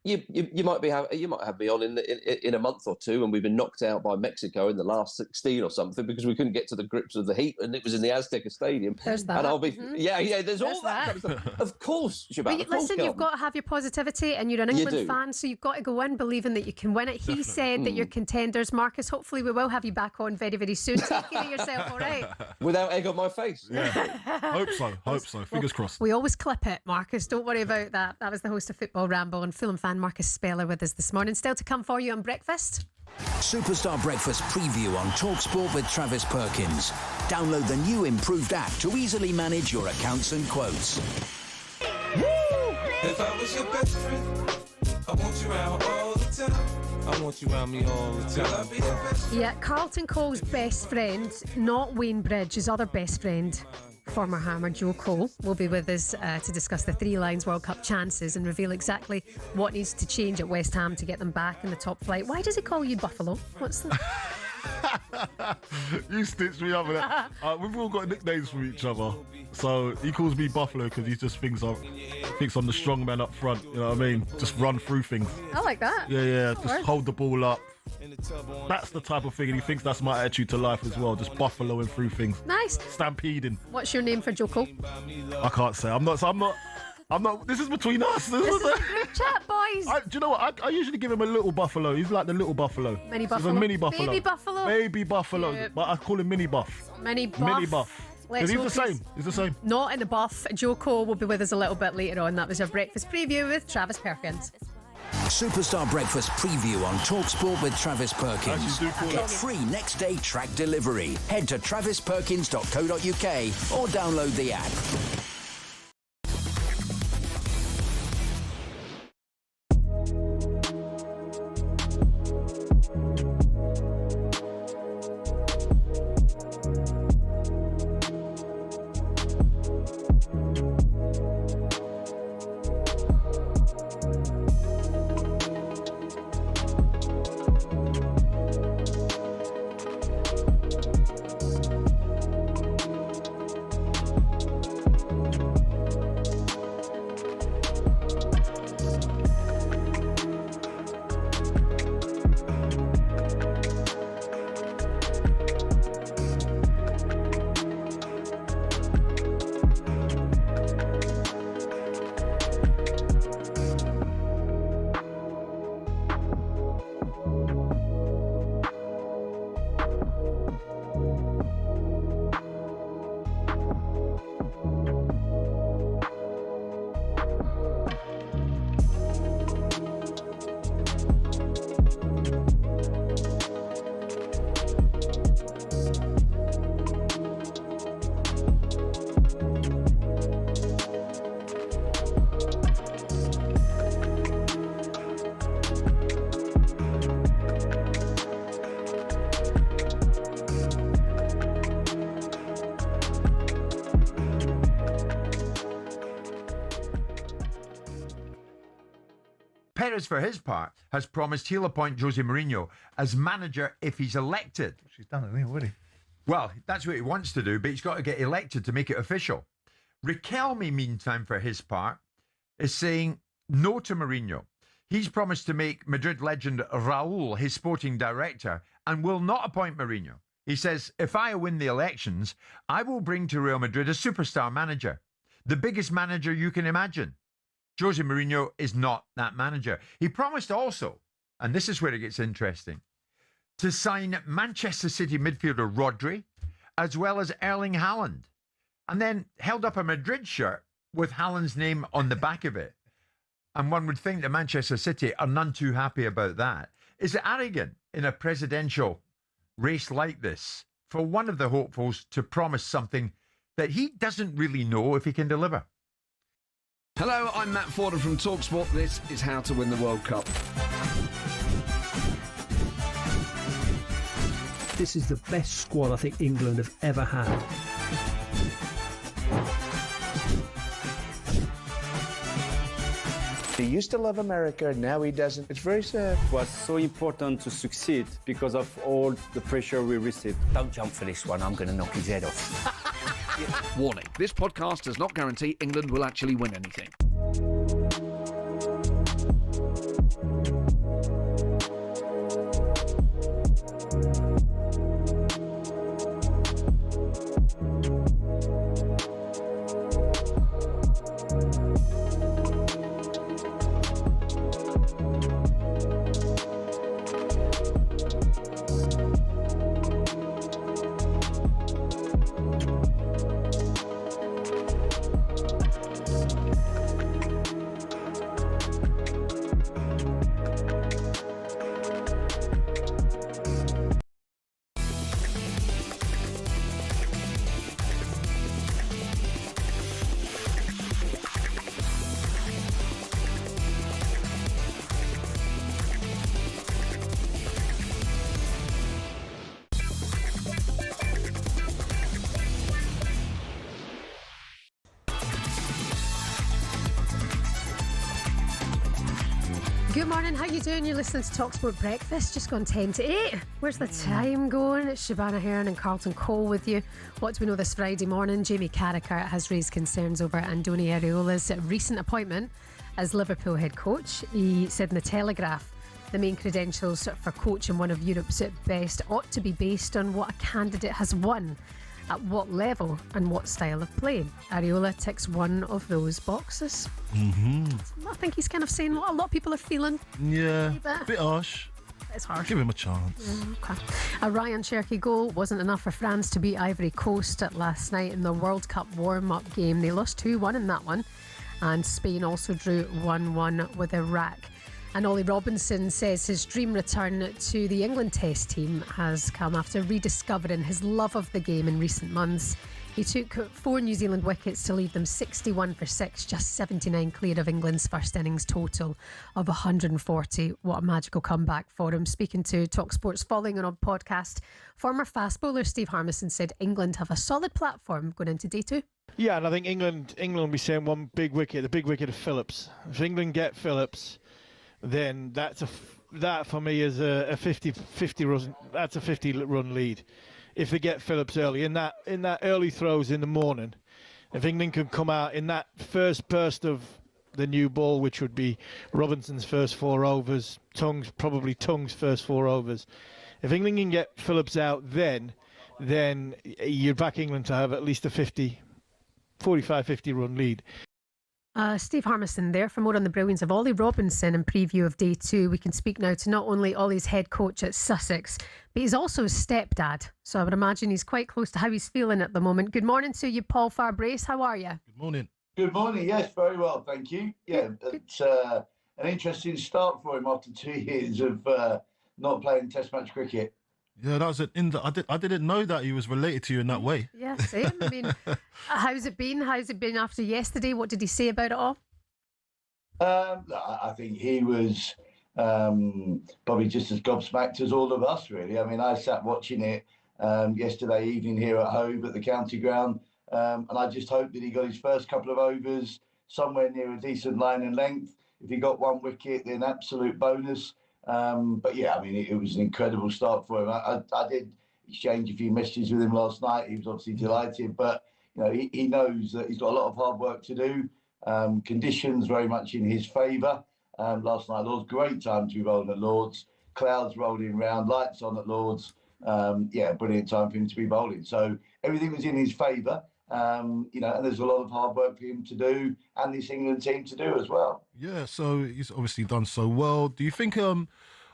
you might have me on in a month or two, and we've been knocked out by Mexico in the last 16 or something because we couldn't get to the grips of the heat, and it was in the Azteca Stadium. There's that. And I'll be there's all that kind of stuff. Of course, Shebahn. But listen, you've got to have your positivity, and you're an England fan, so you've got to go in believing that you can win it. He said that you're contenders, Marcus. Hopefully, we will have you back on very, very soon. Take care of yourself, all right? Without egg on my face. Yeah. Hope so. Fingers crossed. We always clip it, Marcus. Don't worry about that. That was the host of Football Ramble and Fulham fan Marcus Speller with us this morning. Still to come for you on breakfast. Superstar Breakfast preview on talkSPORT with Travis Perkins. Download the new improved app to easily manage your accounts and quotes. If I was your best friend, I want you around all the time. I want you around me all the time. Yeah, Carlton Cole's best friend, not Wayne Bridge, his other best friend, former Hammer Joe Cole, will be with us to discuss the Three Lions World Cup chances and reveal exactly what needs to change at West Ham to get them back in the top flight. Why does he call you Buffalo? What's the... You stitched me up with that. We've all got nicknames for each other. So he calls me Buffalo because he just thinks I'm the strong man up front. You know what I mean? Just run through things. I like that. Yeah. Just hold the ball up. That's the type of thing, and he thinks that's my attitude to life as well. Just buffaloing through things. Nice. Stampeding. What's your name for Joko? I can't say. I'm not. This is between us. This is a group chat, boys. Do you know what? I usually give him a little buffalo. He's like the little buffalo. Mini He's buffalo. a mini buffalo. Baby buffalo. Baby buffalo. Yeah. But I call him mini buff. Mini buff. Mini buff. Because he's the same. He's the same. Not in the buff. Joko will be with us a little bit later on. That was our breakfast preview with Travis Perkins. Superstar Breakfast preview on talkSPORT with Travis Perkins. Get free next day track delivery. Head to travisperkins.co.uk or download the app. Perez, for his part, has promised he'll appoint Jose Mourinho as manager if he's elected. She's done it already. Well, that's what he wants to do, but he's got to get elected to make it official. Riquelme, meantime, for his part, is saying no to Mourinho. He's promised to make Madrid legend Raúl his sporting director and will not appoint Mourinho. He says, if I win the elections, I will bring to Real Madrid a superstar manager, the biggest manager you can imagine. Jose Mourinho is not that manager. He promised also, and this is where it gets interesting, to sign Manchester City midfielder Rodri, as well as Erling Haaland, and then held up a Madrid shirt with Haaland's name on the back of it. And one would think that Manchester City are none too happy about that. Is it arrogant in a presidential race like this for one of the hopefuls to promise something that he doesn't really know if he can deliver? Hello, I'm Matt Forden from talkSPORT. This is How to Win the World Cup. This is the best squad I think England have ever had. He used to love America, now he doesn't. It's very sad. It was so important to succeed because of all the pressure we received. Don't jump for this one, I'm going to knock his head off. Warning, this podcast does not guarantee England will actually win anything. Good morning, how you doing? You're listening to talkSPORT Breakfast, just gone 10 to 8. Where's the time going? It's Shebahn Aherne and Carlton Cole with you. What do we know this Friday morning? Jamie Carragher has raised concerns over Andoni Iraola's recent appointment as Liverpool head coach. He said in the Telegraph the main credentials for coaching one of Europe's best ought to be based on what a candidate has won, at what level and what style of play. Areola ticks one of those boxes. I think he's kind of saying what a lot of people are feeling. Yeah, a bit harsh. It's harsh. Give him a chance. Okay. A Ryan Cherky goal wasn't enough for France to beat Ivory Coast last night in the World Cup warm-up game. They lost 2-1 in that one, and Spain also drew 1-1 with Iraq. And Ollie Robinson says his dream return to the England Test team has come after rediscovering his love of the game in recent months. He took 4 New Zealand wickets to leave them 61 for 6, just 79 clear of England's first innings total of 140. What a magical comeback for him. Speaking to talkSPORT's Following On a podcast, former fast bowler Steve Harmison said England have a solid platform going into day 2. Yeah, and I think England will be saying one big wicket, the big wicket of Phillips. If England get Phillips, then that for me is a 50 run. That's a 50-run lead. If they get Phillips early in that early throws in the morning, if England can come out in that first burst of the new ball, which would be Robinson's first 4 overs, Tung's first 4 overs. If England can get Phillips out, then you'd back England to have at least a 45-50 run lead. Steve Harmison there for more on the brilliance of Ollie Robinson and preview of day 2. We can speak now to not only Ollie's head coach at Sussex, but he's also his stepdad. So I would imagine he's quite close to how he's feeling at the moment. Good morning to you, Paul Farbrace. How are you? Good morning. Good morning. Yes, very well, thank you. Yeah, it's an interesting start for him after 2 years of not playing Test match cricket. Yeah, that was it. I didn't know that he was related to you in that way. Yeah, same. I mean, how's it been? How's it been after yesterday? What did he say about it all? I think he was probably just as gobsmacked as all of us, really. I mean, I sat watching it yesterday evening here at home at the county ground, and I just hope that he got his first couple of overs somewhere near a decent line and length. If he got 1 wicket, then absolute bonus. But yeah, I mean, it was an incredible start for him. I did exchange a few messages with him last night. He was obviously delighted, but you know, he knows that he's got a lot of hard work to do. Conditions very much in his favour. Last night, Lords, great time to be rolling at Lords. Clouds rolling round, lights on at Lords. Yeah, brilliant time for him to be bowling. So everything was in his favour. You know, and there's a lot of hard work for him to do, and this England team to do as well. Yeah, so he's obviously done so well. Do you think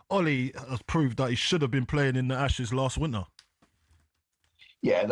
Ollie has proved that he should have been playing in the Ashes last winter? Yeah,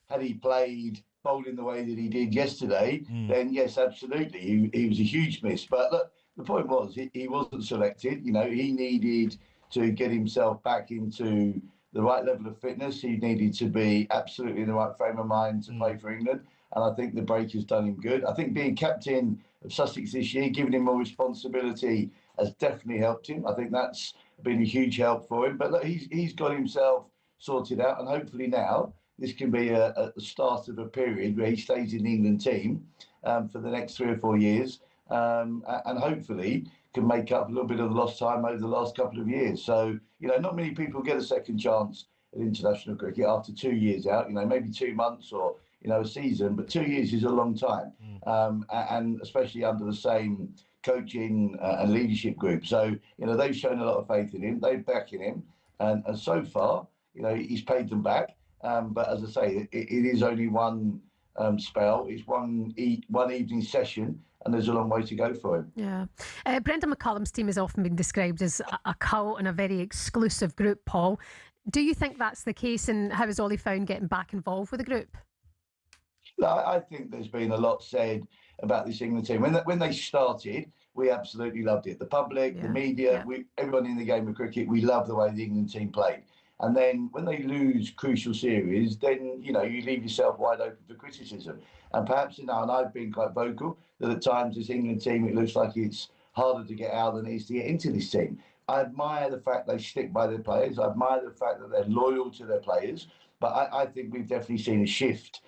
had he played bowling the way that he did yesterday, then yes, absolutely, he was a huge miss. But look, the point was he wasn't selected. You know, he needed to get himself back into the right level of fitness. He needed to be absolutely in the right frame of mind to play for England. And I think the break has done him good. I think being captain of Sussex this year, giving him more responsibility, has definitely helped him. I think that's been a huge help for him. But look, he's got himself sorted out. And hopefully now this can be a start of a period where he stays in the England team for the next 3 or 4 years. And hopefully can make up a little bit of the lost time over the last couple of years. So, you know, not many people get a second chance at international cricket after 2 years out, you know, maybe 2 months or, you know, a season, but 2 years is a long time. And especially under the same coaching and leadership group. So, you know, they've shown a lot of faith in him. They're backing him. And so far, you know, he's paid them back. But as I say, it is only one spell. It's one evening session. And there's a long way to go for him. Yeah. Brendan McCullum's team has often been described as a cult and a very exclusive group, Paul. Do you think that's the case, and how has Ollie found getting back involved with the group? I think there's been a lot said about this England team. When they started, we absolutely loved it. The public, the media, everyone in the game of cricket, we love the way the England team played. And then when they lose crucial series, then, you know, you leave yourself wide open for criticism. And perhaps, you know, and I've been quite vocal, that at times this England team, it looks like it's harder to get out than it is to get into this team. I admire the fact they stick by their players. I admire the fact that they're loyal to their players. But I think we've definitely seen a shift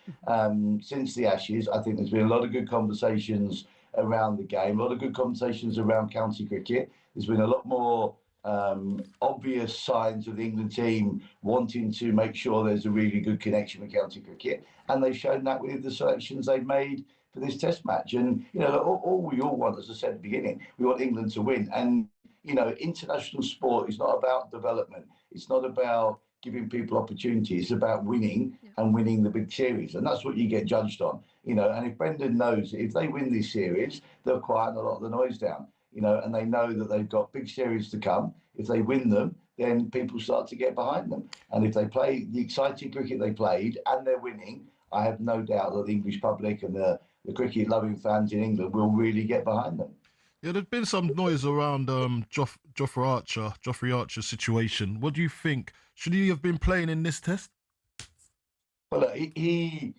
since the Ashes. I think there's been a lot of good conversations around the game, a lot of good conversations around county cricket. There's been a lot more obvious signs of the England team wanting to make sure there's a really good connection with county cricket, and they've shown that with the selections they've made for this Test match. And all we all want, as I said at the beginning, we want England to win. And international sport is not about development. It's not about giving people opportunity. It's about winning and winning the big series, and that's what you get judged on. And if Brendan knows that if they win this series, they'll quieten a lot of the noise down. And they know that they've got big series to come. If they win them, then people start to get behind them. And if they play the exciting cricket they played and they're winning, I have no doubt that the English public and the cricket-loving fans in England will really get behind them. Yeah, there's been some noise around Geoffrey Archer's situation. What do you think? Should he have been playing in this Test? Well, look, the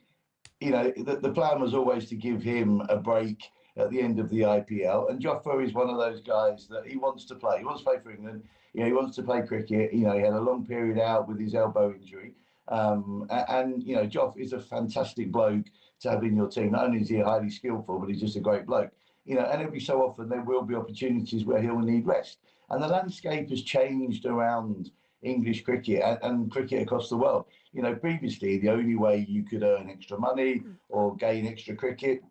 plan was always to give him a break at the end of the IPL, and Jofra is one of those guys that he wants to play. He wants to play for England. He wants to play cricket. He had a long period out with his elbow injury, and Joff is a fantastic bloke to have in your team. Not only is he highly skillful, but he's just a great bloke. And every so often there will be opportunities where he'll need rest, and the landscape has changed around English cricket and cricket across the world. Previously the only way you could earn extra money or gain extra cricket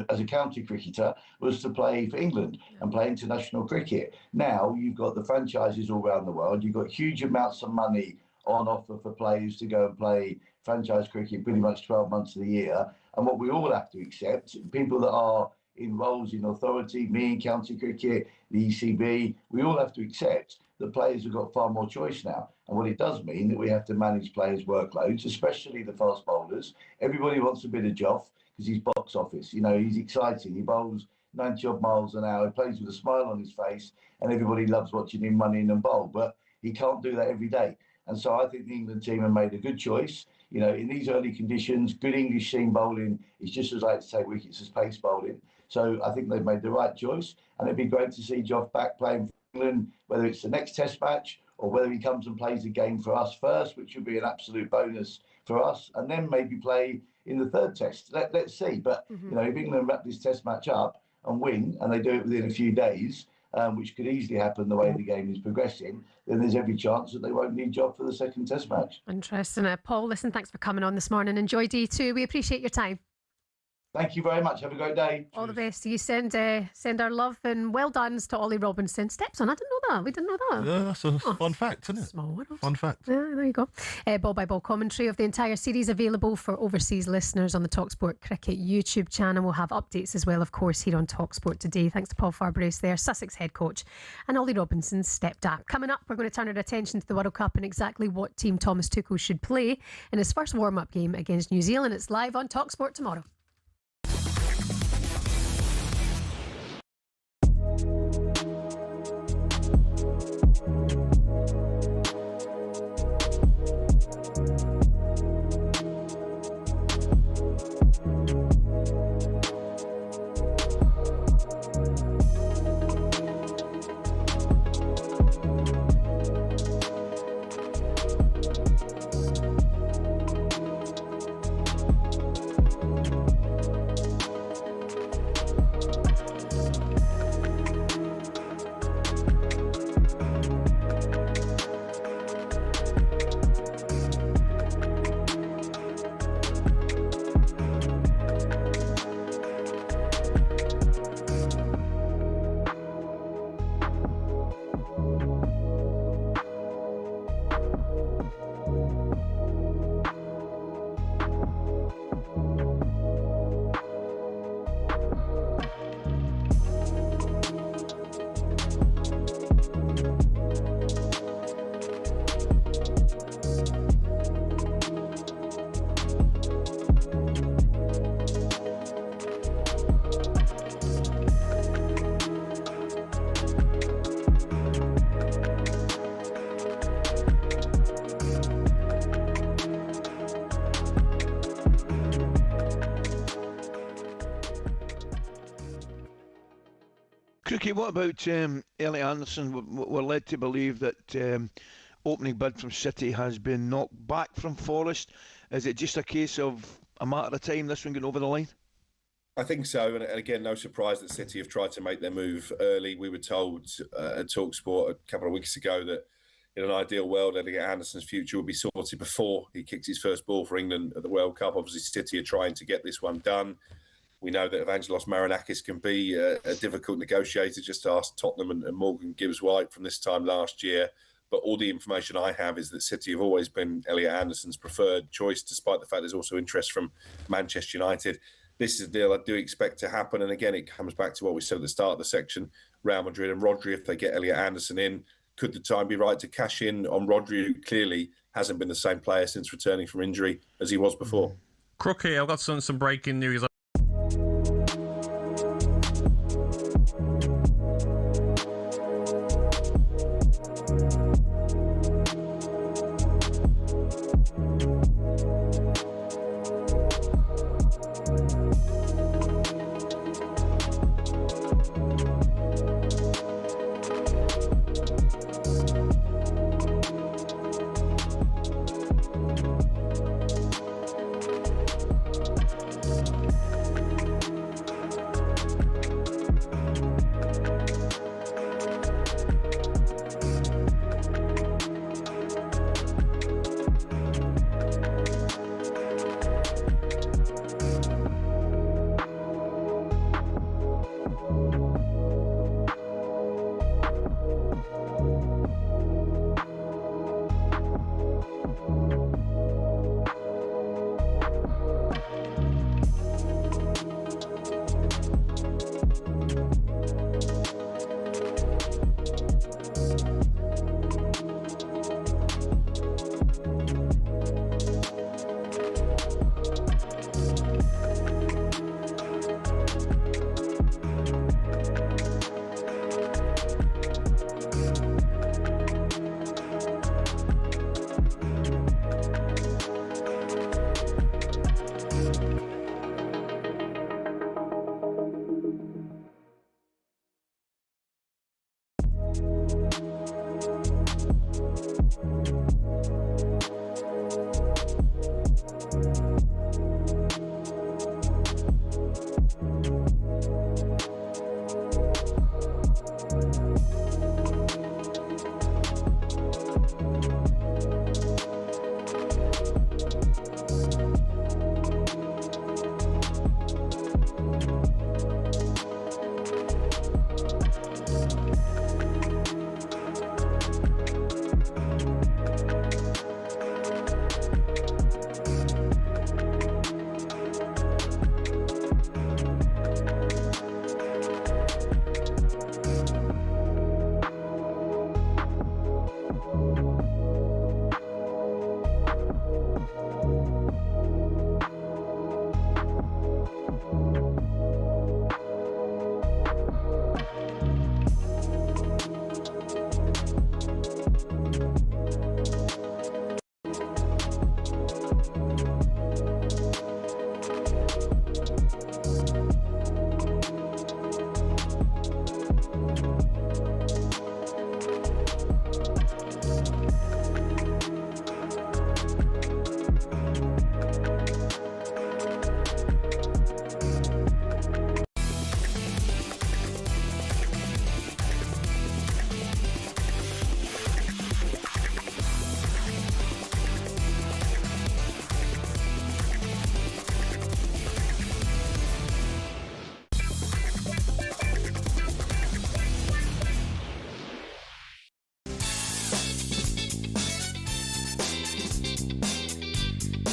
as a county cricketer was to play for England and play international cricket. Now you've got the franchises all around the world. You've got huge amounts of money on offer for players to go and play franchise cricket pretty much 12 months of the year. And what we all have to accept, people that are in roles in authority, me in county cricket, the ECB, we all have to accept that players have got far more choice now. And what it does mean that we have to manage players' workloads, especially the fast bowlers. Everybody wants a bit of Joff because he's box office. He's exciting. He bowls 90 odd miles an hour. He plays with a smile on his face, and everybody loves watching him run in and bowl. But he can't do that every day. And so I think the England team have made a good choice. In these early conditions, good English seam bowling is just as I like to take wickets as pace bowling. So I think they've made the right choice, and it'd be great to see Joff back playing for England, whether it's the next Test match or whether he comes and plays a game for us first, which would be an absolute bonus for us, and then maybe play in the third Test. Let's see. But if England wrap this Test match up and win, and they do it within a few days, which could easily happen the way the game is progressing, then there's every chance that they won't need Joff for the second Test match. Interesting. Paul, listen, thanks for coming on this morning. Enjoy D2. We appreciate your time. Thank you very much. Have a great day. All the best. You send our love and well done to Ollie Robinson. Steps on. I didn't know that. We didn't know that. Yeah, that's a fun fact, isn't it? Small world. Fun fact. Yeah, there you go. Ball-by-ball commentary of the entire series available for overseas listeners on the talkSPORT Cricket YouTube channel. We'll have updates as well, of course, here on talkSPORT today. Thanks to Paul Farbrace there, Sussex head coach, and Ollie Robinson's stepdad. Coming up, we're going to turn our attention to the World Cup and exactly what team Thomas Tuchel should play in his first warm-up game against New Zealand. It's live on talkSPORT tomorrow. Cricket, what about Elliot Anderson? We're led to believe that opening bid from City has been knocked back from Forest. Is it just a case of a matter of time, this one getting over the line? I think so, and again, no surprise that City have tried to make their move early. We were told at talkSPORT a couple of weeks ago that in an ideal world, Elliot Anderson's future would be sorted before he kicks his first ball for England at the World Cup. Obviously, City are trying to get this one done. We know that Evangelos Marinakis can be a difficult negotiator. Just ask Tottenham and Morgan Gibbs-White from this time last year. But all the information I have is that City have always been Elliot Anderson's preferred choice, despite the fact there's also interest from Manchester United. This is a deal I do expect to happen. And again, it comes back to what we said at the start of the section. Real Madrid and Rodri, if they get Elliot Anderson in, could the time be right to cash in on Rodri, who clearly hasn't been the same player since returning from injury as he was before? Crookie, I've got some breaking news.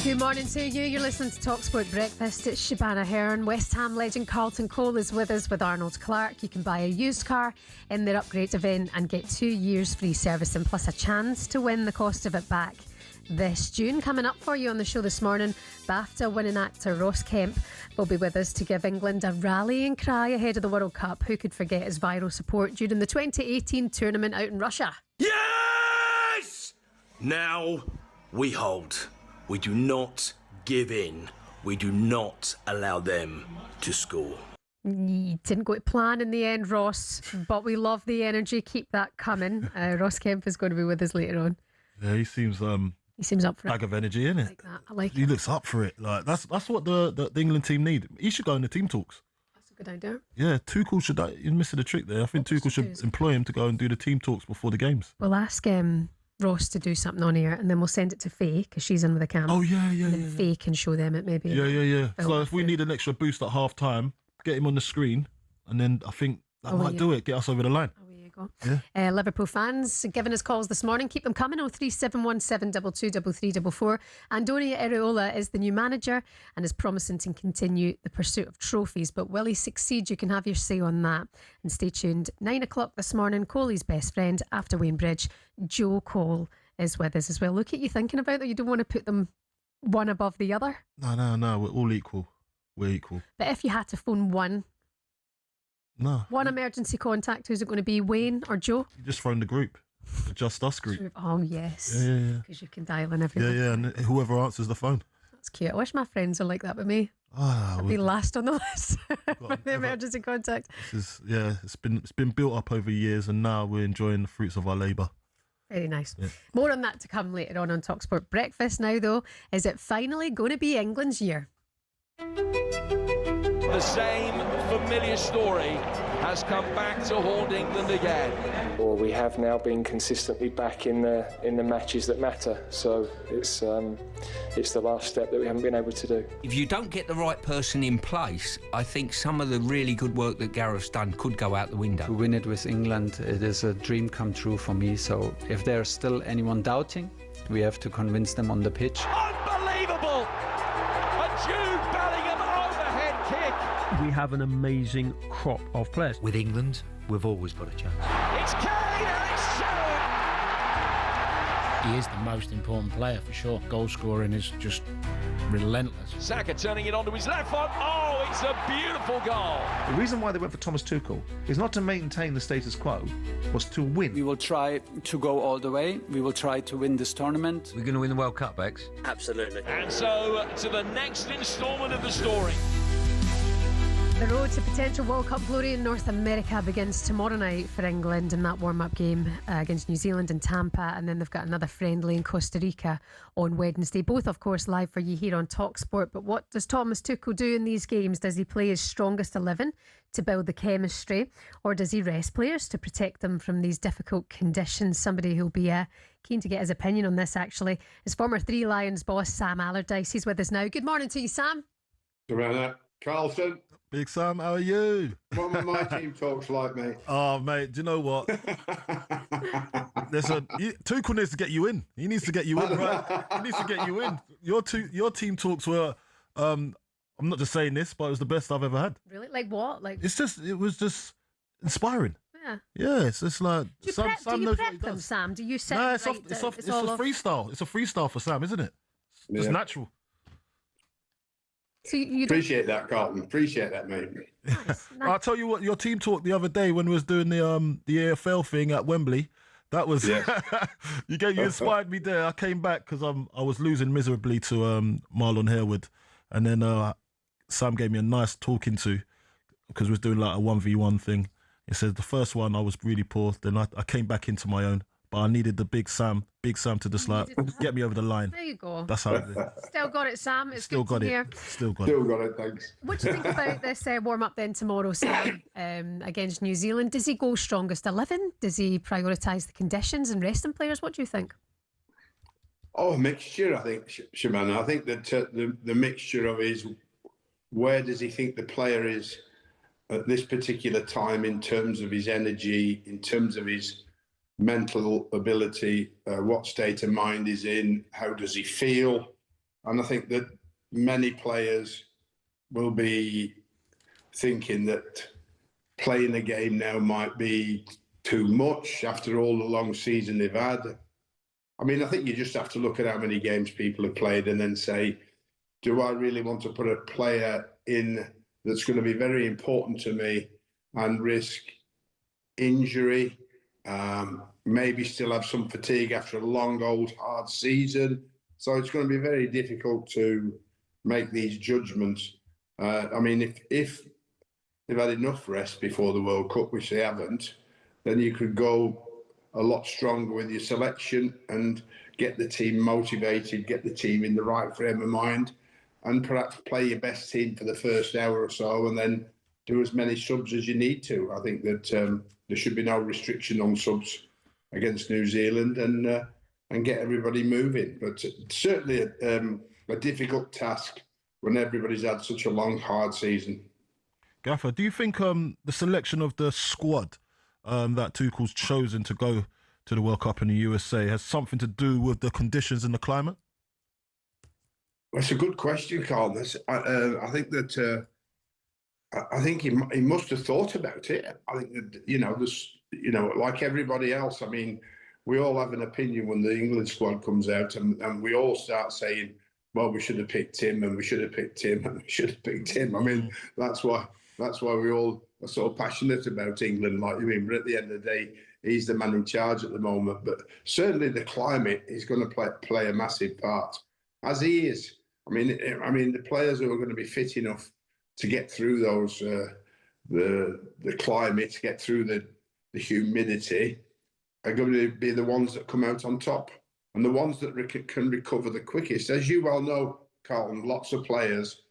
Good morning to you. You're listening to talkSPORT Breakfast. It's Shebahn Aherne. West Ham legend Carlton Cole is with us with Arnold Clark. You can buy a used car in their upgrade event and get 2 years free servicing plus a chance to win the cost of it back this June. Coming up for you on the show this morning, BAFTA winning actor Ross Kemp will be with us to give England a rallying cry ahead of the World Cup. Who could forget his viral support during the 2018 tournament out in Russia? Yes! Now we hold. We do not give in. We do not allow them to score. Didn't go to plan in the end, Ross, but we love the energy. Keep that coming. Ross Kemp is going to be with us later on. Yeah, he seems He seems up for it. Bag of energy, isn't it? Like that. I like He it. looks up for it. Like that's what the England team need. He should go in the team talks. That's a good idea. Yeah, Tuchel should. He's missing the trick there. I think Tuchel should employ him to go and do the team talks before the games. We'll ask Ross to do something on here, and then we'll send it to Faye because she's in with the camera. Oh yeah. And then Faye can show them it maybe. Yeah. So if we need an extra boost at half time, get him on the screen, and then I think that might do it. Get us over the line. Yeah. Liverpool fans giving us calls this morning. Keep them coming on 03717 223344. Andoni Iraola is the new manager and is promising to continue the pursuit of trophies. But will he succeed? You can have your say on that. And stay tuned. 9 o'clock this morning, Coley's best friend after Wayne Bridge, Joe Cole, is with us as well. Look at you thinking about that. You don't want to put them one above the other. No. We're all equal. We're equal. But if you had to phone one emergency contact, who's it going to be, Wayne or Joe? You just phone the group, the Just Us group. Oh yes, yeah. Because you can dial in everyone. Yeah, and whoever answers the phone. That's cute. I wish my friends were like that with me. I'd be last on the list for the emergency contact. It's been built up over years, and now we're enjoying the fruits of our labour. Very nice. Yeah. More on that to come later on talkSPORT Breakfast. Now though, is it finally going to be England's year? The same familiar story has come back to haunt England again. Well, we have now been consistently back in the matches that matter. So it's the last step that we haven't been able to do. If you don't get the right person in place, I think some of the really good work that Gareth's done could go out the window. To win it with England, it is a dream come true for me. So if there's still anyone doubting, we have to convince them on the pitch. Unbelievable! A Jude Bellingham overhead kick. We have an amazing crop of players. With England, we've always got a chance. It's Kane and it's shown. He is the most important player for sure. Goal scoring is just relentless. Saka turning it onto his left foot. Oh, it's a beautiful goal. The reason why they went for Thomas Tuchel is not to maintain the status quo, was to win. We will try to go all the way. We will try to win this tournament. We're going to win the World Cup, X? Absolutely. And so to the next instalment of the story. The road to potential World Cup glory in North America begins tomorrow night for England in that warm-up game against New Zealand in Tampa, and then they've got another friendly in Costa Rica on Wednesday. Both, of course, live for you here on talkSPORT. But what does Thomas Tuchel do in these games? Does he play his strongest 11 to build the chemistry, or does he rest players to protect them from these difficult conditions? Somebody who'll be keen to get his opinion on this, actually, is former Three Lions boss Sam Allardyce. He's with us now. Good morning to you, Sam. Carlton. Big Sam, how are you? What were my team talks like, mate? Oh, mate, do you know what? Tuchel needs to get you in. He needs to get you in, right? He needs to get you in. Your team talks were, I'm not just saying this, but it was the best I've ever had. Really? Like what? Like it was just inspiring. Yeah. Yeah, it's just like do you Sam prep knows what he them, does. Sam? Do you set No, it's a freestyle. It's a freestyle for Sam, isn't it? It's just natural. So you appreciate that, Carlton. Appreciate that, mate. Nice. I'll tell you what, your team talk the other day when we was doing the AFL thing at Wembley. That was you inspired me there. I came back because I was losing miserably to Marlon Harewood, and then Sam gave me a nice talking to because we was doing like a 1v1 thing. He said the first one I was really poor. Then I came back into my own, but I needed the big Sam to just like get me over the line. There you go. That's how it is. Still got it, Sam. It's Still good got to it. hear. Still got it. Thanks. What do you think about this warm-up then tomorrow, Sam, against New Zealand? Does he go strongest 11? Does he prioritise the conditions and resting players? What do you think? Oh, a mixture, I think, Shebahn. I think that the mixture of is where does he think the player is at this particular time in terms of his energy, in terms of his mental ability, what state of mind he's in, how does he feel? And I think that many players will be thinking that playing a game now might be too much after all the long season they've had. I mean, I think you just have to look at how many games people have played and then say, do I really want to put a player in that's going to be very important to me and risk injury, maybe still have some fatigue after a long, old, hard season. So it's going to be very difficult to make these judgments. I mean, if they've had enough rest before the World Cup, which they haven't, then you could go a lot stronger with your selection and get the team motivated, get the team in the right frame of mind, and perhaps play your best team for the first hour or so, and then do as many subs as you need to. I think that there should be no restriction on subs against New Zealand, and get everybody moving. But certainly a difficult task when everybody's had such a long, hard season. Gaffer, do you think the selection of the squad that Tuchel's chosen to go to the World Cup in the USA has something to do with the conditions and the climate? Well, it's a good question, Carl. I think that I think he must have thought about it. I think that, like everybody else, I mean, we all have an opinion when the England squad comes out, and we all start saying, well, we should have picked him, and we should have picked him, and we should have picked him. I mean, that's why we all are so passionate about England. Like, I mean, but at the end of the day, he's the man in charge at the moment. But certainly the climate is going to play a massive part, as he is. I mean, the players who are going to be fit enough to get through those the climate, to get through the humidity, are going to be the ones that come out on top, and the ones that can recover the quickest. As you well know, Carlton, lots of players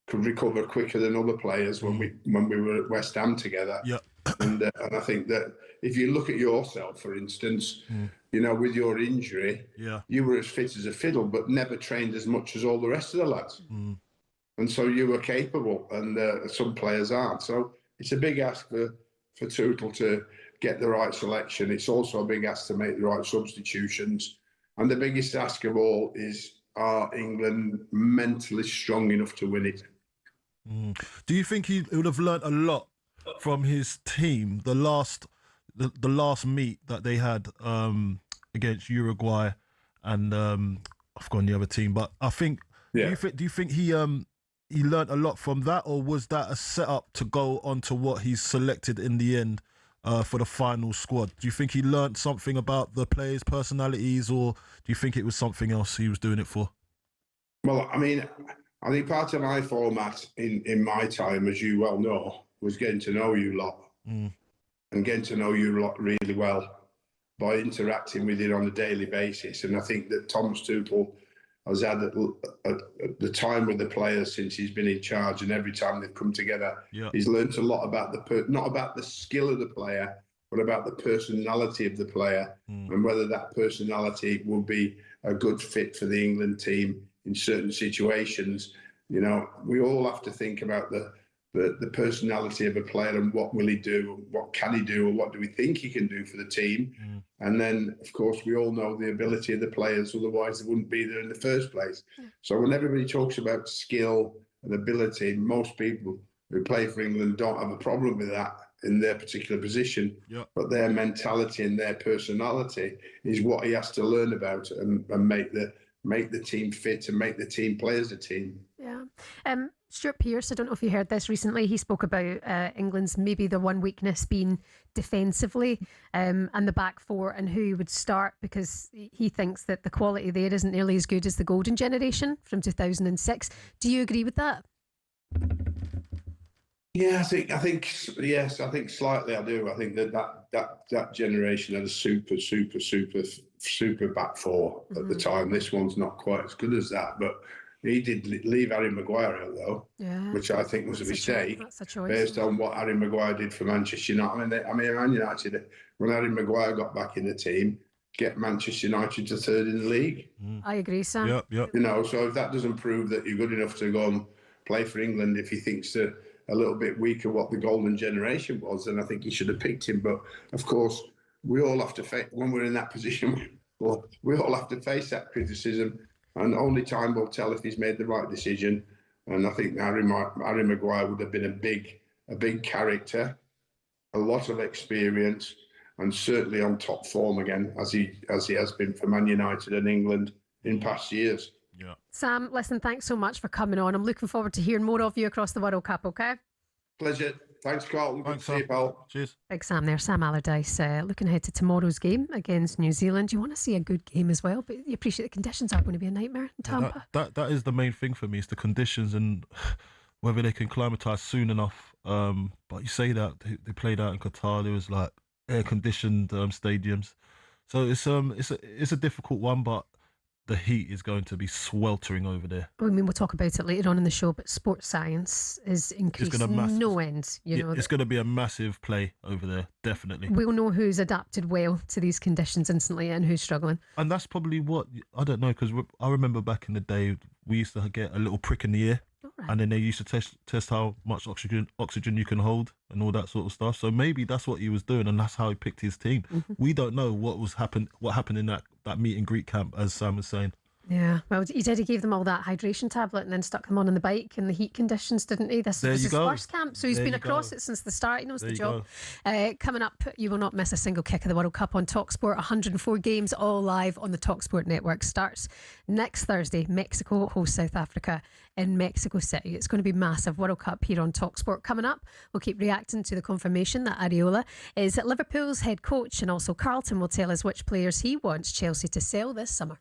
could recover quicker than other players when we were at West Ham together. Yeah. And I think that if you look at yourself, for instance, with your injury, you were as fit as a fiddle, but never trained as much as all the rest of the lads. And so you were capable, and some players aren't. So it's a big ask for Tuchel to get the right selection. It's also a big ask to make the right substitutions. And the biggest ask of all is, are England mentally strong enough to win it? Do you think he would have learnt a lot from his team, the last meet that they had against Uruguay and I've forgotten the other team, but I think do you think he learnt a lot from that, or was that a setup to go on to what he's selected in the end for the final squad? Do you think he learnt something about the players' personalities, or do you think it was something else he was doing it for? Well, I mean, I think part of my format in my time, as you well know, was getting to know you lot and getting to know you lot really well by interacting with you on a daily basis. And I think that Thomas Tuchel has had the time with the players since he's been in charge, and every time they've come together, he's learnt a lot about not about the skill of the player, but about the personality of the player, and whether that personality will be a good fit for the England team in certain situations. You know, we all have to think about the personality of a player and what will he do, what can he do, or what do we think he can do for the team. And then, of course, we all know the ability of the players, otherwise they wouldn't be there in the first place. So when everybody talks about skill and ability, most people who play for England don't have a problem with that in their particular position, but their mentality and their personality is what he has to learn about and make the team fit and make the team play as a team. Yeah. Stuart Pearce, I don't know if you heard this recently, he spoke about England's maybe the one weakness being defensively and the back four and who he would start, because he thinks that the quality there isn't nearly as good as the golden generation from 2006. Do you agree with that? Yeah, I think yes, I think slightly I do. I think that generation had a super back four at the time. This one's not quite as good as that, but he did leave Harry Maguire out though, which I think was a mistake based on what Harry Maguire did for Manchester United. I mean, Man United, when Harry Maguire got back in the team, get Manchester United to third in the league. I agree, Sam. Yep. You know, so if that doesn't prove that you're good enough to go and play for England, if he thinks a little bit weaker what the golden generation was, then I think he should have picked him. But of course, we all have to face, when we're in that position, we all have to face that criticism. And only time will tell if he's made the right decision. And I think Harry Maguire would have been a big character, a lot of experience, and certainly on top form again, as he has been for Man United and England in past years. Yeah. Sam, listen, thanks so much for coming on. I'm looking forward to hearing more of you across the World Cup, okay? Pleasure. Thanks, Carlton. Good to see you, pal. Cheers. Big Sam there, Sam Allardyce, looking ahead to tomorrow's game against New Zealand. You want to see a good game as well, but you appreciate the conditions are going to be a nightmare in Tampa. That is the main thing for me, is the conditions and whether they can acclimatise soon enough. But you say that they played out in Qatar, there was like air-conditioned stadiums. So it's a difficult one, but the heat is going to be sweltering over there. I mean, we'll talk about it later on in the show, but sports science is increasing no end. It's going to be a massive play over there, definitely. We'll know who's adapted well to these conditions instantly and who's struggling. And that's probably what, I don't know, because I remember back in the day, we used to get a little prick in the ear. Right. And then they used to test how much oxygen you can hold and all that sort of stuff. So maybe that's what he was doing, and that's how he picked his team. Mm-hmm. We don't know what happened in that meet and greet camp, as Sam was saying. Yeah, well, he did. He gave them all that hydration tablet and then stuck them on the bike in the heat conditions, didn't he? This was his first camp, so he's been across it since the start. He knows the job. Coming up, you will not miss a single kick of the World Cup on talkSPORT. 104 games, all live on the talkSPORT network. Starts next Thursday. Mexico hosts South Africa in Mexico City. It's going to be massive. World Cup here on talkSPORT. Coming up, we'll keep reacting to the confirmation that Areola is Liverpool's head coach, and also Carlton will tell us which players he wants Chelsea to sell this summer.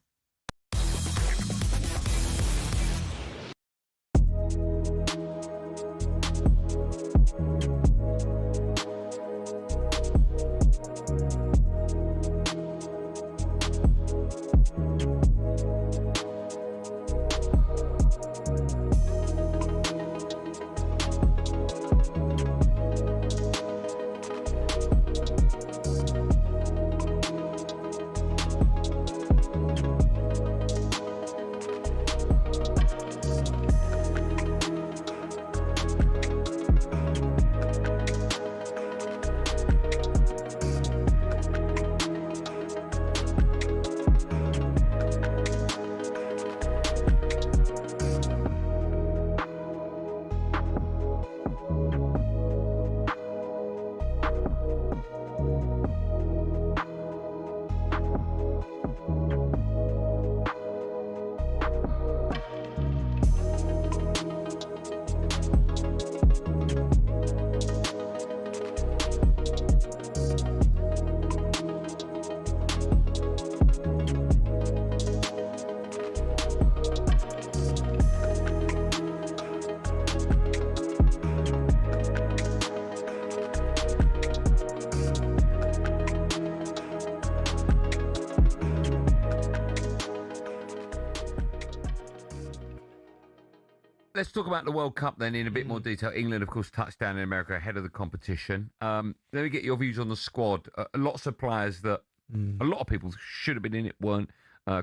Let's talk about the World Cup then in a bit more detail. England, of course, touched down in America ahead of the competition. Let me get your views on the squad. Lots of players that a lot of people should have been in it weren't.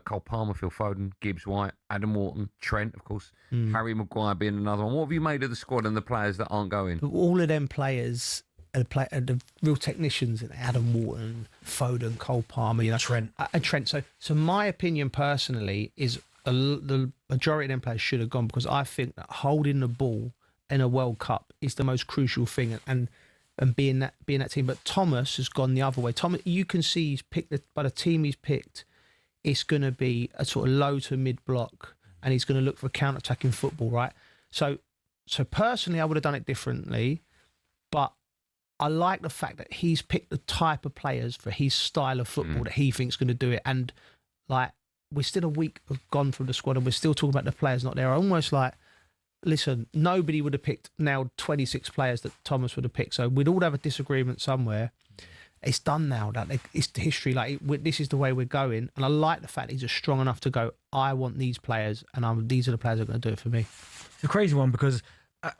Cole Palmer, Phil Foden, Gibbs White, Adam Wharton, Trent, of course, Harry Maguire being another one. What have you made of the squad and the players that aren't going? All of them players are the real technicians. Adam Wharton, Foden, Cole Palmer, Trent. Trent. So my opinion personally is the majority of them players should have gone, because I think that holding the ball in a World Cup is the most crucial thing, and being that team. But Thomas has gone the other way. Thomas, you can see he's picked by the team he's picked. It's going to be a sort of low to mid block, and he's going to look for counter-attacking football, right? So personally, I would have done it differently, but I like the fact that he's picked the type of players for his style of football that he thinks going to do it. And like, we're still a week gone from the squad, and we're still talking about the players not there. Almost like, listen, nobody would have picked now 26 players that Thomas would have picked. So we'd all have a disagreement somewhere. It's done now. That it's history. This is the way we're going, and I like the fact he's strong enough to go, I want these players, and these are the players that are going to do it for me. It's a crazy one, because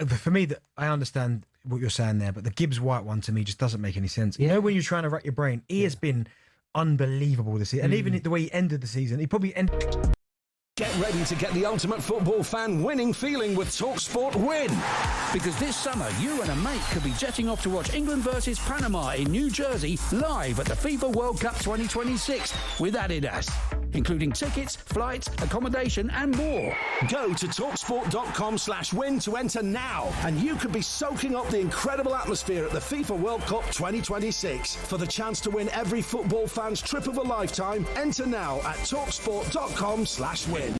for me, I understand what you're saying there, but the Gibbs White one to me just doesn't make any sense. You know, when you're trying to rack your brain, he has been unbelievable this season, and even the way he ended the season, he probably ended. Get ready to get the ultimate football fan winning feeling with talkSPORT Win. Because this summer, you and a mate could be jetting off to watch England versus Panama in New Jersey live at the FIFA World Cup 2026 with Adidas, including tickets, flights, accommodation and more. Go to talksport.com/win to enter now, and you could be soaking up the incredible atmosphere at the FIFA World Cup 2026. For the chance to win every football fan's trip of a lifetime, enter now at talksport.com/win.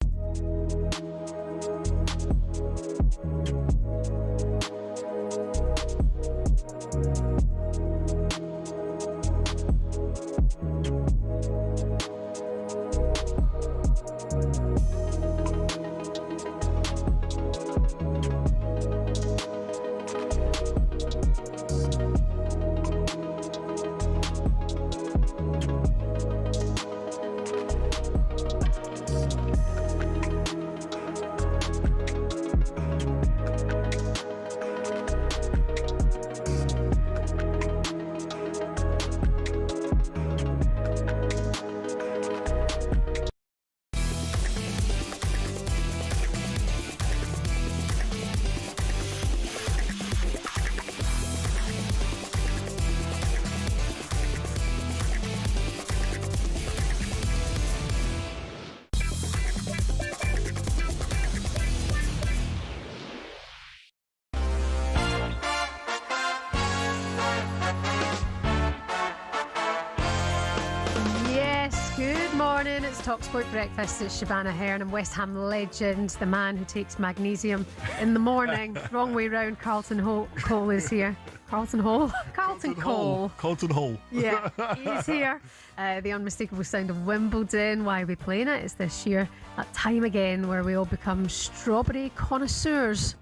It's talkSPORT Breakfast. It's Shebahn Aherne and West Ham legend, the man who takes magnesium in the morning. Wrong way round. Carlton Cole is here. Carlton Cole. Carlton Hall. Yeah, he's here. The unmistakable sound of Wimbledon. Why are we playing it? It's this year, that time again where we all become strawberry connoisseurs.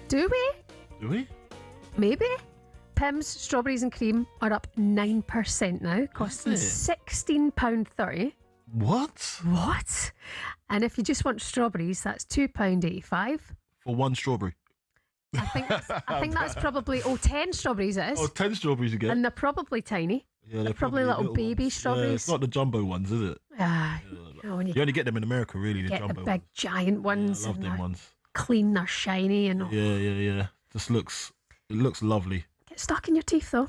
Do we? Do we? Maybe. Pim's strawberries and cream are up 9% now, costing £16.30. What? And if you just want strawberries, that's £2.85 for one strawberry. I think that's probably 10 strawberries it is. 10 strawberries you get. And they're probably tiny. Yeah, they're probably little baby ones. strawberries. Yeah, it's not the jumbo ones, is it? You only get them in America, really. The get jumbo the big ones. giant ones. Yeah, I love and them they're ones. Clean, they're shiny and all. Yeah. It looks lovely. Get stuck in your teeth though.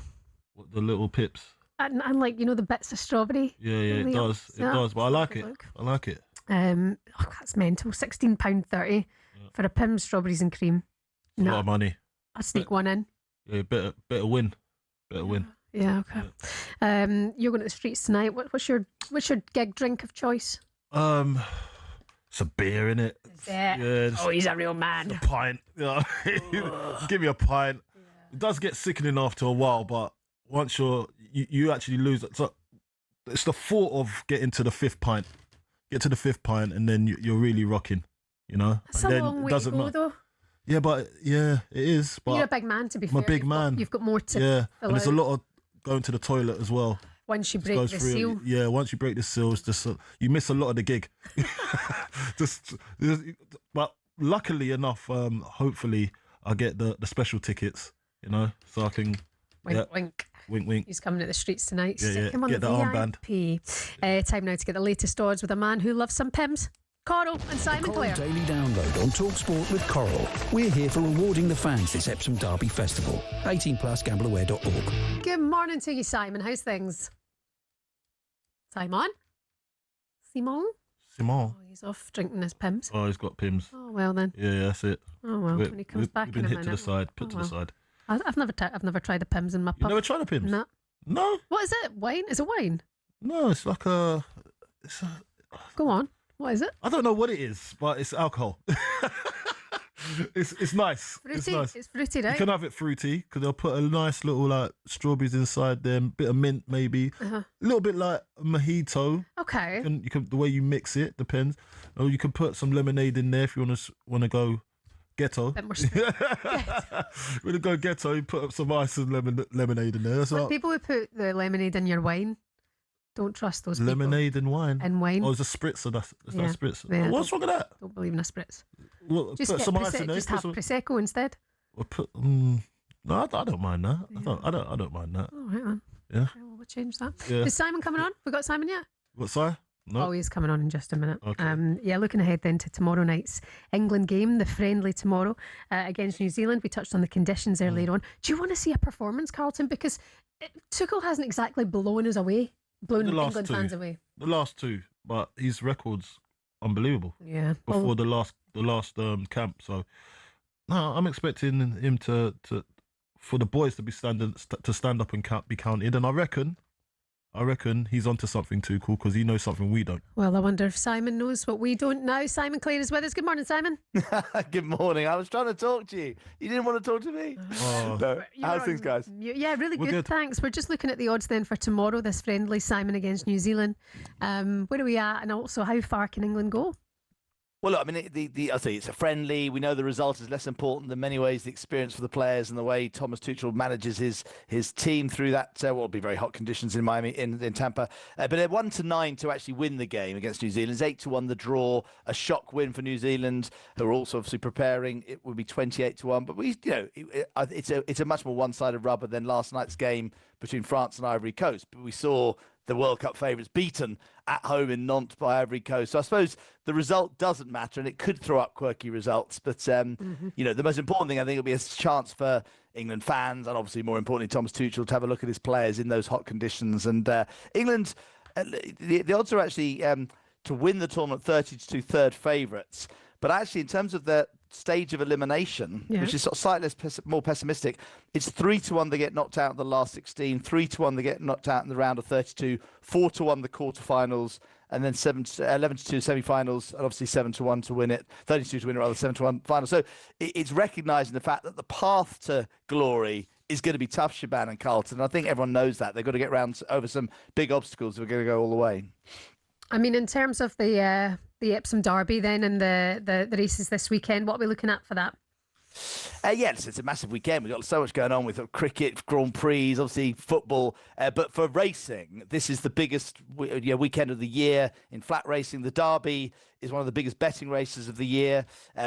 What, the little pips. And like the bits of strawberry. Yeah, it does. It does. But I like it. I like it. That's mental. £16.30 for a Pim strawberries and cream. It's a lot of money. I'll sneak one in. Yeah, better win. Yeah, okay. You're going to the streets tonight. What's your gig drink of choice? It's a beer, innit? Is it? Yeah, he's a real man. A pint. Give me a pint. It does get sickening after a while, but once you actually lose it. So it's the thought of getting to the fifth pint. Get to the fifth pint, and then you're really rocking. That's and a long way to go, though. Yeah, but it is. But you're a big man, to be fair. I'm a big man. You've got more to and fill there's out. a lot of going to the toilet as well. Once you break the seal. Yeah, once you break the seal, it's just you miss a lot of the gig. But luckily enough, hopefully I get the special tickets, so I can. Wink. He's coming to the streets tonight. Yeah, Stick him on get the armband. VIP. Time now to get the latest odds with a man who loves some Pims. Coral and Simon Clare. Daily download on talkSPORT with Coral. We're here for rewarding the fans this Epsom Derby Festival. 18+, gambleaware.org. Good morning to you, Simon. How's things? Simon? Oh, he's off drinking his Pims. Oh, he's got Pims. Oh, well then. Yeah, that's it. Oh, well, when he comes back we've been in a hit minute. to the side, put to the side. I've never tried the Pims in my pub. You never tried the Pims? No. What is it? Wine? Is it wine? No, it's like a. Go on. What is it? I don't know what it is, but it's alcohol. It's nice. Fruity. It's nice. It's fruity, right? You can have it fruity because they'll put a nice little strawberries inside them, bit of mint maybe, a little bit like a mojito. Okay. You can the way you mix it depends. Or you can put some lemonade in there if you want to go ghetto. Bit more When you go ghetto, you put up some ice and lemonade in there. That's When people who put the lemonade in your wine, don't trust those lemonade and wine. And wine. Oh, it's a spritzer. That's not a spritzer. Yeah, What's wrong with that? Don't believe in a spritz. Well, Just put get some ice in there. Just have Prosecco instead. Or no, I don't mind that. Yeah. I don't mind that. Oh, right on. Yeah. Okay, well, we'll change that. Yeah. Is Simon coming on? We got Simon yet? What, Si? No. Oh, he's coming on in just a minute. Okay. Looking ahead then to tomorrow night's England game, the friendly tomorrow against New Zealand. We touched on the conditions earlier on. Do you want to see a performance, Carlton? Because Tuchel hasn't exactly blown England fans away. The last two, but his record's unbelievable. Yeah. Before the last camp, so no, I'm expecting him for the boys to stand up and be counted, and I reckon he's onto something too cool because he knows something we don't. Well, I wonder if Simon knows what we don't now. Simon Clare is with us. Good morning, Simon. Good morning. I was trying to talk to you. You didn't want to talk to me. No. How's things, guys? Yeah, really We're good, good. Thanks. We're just looking at the odds then for tomorrow, this friendly Simon against New Zealand. Where are we at? And also, how far can England go? Well, look, I mean, I'll say it's a friendly. We know the result is less important in many ways. The experience for the players and the way Thomas Tuchel manages his team through that. Will be very hot conditions in Miami, in Tampa. But they're 1-9 to actually win the game against New Zealand. It's 8-1 the draw. A shock win for New Zealand, who are also obviously preparing. It would be 28-1. But it's a much more one-sided rubber than last night's game between France and Ivory Coast. But we saw the World Cup favourites beaten at home in Nantes by Ivory Coast. So I suppose the result doesn't matter, and it could throw up quirky results. But, the most important thing, I think, will be a chance for England fans, and obviously more importantly, Thomas Tuchel, to have a look at his players in those hot conditions. And England, the odds are actually to win the tournament 30-2 third favourites. But actually, in terms of the stage of elimination, Yeah. which is sort of slightly more pessimistic, it's 3-1 they get knocked out in the last 16, 3-1 they get knocked out in the round of 32, 4-1 the quarterfinals, and then 11-2 semi-finals, and obviously 7-1 to win it, 32 to win it, rather 7-1 final. So it's recognising the fact that the path to glory is going to be tough, Shebahn and Carlton. I think everyone knows that. They've got to get round over some big obstacles if we're going to go all the way. I mean, in terms of the Epsom Derby then and the races this weekend, what are we looking at for that? Yes, it's a massive weekend. We've got so much going on with cricket, Grand Prix, obviously football. But for racing, this is the biggest weekend of the year in flat racing. The Derby is one of the biggest betting races of the year,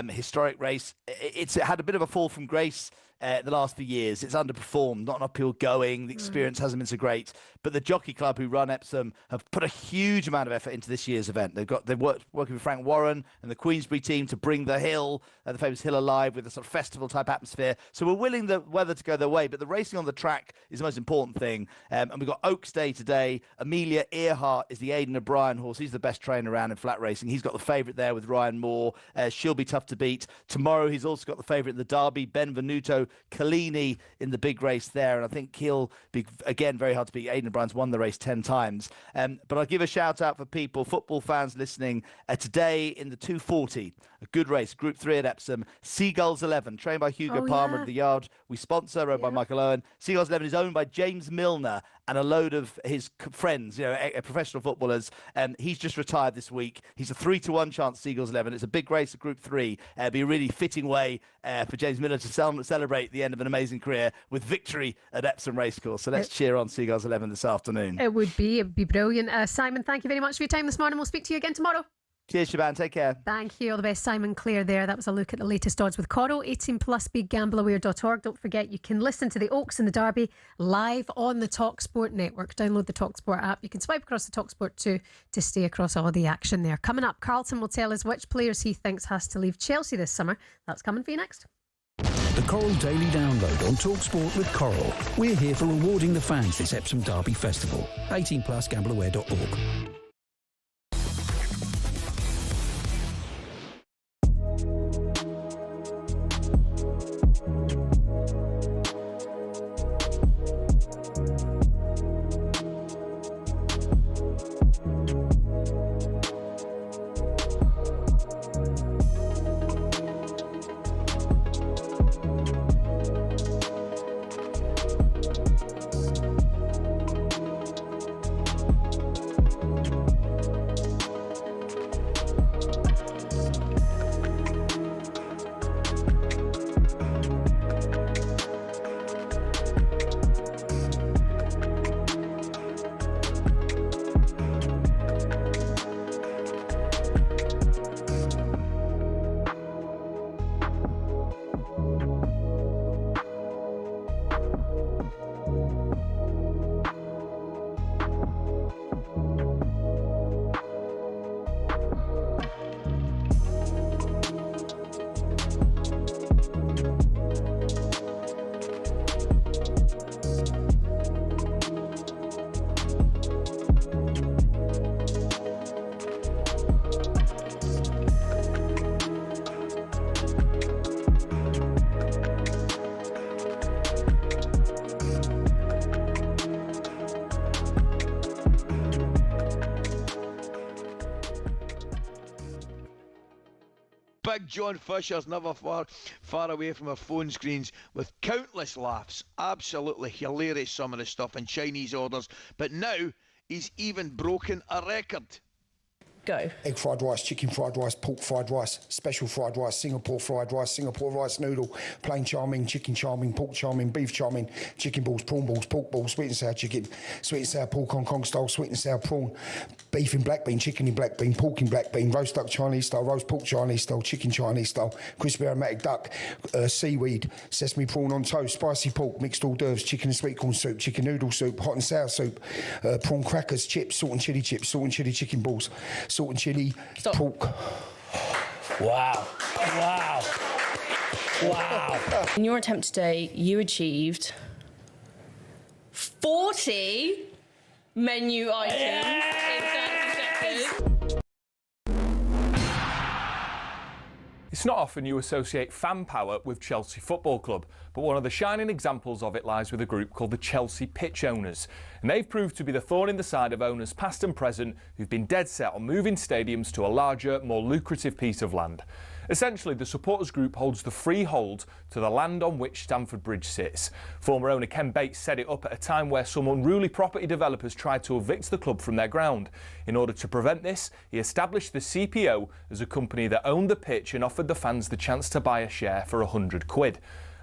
historic race. It's had a bit of a fall from grace the last few years. It's underperformed, not enough people going. The experience hasn't been so great. But the Jockey Club who run Epsom have put a huge amount of effort into this year's event. They've worked working with Frank Warren and the Queensbury team to bring the hill, the famous hill, alive with a sort of festival type atmosphere. So we're willing the weather to go their way, but the racing on the track is the most important thing. And we've got Oaks Day today. Amelia Earhart is the Aidan O'Brien horse. He's the best trainer around in flat racing. He's got the favourite there with Ryan Moore. She'll be tough to beat. Tomorrow he's also got the favourite in the Derby, Benvenuto Collini, in the big race there. And I think he'll be, again, very hard to beat. Aidan O'Brien's won the race 10 times. But I'll give a shout out for people, football fans listening. Today in the 240, a good race, Group 3 at Epsom. Seagulls 11, trained by Hugo Palmer at the yard. We sponsor, rode by Michael Owen. Seagulls 11 is owned by James Milner and a load of his friends, professional footballers. He's just retired this week. He's a 3-1 chance, Seagulls 11. It's a big race at Group 3. It'd be a really fitting way for James Milner to celebrate the end of an amazing career with victory at Epsom Racecourse. So let's cheer on Seagulls 11 this afternoon. It would be brilliant. Simon, thank you very much for your time this morning. We'll speak to you again tomorrow. Cheers, Shebahn. Take care. Thank you. All the best, Simon Clare there. That was a look at the latest odds with Coral. 18 plus, BigGambleAware.org. Don't forget, you can listen to the Oaks and the Derby live on the talkSPORT network. Download the talkSPORT app. You can swipe across the talkSPORT 2 to stay across all the action there. Coming up, Carlton will tell us which players he thinks has to leave Chelsea this summer. That's coming for you next. The Coral Daily Download on talkSPORT with Coral. We're here for rewarding the fans this Epsom Derby Festival. 18 plus, gambleaware.org. Big John Fisher's never far away from our phone screens with countless laughs. Absolutely hilarious, some of the stuff, and Chinese orders. But now he's even broken a record. Go. Egg fried rice, chicken fried rice, pork fried rice, special fried rice, Singapore fried rice, Singapore rice noodle, plain chow mein, chicken chow mein, pork chow mein, beef chow mein, chicken balls, prawn balls, pork balls, sweet and sour chicken, sweet and sour pork Hong Kong style, sweet and sour prawn, beef in black bean, chicken in black bean, pork in black bean, roast duck Chinese style, roast pork Chinese style, chicken Chinese style, crispy aromatic duck, seaweed, sesame prawn on toast, spicy pork, mixed hors d'oeuvres, chicken and sweet corn soup, chicken noodle soup, hot and sour soup, prawn crackers, chips, salt and chili chicken balls, salt and chili pork. Wow. Wow. Wow. In your attempt today, you achieved 40 menu items in 30 seconds. It's not often you associate fan power with Chelsea Football Club, but one of the shining examples of it lies with a group called the Chelsea Pitch Owners. And they've proved to be the thorn in the side of owners past and present who've been dead set on moving stadiums to a larger, more lucrative piece of land. Essentially, the supporters group holds the freehold to the land on which Stamford Bridge sits. Former owner Ken Bates set it up at a time where some unruly property developers tried to evict the club from their ground. In order to prevent this, he established the CPO as a company that owned the pitch and offered the fans the chance to buy a share for £100.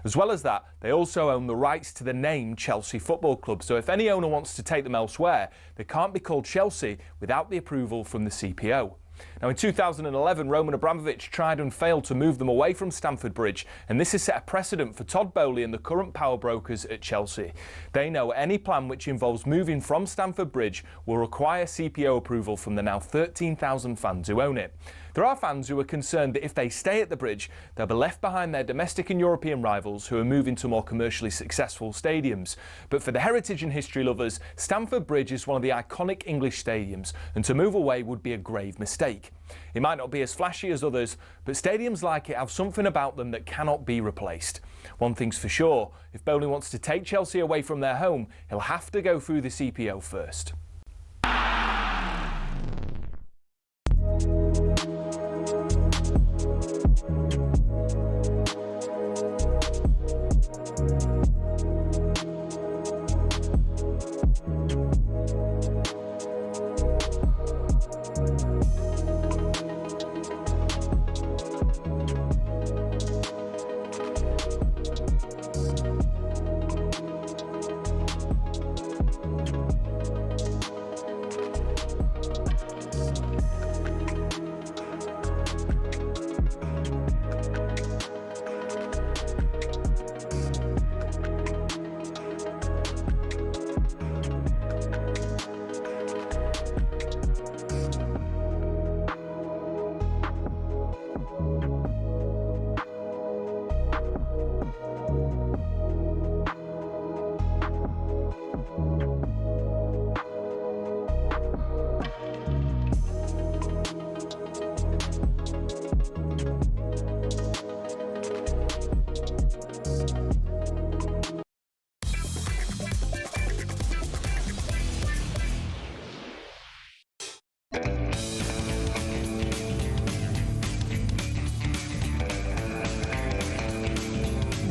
As well as that, they also own the rights to the name Chelsea Football Club, so if any owner wants to take them elsewhere, they can't be called Chelsea without the approval from the CPO. Now, in 2011, Roman Abramovich tried and failed to move them away from Stamford Bridge, and this has set a precedent for Todd Bowley and the current power brokers at Chelsea. They know any plan which involves moving from Stamford Bridge will require CPO approval from the now 13,000 fans who own it. There are fans who are concerned that if they stay at the bridge, they'll be left behind their domestic and European rivals who are moving to more commercially successful stadiums. But for the heritage and history lovers, Stamford Bridge is one of the iconic English stadiums, and to move away would be a grave mistake. It might not be as flashy as others, but stadiums like it have something about them that cannot be replaced. One thing's for sure, if Bowley wants to take Chelsea away from their home, he'll have to go through the CPO first.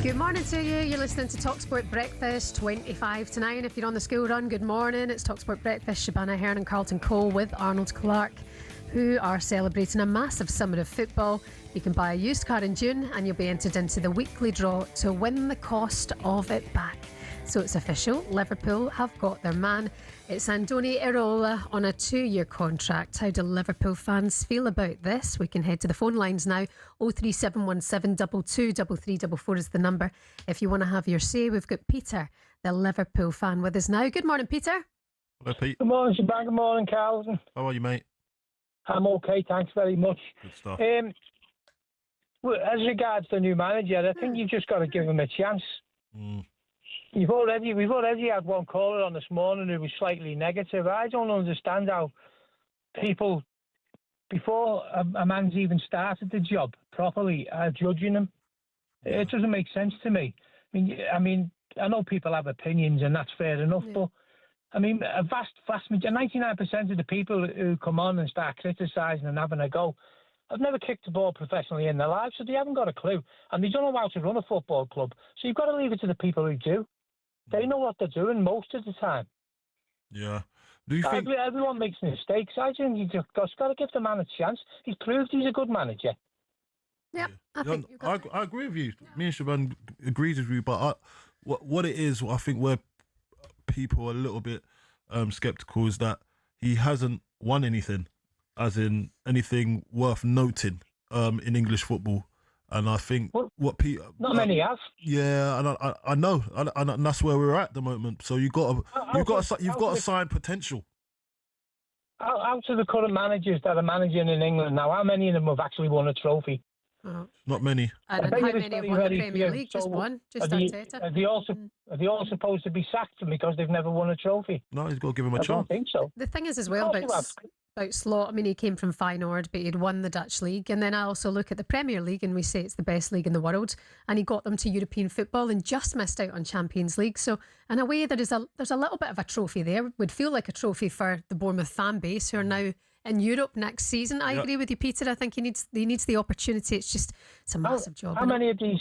Good morning to you. You're listening to talkSPORT Breakfast, 25 to 9. If you're on the school run, good morning. It's talkSPORT Breakfast. Shebahn Aherne and Carlton Cole with Arnold Clark, who are celebrating a massive summer of football. You can buy a used car in June and you'll be entered into the weekly draw to win the cost of it back. So it's official, Liverpool have got their man. It's Andoni Iraola on a 2-year contract. How do Liverpool fans feel about this? We can head to the phone lines now. 03717 223344 is the number. If you want to have your say, we've got Peter, the Liverpool fan, with us now. Good morning, Peter. Hello, Pete. Good morning, Shebahn. Good morning, Carlton. How are you, mate? I'm okay, thanks very much. Good stuff. Well, as regards the new manager, I think you've just got to give him a chance. We've already had one caller on this morning who was slightly negative. I don't understand how people, before a man's even started the job properly, are judging him. It doesn't make sense to me. I mean, I know people have opinions and that's fair enough, but I mean, a vast majority, 99% of the people who come on and start criticising and having a go, have never kicked a ball professionally in their lives, so they haven't got a clue, and they don't know how to run a football club. So you've got to leave it to the people who do. They know what they're doing most of the time. Yeah. Do you think everyone makes mistakes? I think you've just got to give the man a chance. He's proved he's a good manager. Yeah, I agree with you. Me and Shebahn agrees with you, but what it is, I think where people are a little bit sceptical is that he hasn't won anything, as in anything worth noting in English football. And I think what Peter, not many have. Yeah, and I know, and that's where we're at the moment. So you've got to sign potential. Out of the current managers that are managing in England now, how many of them have actually won a trophy? Not many. And how many have won the Premier League? Just one. Just Arteta. Are they all supposed to be sacked because they've never won a trophy? No, he's got to give him a chance. I don't think so. The thing is as well about about Slot. I mean, he came from Feyenoord, but he'd won the Dutch league. And then I also look at the Premier League, and we say it's the best league in the world. And he got them to European football and just missed out on Champions League. So in a way, there's a little bit of a trophy there. Would feel like a trophy for the Bournemouth fan base, who are now in Europe next season. I agree with you, Peter. I think he needs the opportunity. It's a massive job. How many of these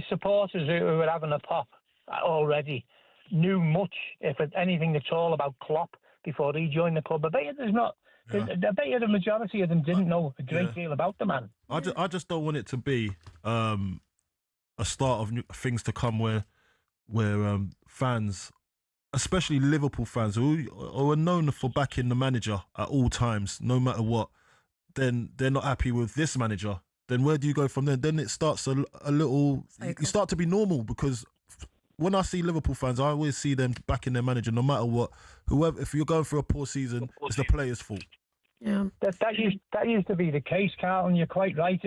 supporters who are having a pop already knew much, if anything at all, about Klopp before he joined the club? I bet you there's not. I bet you the majority of them didn't know a great deal about the man. I just don't want it to be a start of things to come where fans, especially Liverpool fans, who are known for backing the manager at all times, no matter what, then they're not happy with this manager. Then where do you go from there? Then it starts a little. You start to be normal, because when I see Liverpool fans, I always see them backing their manager, no matter what. Whoever, if you're going through a poor season, it's the player's fault. Yeah, that used to be the case, Carlton. You're quite right.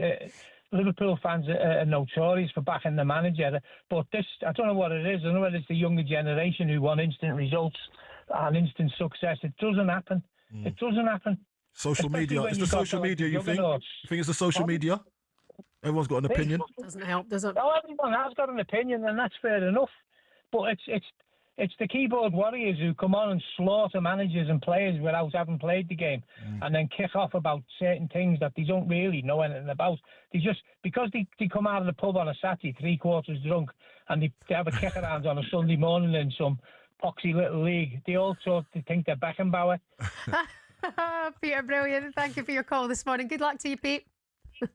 Liverpool fans are notorious for backing the manager, but this, I don't know what it is. I don't know whether it's the younger generation who want instant results and instant success. It doesn't happen. It doesn't happen. Social media. It's the social media, you think? You think it's the social media? Everyone's got an opinion. Doesn't help, does it? No, everyone has got an opinion, and that's fair enough. But it's the keyboard warriors who come on and slaughter managers and players without having played the game, and then kick off about certain things that they don't really know anything about. They just, because they come out of the pub on a Saturday 3/4 drunk, and they have a kick around on a Sunday morning in some poxy little league, they all think they're Beckenbauer. Peter, brilliant. Thank you for your call this morning. Good luck to you, Pete.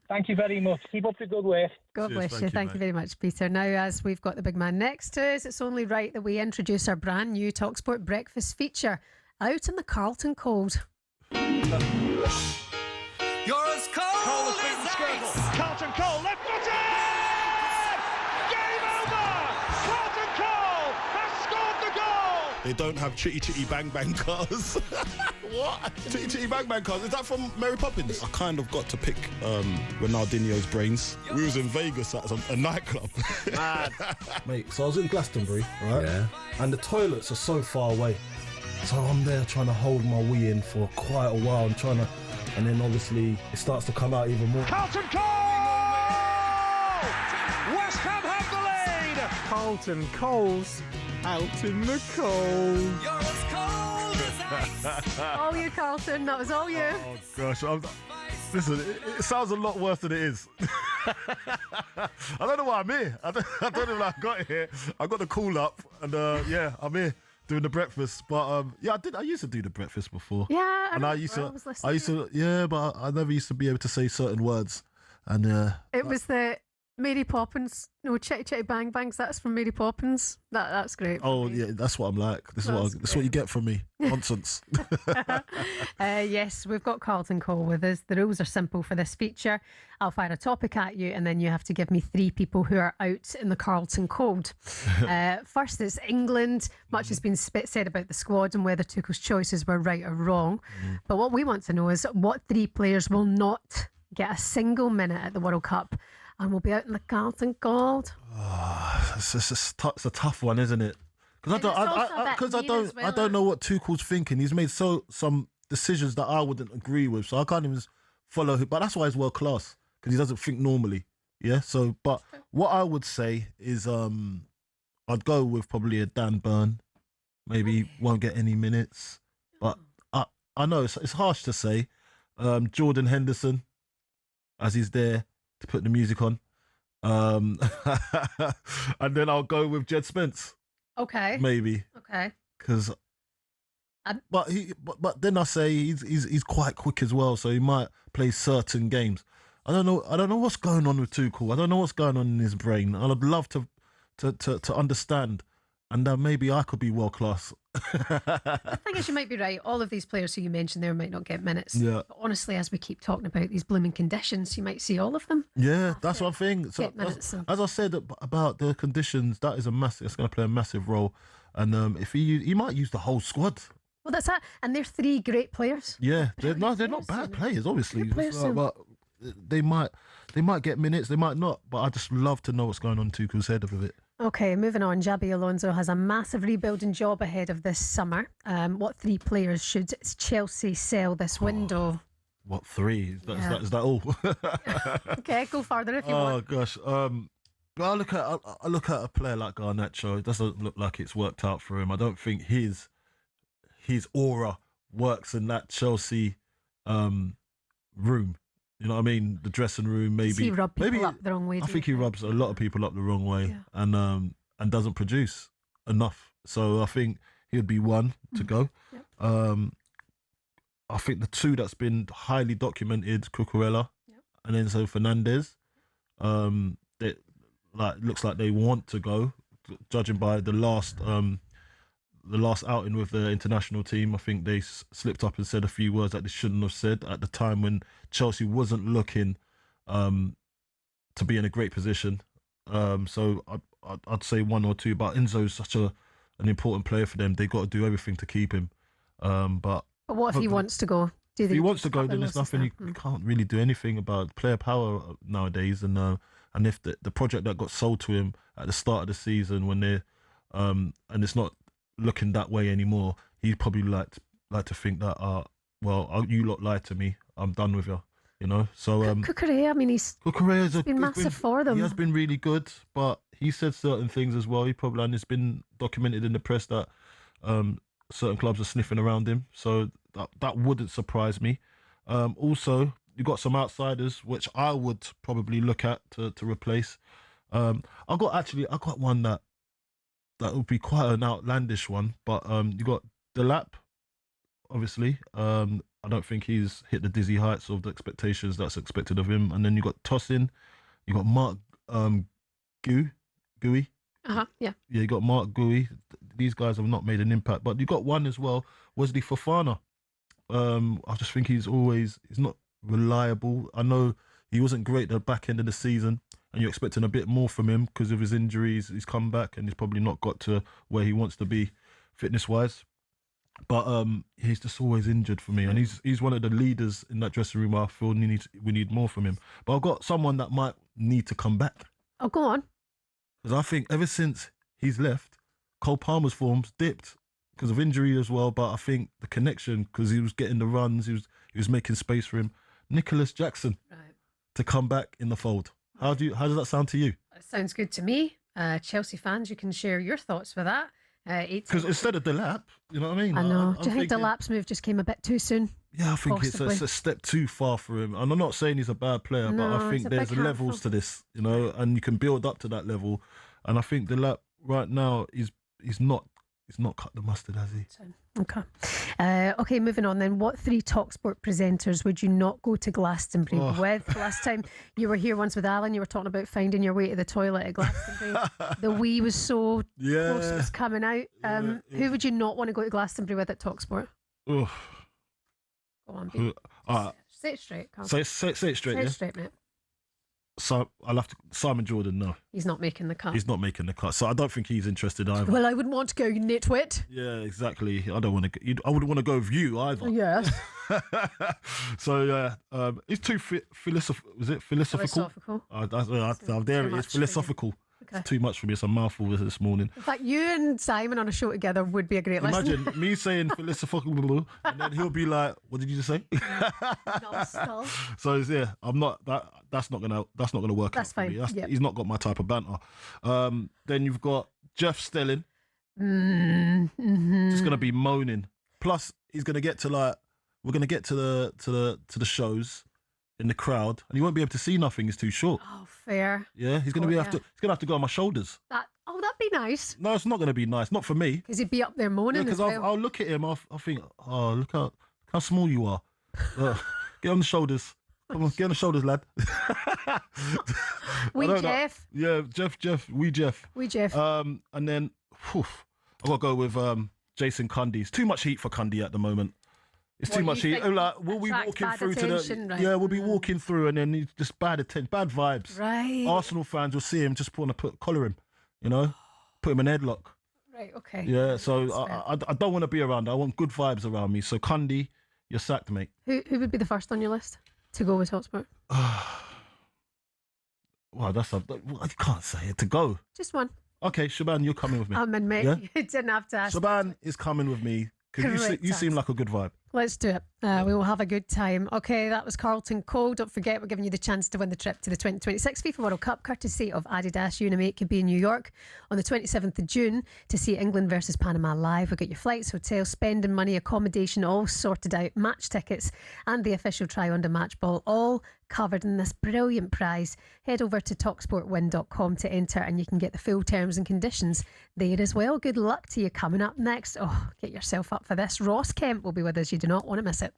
Thank you very much. Keep up the good work. God bless you. Thank you very much, Peter. Now, as we've got the big man next to us, it's only right that we introduce our brand new talkSPORT breakfast feature, Out in the Carlton Cold. You're as cold as ice. Carlton Cole, left footed! Game over! Carlton Cole has scored the goal! They don't have chitty chitty bang bang cars. What? Chitty chitty bang bang cars? Is that from Mary Poppins? I kind of got to pick Ronaldinho's brains. We was in Vegas at a nightclub. Mate, so I was in Glastonbury, right? Yeah. And the toilets are so far away. So I'm there trying to hold my wee in for quite a while. And then obviously it starts to come out even more. Carlton Cole! West Ham have the lead! Carlton Cole's out in the cold. You're as cold as ice. All you, Carlton. That was all you. Oh, gosh. Listen, it sounds a lot worse than it is. I don't know why I'm here. I don't know how I got here. I got the call up, and I'm here doing the breakfast. But I used to do the breakfast before. Yeah, and I used to, but I never used to be able to say certain words. And it was the Mary Poppins. No, Chitty Chitty Bang Bangs. That's from Mary Poppins. That's great. Oh yeah, that's what I'm like. This is what you get from me. Nonsense. Yes, we've got Carlton Cole with us. The rules are simple for this feature. I'll fire a topic at you, and then you have to give me 3 people who are out in the Carlton cold. First, it's England. Much has been said about the squad and whether Tuchel's choices were right or wrong. But what we want to know is what 3 players will not get a single minute at the World Cup and will be out in the Carlton cold. Oh, it's a tough one, isn't it? Because I don't know what Tuchel's thinking. He's made some decisions that I wouldn't agree with, so I can't even follow him. But that's why he's world class, because he doesn't think normally. Yeah. So, but what I would say is, I'd go with probably a Dan Burn. Maybe won't get any minutes, but I know it's harsh to say. Jordan Henderson, as he's there to put the music on. And then I'll go with Jed Spence. Okay. Maybe. Okay. Because, but then I say he's quite quick as well, so he might play certain games. I don't know what's going on with Tuchel. I don't know what's going on in his brain. I'd love to understand, and maybe I could be world class. The thing is, you might be right. All of these players who you mentioned there might not get minutes. Yeah. But honestly, as we keep talking about these blooming conditions, you might see all of them. Yeah, that's one thing. So, as I said about the conditions, it's going to play a massive role. And if he might use the whole squad. Well, that's that. And they're 3 great players. Yeah, they're not bad players, obviously. But they might get minutes, they might not. But I just love to know what's going on in Tuchel's head of it. Okay, moving on. Xabi Alonso has a massive rebuilding job ahead of this summer. What 3 players should Chelsea sell this window? What 3? Is that all? Okay, go further if you want. Oh gosh. Well, I look at a player like Garnacho. It doesn't look like it's worked out for him. I don't think his aura works in that Chelsea room. You know what I mean? The dressing room, maybe. Does he rub people up the wrong way? I think he rubs a lot of people up the wrong way, and doesn't produce enough. So I think he'd be one to go. Yep. I think the 2 that's been highly documented, Cucurella and Enzo Fernandez. It looks like they want to go, judging by the last outing with the international team. I think they slipped up and said a few words that they shouldn't have said at the time when Chelsea wasn't looking to be in a great position. So I'd say 1 or 2. But Enzo's such an important player for them. They got to do everything to keep him. But what if he wants to go? If he wants to go, then there's nothing. You can't really do anything about player power nowadays. And if the project that got sold to him at the start of the season, when they're and it's not looking that way anymore, he'd probably like to think that you lot lied to me, I'm done with you, you know. So Cucurella, I mean, he's been massive for them. He has been really good, but he said certain things as well. And it's been documented in the press that certain clubs are sniffing around him, so that wouldn't surprise me. Also, you got some outsiders which I would probably look at to replace. I got one that would be quite an outlandish one, but you got Delap, obviously. I don't think he's hit the dizzy heights of the expectations that's expected of him. And then you got Tosin, you got Mark Gui. Yeah. Yeah, you got Mark Gui. These guys have not made an impact, but you got one as well, Wesley Fofana. I just think he's not reliable. I know he wasn't great at the back end of the season, and you're expecting a bit more from him because of his injuries. He's come back and he's probably not got to where he wants to be fitness-wise. But he's just always injured for me, and he's one of the leaders in that dressing room. I feel we need more from him. But I've got someone that might need to come back. Oh, go on. Because I think ever since he's left, Cole Palmer's form's dipped because of injury as well. But I think the connection, because he was getting the runs, he was making space for him. Nicholas Jackson to come back in the fold. How does that sound to you? It sounds good to me. Chelsea fans, you can share your thoughts with that. Because instead of Delap, you know what I mean? I know. Do you think Delap's move just came a bit too soon? Yeah, I think it's a step too far for him. And I'm not saying he's a bad player, but I think there's levels to this, you know, and you can build up to that level. And I think Delap right now he's not cut the mustard, has he? Okay. Okay, moving on then. What 3 talkSPORT presenters would you not go to Glastonbury with? Last time you were here once with Alan, you were talking about finding your way to the toilet at Glastonbury. The wee was so close, it was coming out. Who would you not want to go to Glastonbury with at talkSPORT? Go on, say it straight. Say it straight. Say it straight, mate. So I'll have to Simon Jordan. No, he's not making the cut. He's not making the cut. So I don't think he's interested either. Well, I wouldn't want to go, you nitwit. Yeah, exactly. I don't want to. I wouldn't want to go with you either. Yes. So yeah, it's too philosophical. Was it philosophical? There it is. Philosophical. Okay. It's too much for me. It's a mouthful this morning. In fact, you and Simon on a show together would be a great Imagine me saying philosophical and then he'll be like, "What did you just say?" So yeah, I'm not that. That's not gonna work. That's out for fine. me. He's not got my type of banter. Then you've got Jeff Stelling. Just gonna be moaning. Plus, he's gonna get to we're gonna get to the shows in the crowd, and he won't be able to see nothing. It's too short. Oh, fair. Yeah, he's gonna have to go on my shoulders. That'd be nice. No, it's not gonna be nice. Not for me. Because he'd be up there moaning. Because I'll look at him. I'll think, oh, look how small you are. Get on the shoulders. Come on, get on the shoulders, lad. Wee Jeff. Yeah, Jeff. Wee Jeff. And then I've got to go with Jason Cundy. It's too much heat for Cundy at the moment. It's too much heat. Like, we'll be walking through right? Yeah, we'll be walking through, and then he's just bad attention, bad vibes. Right. Arsenal fans will see him, just want to collar him, you know, put him in a headlock. Right. Okay. Yeah. So I don't want to be around. I want good vibes around me. So Cundy, you're sacked, mate. Who would be the first on your list to go with talkSPORT? Well, you can't say it. To go. Just one. Okay, Shebahn, you're coming with me. I'm in, mate. Yeah? You didn't have to ask. Shebahn is coming with me because you seem like a good vibe. Let's do it. We will have a good time. Okay, that was Carlton Cole. Don't forget, we're giving you the chance to win the trip to the 2026 FIFA World Cup, courtesy of Adidas. You and a mate could be in New York on the 27th of June to see England versus Panama live. We've got your flights, hotels, spending money, accommodation, all sorted out, match tickets, and the official try-on to match ball, all covered in this brilliant prize. Head over to talksportwin.com to enter, and you can get the full terms and conditions there as well. Good luck to you. Coming up next, get yourself up for this. Ross Kemp will be with us. You do not want to miss it.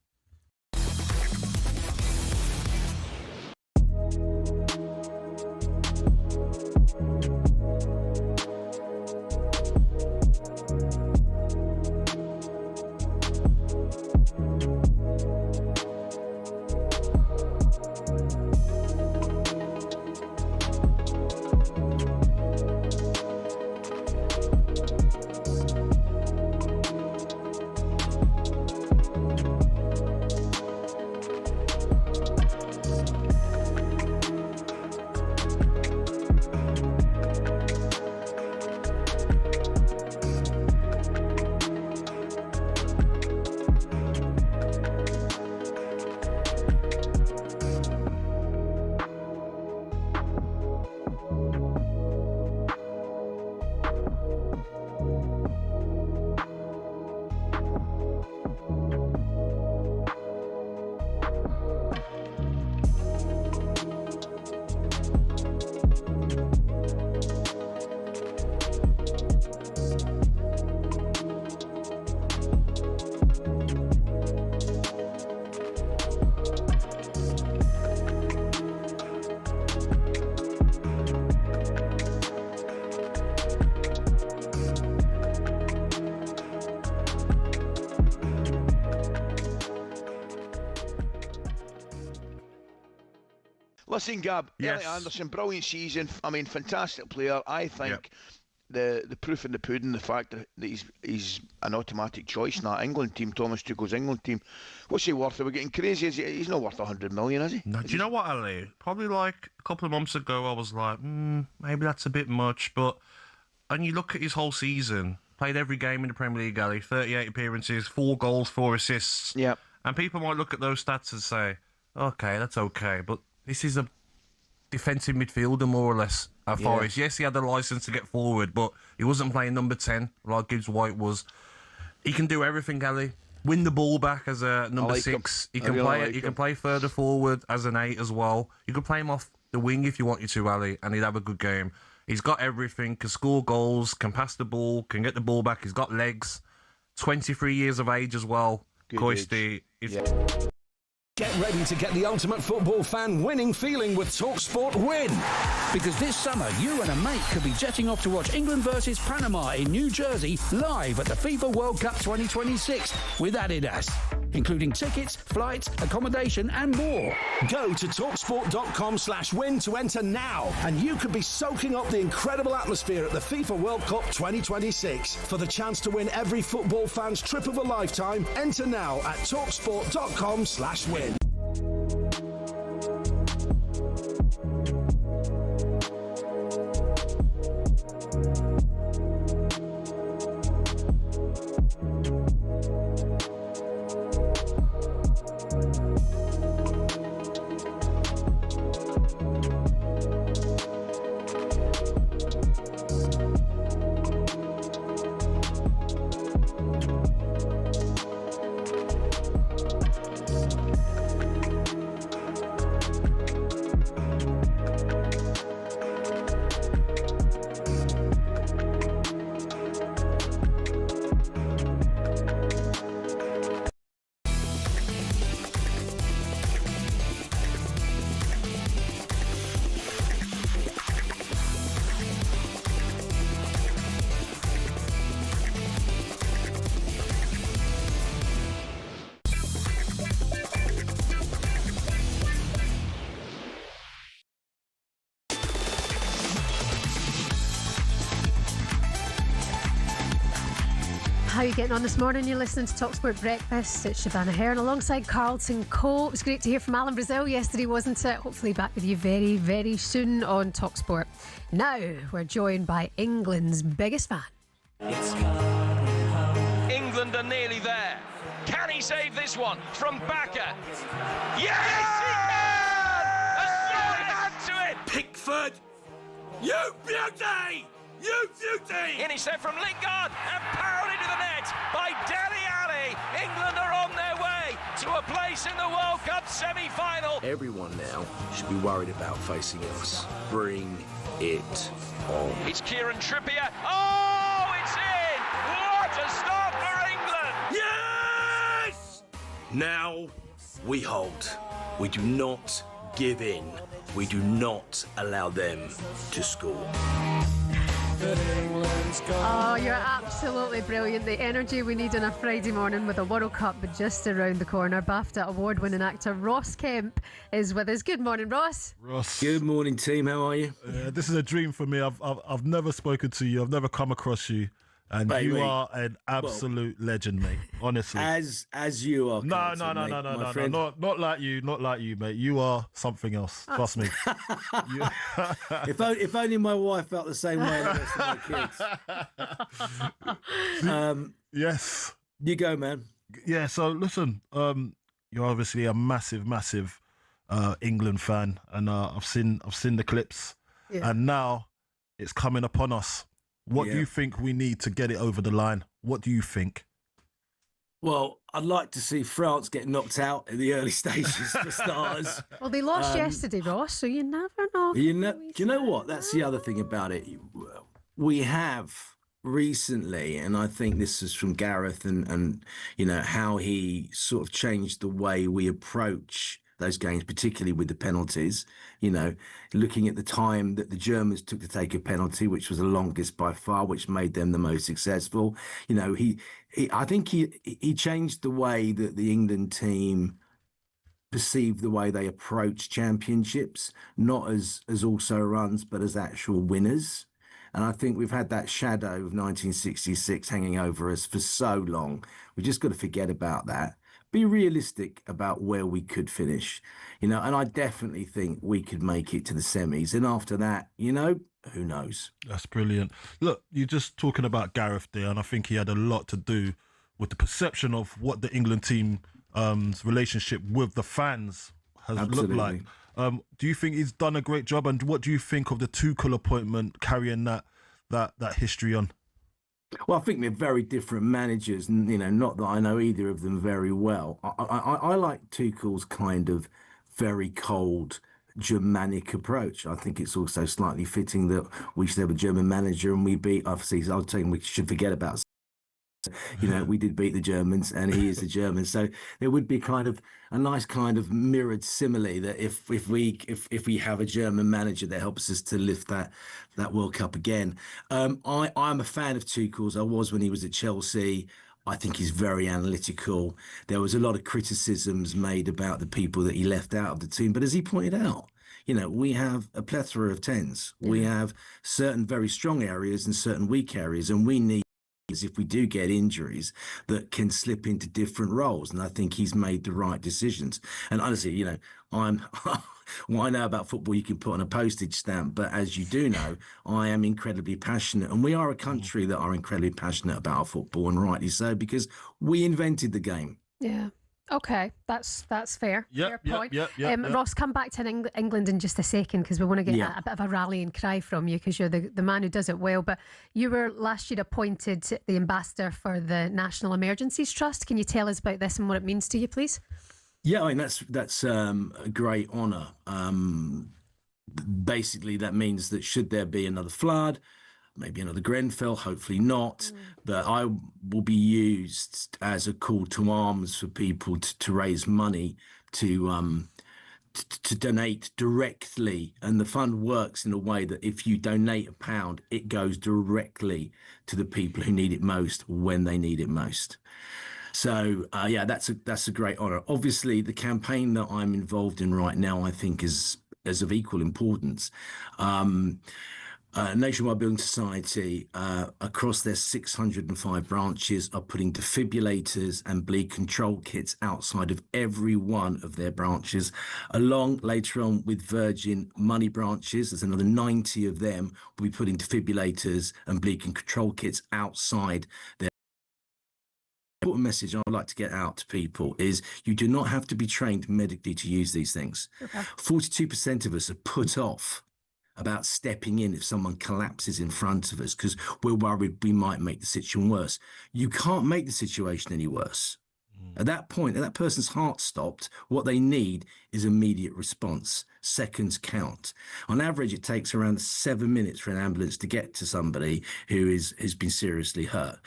Listen, Gab, Yes. Elliot Anderson, brilliant season. I mean, fantastic player. I think the proof in the pudding, the fact that he's an automatic choice in that England team, Thomas Tuchel's England team. What's he worth? Are we getting crazy? He's not worth 100 million, is he? No, do you know what, Ali? Probably like a couple of months ago, I was like, maybe that's a bit much. But when you look at his whole season, played every game in the Premier League, Ali, 38 appearances, 4 goals, 4 assists. Yeah. And people might look at those stats and say, okay, that's okay. But this is a defensive midfielder, more or less, at Forest. Yes, he had the licence to get forward, but he wasn't playing number 10 like Gibbs White was. He can do everything, Ali. Win the ball back as a number 6. He can can play further forward as an 8 as well. You could play him off the wing if you wanted to, Ali, and he'd have a good game. He's got everything, can score goals, can pass the ball, can get the ball back. He's got legs. 23 years of age as well. Coisty. Get ready to get the ultimate football fan winning feeling with talkSPORT Win. Because this summer, you and a mate could be jetting off to watch England versus Panama in New Jersey live at the FIFA World Cup 2026 with Adidas, including tickets, flights, accommodation and more. Go to talksport.com/win to enter now, and you could be soaking up the incredible atmosphere at the FIFA World Cup 2026. For the chance to win every football fan's trip of a lifetime, enter now at talksport.com/win. How are you getting on this morning? You're listening to talkSPORT Breakfast. It's Shebahn Aherne alongside Carlton Cole. It was great to hear from Alan Brazil yesterday, wasn't it? Hopefully back with you very, very soon on talkSPORT. Now we're joined by England's biggest fan. England are nearly there. Can he save this one from Baka? Yes, he can! A solid hand to it. Pickford, you beauty! You beauty! Intercept from Lingard and powered into the net by Dele Alli. England are on their way to a place in the World Cup semi-final. Everyone now should be worried about facing us. Bring it on. It's Kieran Trippier. Oh, it's in! What a start for England! Yes! Now we hold. We do not give in. We do not allow them to score. Oh, you're absolutely brilliant. The energy we need on a Friday morning with a World Cup just around the corner. BAFTA award-winning actor Ross Kemp is with us. Good morning, Ross. Ross. Good morning, team. How are you? This is a dream for me. I've never spoken to you. I've never come across you. And Mate, you are an absolute legend, mate. Honestly. As you are. No, Carlton, no, mate, no, no, my no, friend. no, not like you, mate. You are something else. Trust me. If only my wife felt the same way as the rest of my kids. Yes. You go, man. Yeah. So listen, you're obviously a massive England fan, and I've seen the clips, and now it's coming upon us. What do you think we need to get it over the line? What do you think? Well, I'd like to see France get knocked out in the early stages for starters. Well, they lost yesterday, Ross, so you never know. Do you know what? That's the other thing about it. We have recently, and I think this is from Gareth and you know how he sort of changed the way we approach those games, particularly with the penalties. You know, looking at the time that the Germans took to take a penalty, which was the longest by far, which made them the most successful. You know, I think he changed the way that the England team perceive the way they approach championships, not as also runs, but as actual winners. And I think we've had that shadow of 1966 hanging over us for so long. We've just got to forget about that. Be realistic about where we could finish, you know, and I definitely think we could make it to the semis. And after that, you know, who knows? That's brilliant. Look, you're just talking about Gareth there, and I think he had a lot to do with the perception of what the England team's relationship with the fans has looked like. Do you think he's done a great job? And what do you think of the Tuchel appointment carrying that history on? Well, I think they're very different managers, and you know, not that I know either of them very well. I like Tuchel's kind of very cold Germanic approach. I think it's also slightly fitting that we should have a German manager, and we beat. Obviously, I was saying we should forget about. You know, we did beat the Germans, and he is a German, so there would be kind of a nice kind of mirrored simile that if we have a German manager that helps us to lift that World Cup again. I'm a fan of Tuchel's. I was when he was at Chelsea. I think he's very analytical. There was a lot of criticisms made about the people that he left out of the team, but as he pointed out, you know, we have a plethora of tens. We have certain very strong areas and certain weak areas, and we need, if we do get injuries, that can slip into different roles. And I think he's made the right decisions. And honestly, you know, what I know about football, you can put on a postage stamp. But as you do know, I am incredibly passionate. And we are a country that are incredibly passionate about football, and rightly so, because we invented the game. Yeah. Okay, that's fair. Fair point. Ross, come back to England in just a second, because we want to get a bit of a rallying cry from you, because you're the man who does it well. But you were last year appointed the ambassador for the National Emergencies Trust. Can you tell us about this and what it means to you, please? Yeah, I mean, that's a great honour. Basically, that means that should there be another flood, maybe another Grenfell, hopefully not, but I will be used as a call to arms for people to raise money to donate directly. And the fund works in a way that if you donate £1, it goes directly to the people who need it most when they need it most. So yeah, that's a great honour. Obviously, the campaign that I'm involved in right now, I think is of equal importance. Nationwide Building Society, across their 605 branches, are putting defibrillators and bleed control kits outside of every one of their branches. Along later on with Virgin Money branches, there's another 90 of them will be putting defibrillators and bleed control kits outside their. The important message I'd like to get out to people is you do not have to be trained medically to use these things. 42% of us are put off about stepping in if someone collapses in front of us because we're worried we might make the situation worse. You can't make the situation any worse. At that point, that person's heart stopped. What they need is immediate response. Seconds count. On average, it takes around 7 minutes for an ambulance to get to somebody who has been seriously hurt.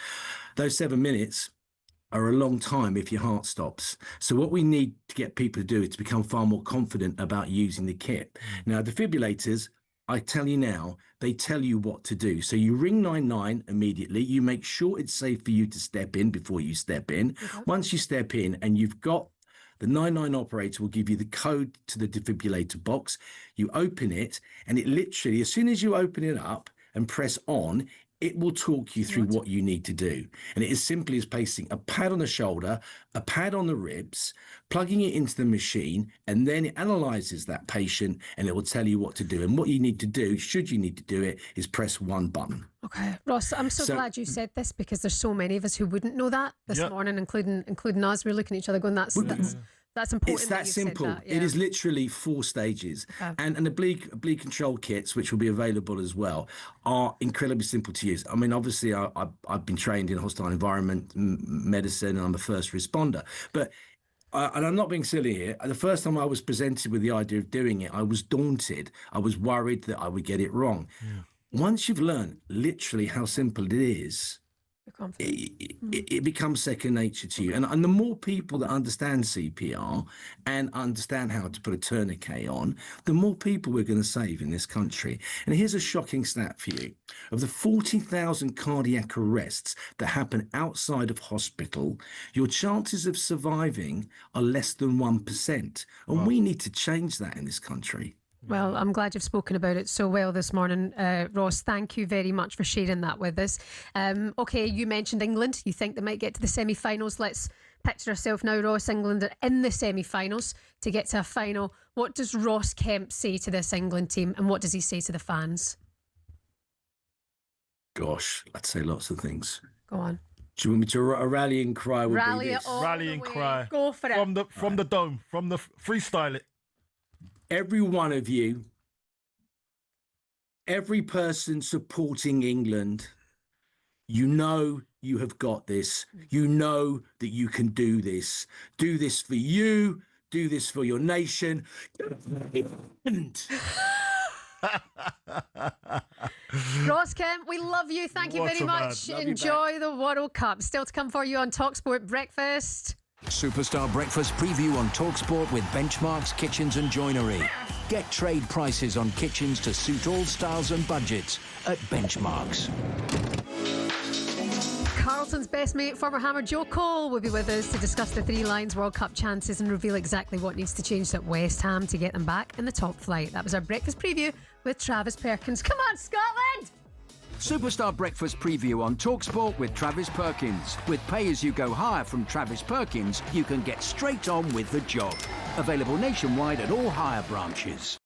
Those 7 minutes are a long time if your heart stops. So what we need to get people to do is to become far more confident about using the kit. Now, defibrillators, I tell you now, they tell you what to do. So you ring 99 immediately. You make sure it's safe for you to step in before you step in. Once you step in and you've got the 99 operator will give you the code to the defibrillator box. You open it and it literally, as soon as you open it up and press on, it will talk you through what you need to do. And it is simply as placing a pad on the shoulder, a pad on the ribs, plugging it into the machine, and then it analyzes that patient and it will tell you what to do. And what you need to do, should you need to do it, is press one button. Okay, Ross, I'm so glad you said this because there's so many of us who wouldn't know that this morning, including us. We're looking at each other going, that's important. It's that simple. It is literally 4 stages. And the bleed control kits, which will be available as well, are incredibly simple to use. I mean, obviously, I've been trained in hostile environment medicine and I'm a first responder. But and I'm not being silly here. The first time I was presented with the idea of doing it, I was daunted. I was worried that I would get it wrong. Once you've learned literally how simple it is, it becomes second nature to you. And the more people that understand CPR and understand how to put a tourniquet on, the more people we're going to save in this country. And here's a shocking stat for you. Of the 40,000 cardiac arrests that happen outside of hospital, your chances of surviving are less than 1%. And we need to change that in this country. Well, I'm glad you've spoken about it so well this morning, Ross. Thank you very much for sharing that with us. OK, you mentioned England. You think they might get to the semi-finals. Let's picture ourselves now, Ross. England are in the semi-finals to get to a final. What does Ross Kemp say to this England team and what does he say to the fans? Gosh, I'd say lots of things. Go on. Do you want me to a rallying cry? Rally and cry. Go for it. From the dome, from the freestyle it. Every one of you, every person supporting England, you know you have got this. You know that you can do this. Do this for you. Do this for your nation. Ross Kemp, we love you. Thank you very much. Enjoy the World Cup. Still to come for you on talkSPORT Breakfast. Superstar Breakfast preview on talkSPORT with Benchmarks Kitchens and Joinery. Get trade prices on kitchens to suit all styles and budgets at Benchmarks. Carlton's best mate, former Hammer Joe Cole, will be with us to discuss the Three Lions World Cup chances and reveal exactly what needs to change at West Ham to get them back in the top flight. That was our breakfast preview with Travis Perkins. Come on, Scotland! Superstar Breakfast preview on talkSPORT with Travis Perkins. With pay-as-you-go hire from Travis Perkins, you can get straight on with the job. Available nationwide at all hire branches.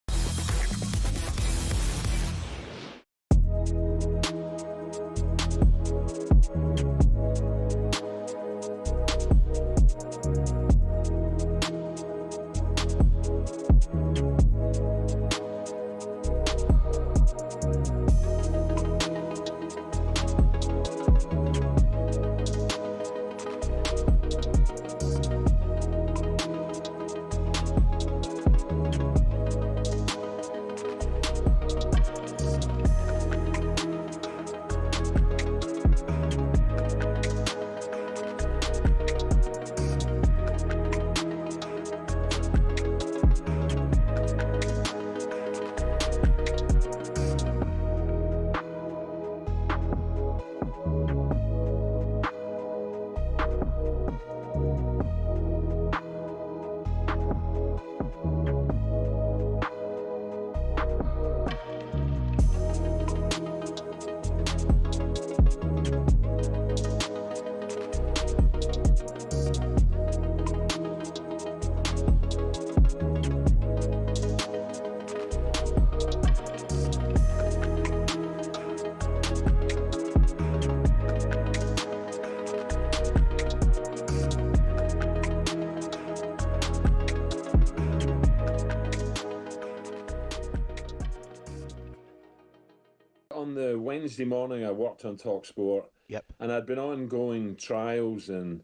Wednesday morning I worked on talkSPORT. Yep. And I'd been ongoing trials and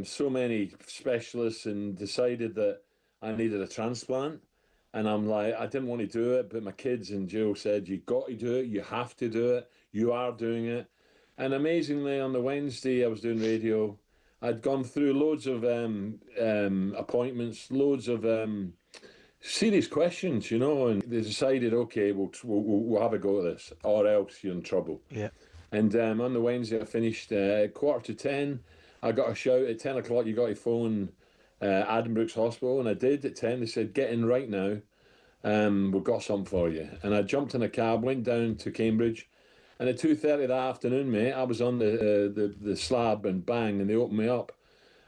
so many specialists, and decided that I needed a transplant. And I'm like, I didn't want to do it, but my kids and Jill said, you got to do it, you have to do it, you are doing it. And amazingly, on the Wednesday I was doing radio, I'd gone through loads of appointments, loads of serious questions, you know, and they decided, okay, we'll have a go at this, or else you're in trouble. Yeah. And on the Wednesday I finished 10:15. I got a shout at 10 o'clock, you got to phone Addenbrooke's Hospital, and I did at 10. They said, get in right now, we've got something for you. And I jumped in a cab, went down to Cambridge, and at 2:30 that afternoon, mate, I was on the slab, and bang, and they opened me up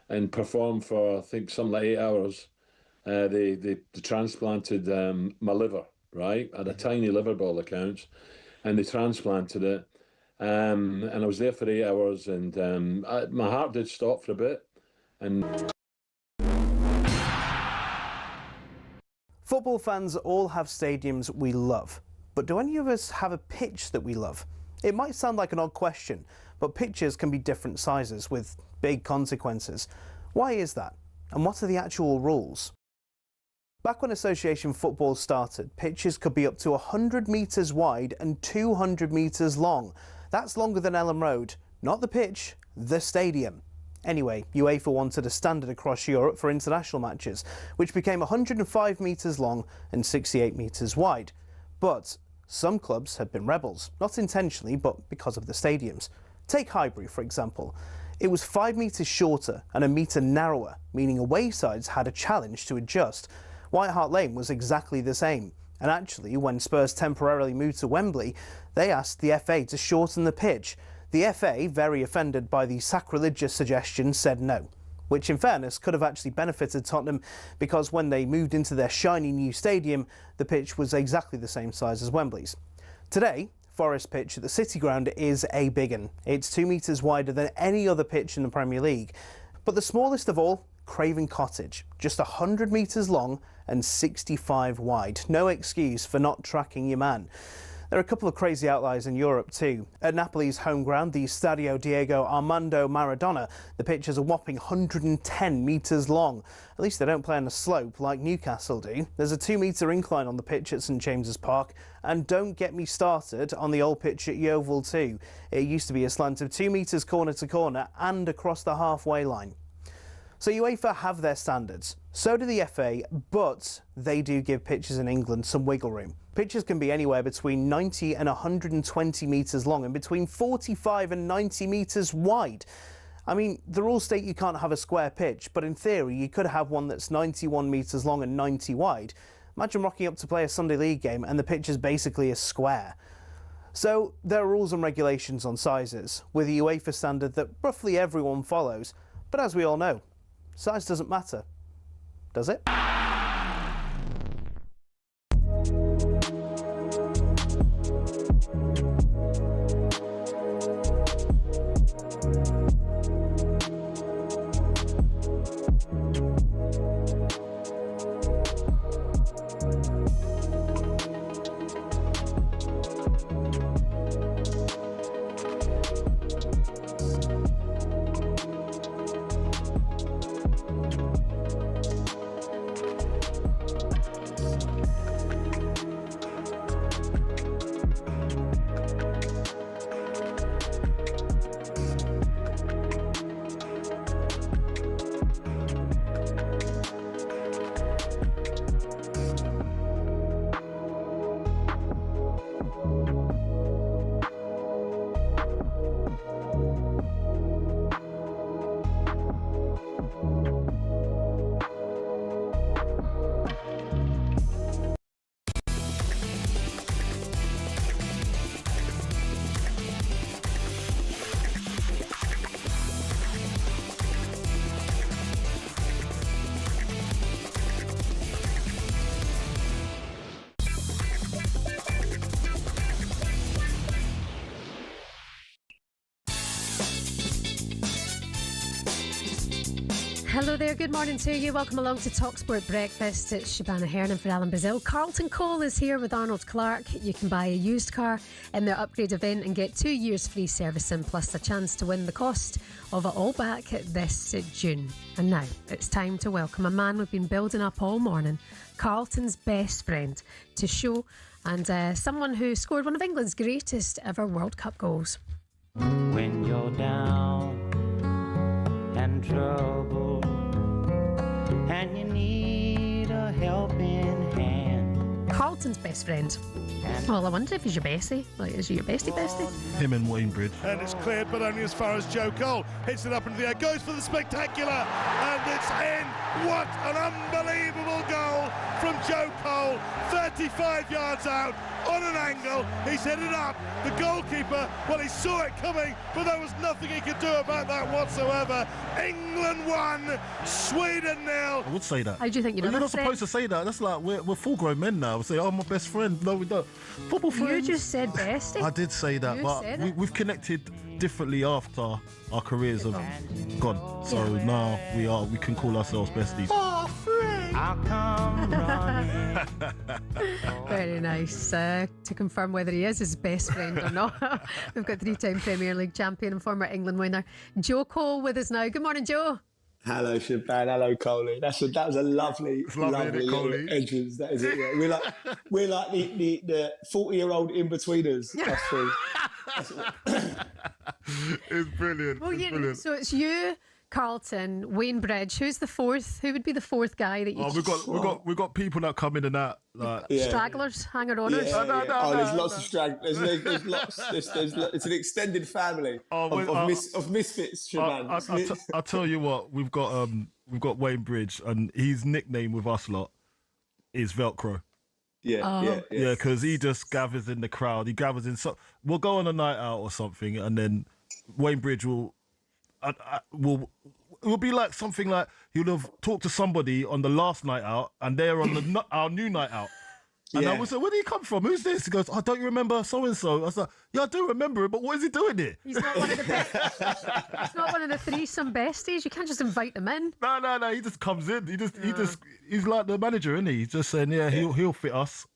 and performed for, I think, something like 8 hours. They transplanted my liver, right? I had a tiny liver by all accounts, and they transplanted it. And I was there for 8 hours, and my heart did stop for a bit. And Football fans all have stadiums we love, but do any of us have a pitch that we love? It might sound like an odd question, but pitches can be different sizes with big consequences. Why is that? And what are the actual rules? Back when association football started, pitches could be up to 100 metres wide and 200 metres long. That's longer than Ellen Road. Not the pitch, the stadium. Anyway, UEFA wanted a standard across Europe for international matches, which became 105 metres long and 68 metres wide. But some clubs had been rebels, not intentionally, but because of the stadiums. Take Highbury, for example. It was 5 metres shorter and a metre narrower, meaning away sides had a challenge to adjust. White Hart Lane was exactly the same. And actually, when Spurs temporarily moved to Wembley, they asked the FA to shorten the pitch. The FA, very offended by the sacrilegious suggestion, said no, which in fairness could have actually benefited Tottenham, because when they moved into their shiny new stadium, the pitch was exactly the same size as Wembley's. Today, Forest Pitch at the City Ground is a big un. It's 2 metres wider than any other pitch in the Premier League. But the smallest of all, Craven Cottage, just 100 metres long and 65 wide. No excuse for not tracking your man. There are a couple of crazy outliers in Europe too. At Napoli's home ground, the Stadio Diego Armando Maradona, the pitch is a whopping 110 metres long. At least they don't play on a slope like Newcastle do. There's a 2-metre incline on the pitch at St James's Park, and don't get me started on the old pitch at Yeovil too. It used to be a slant of 2 metres corner to corner and across the halfway line. So UEFA have their standards, so do the FA, but they do give pitches in England some wiggle room. Pitches can be anywhere between 90 and 120 metres long and between 45 and 90 metres wide. I mean, the rules state you can't have a square pitch, but in theory you could have one that's 91 metres long and 90 wide. Imagine rocking up to play a Sunday League game and the pitch is basically a square. So there are rules and regulations on sizes, with a UEFA standard that roughly everyone follows, but as we all know, size doesn't matter, does it? Hello there, good morning to you. Welcome along to talkSPORT Breakfast. It's Shebahn Aherne for Alan Brazil. Carlton Cole is here with Arnold Clark. You can buy a used car in their upgrade event and get 2 years free servicing plus a chance to win the cost of it all back this June. And now it's time to welcome a man we've been building up all morning, Carlton's best friend to show, and someone who scored one of England's greatest ever World Cup goals. When you're down and trouble and you need a helping hand. Carlton's best friend. Well, I wonder if he's your bestie. Like, is he your bestie? Him and Wayne Bridge. And it's cleared, but only as far as Joe Cole. Hits it up into the air, goes for the spectacular, and it's in. What an unbelievable goal from Joe Cole. 35 yards out, on an angle. He's hit it up. The goalkeeper, well, he saw it coming, but there was nothing he could do about that whatsoever. England 1, Sweden 0. I would say that. How do you think you're not supposed to say that? That's like, we're full-grown men now. We say, oh, my best friend. No, we don't. Football friends. You just said bestie. I did say that, but we've connected differently after our careers have gone. So now we can call ourselves besties. Oh, friend. I'll come running. Very nice. To confirm whether he is his best friend or not, we've got 3-time Premier League champion and former England winner Joe Cole with us now. Good morning, Joe. Hello, Shebahn. Hello, Coley. That was a lovely little entrance. That is it. Yeah. We're like the 40-year-old in betweeners. It's brilliant. Well, brilliant. So it's you, Carlton, Wayne Bridge. Who's the fourth? Who would be the fourth guy that you? Oh, we've got people that come in and out. Like stragglers, hanger-oners. There's lots of stragglers. There's lots. It's an extended family of misfits. Shebahn. I'll tell you what. We've got Wayne Bridge, and his nickname with us lot is Velcro. Yeah, because he just gathers in the crowd. He gathers in. So we'll go on a night out or something, and then Wayne Bridge will be like something like he'll have talked to somebody on the last night out, and they're on our new night out. And I was like, where do you come from? Who's this? He goes, oh, don't you remember so and so? I was like, yeah, I do remember it, but what is he doing here? He's not one of the He's not one of the threesome besties. You can't just invite them in. No. He just comes in. He's like the manager, isn't he? He's just saying, he'll fit us.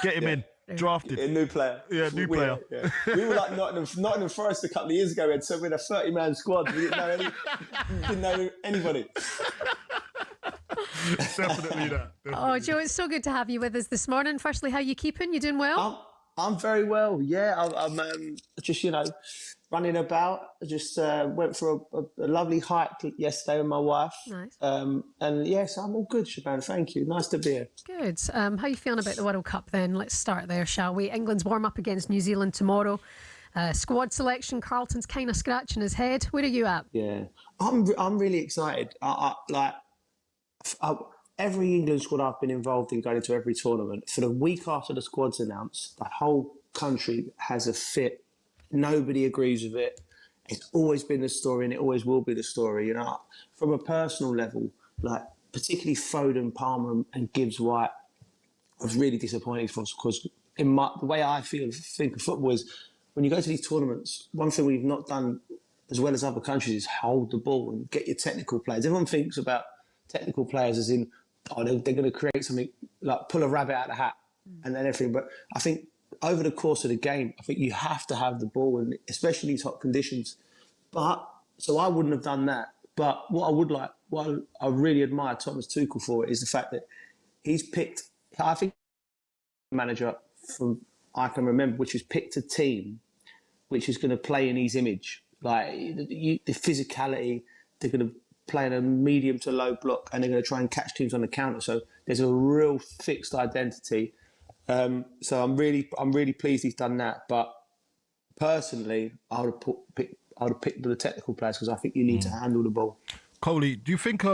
Get him in. Drafted. A new player. Yeah, new player. Yeah. We were like Nottingham Forest a couple of years ago. We had a 30-man squad. We didn't know anybody. Definitely that. Oh, Joe, it's so good to have you with us this morning. Firstly, how are you keeping? You doing well? I'm very well. Yeah, I'm just running about. I just went for a lovely hike yesterday with my wife. Nice. And yes, I'm all good, Shebahn. Thank you. Nice to be here. Good. How are you feeling about the World Cup then? Let's start there, shall we? England's warm up against New Zealand tomorrow. Squad selection, Carlton's kind of scratching his head. Where are you at? Yeah, I'm really excited. Every England squad I've been involved in going into every tournament, for the week after the squad's announced, the whole country has a fit. Nobody agrees with it. It's always been the story and it always will be the story. From a personal level, like particularly Foden, Palmer and Gibbs-White, I was really disappointed because the way I think of football is when you go to these tournaments, one thing we've not done as well as other countries is hold the ball and get your technical players. Everyone thinks about technical players as in, they're going to create something like pull a rabbit out of the hat and then everything. But I think over the course of the game, I think you have to have the ball, and especially in these hot conditions. So I wouldn't have done that. But what I really admire Thomas Tuchel for is the fact that he's picked, I think, manager from I can remember, which has picked a team which is going to play in his image. Like the physicality, they're going to play in a medium to low block, and they're going to try and catch teams on the counter. So there's a real fixed identity. So I'm really pleased he's done that. But personally, I would have picked the technical players because I think you need to handle the ball. Coley, do you think?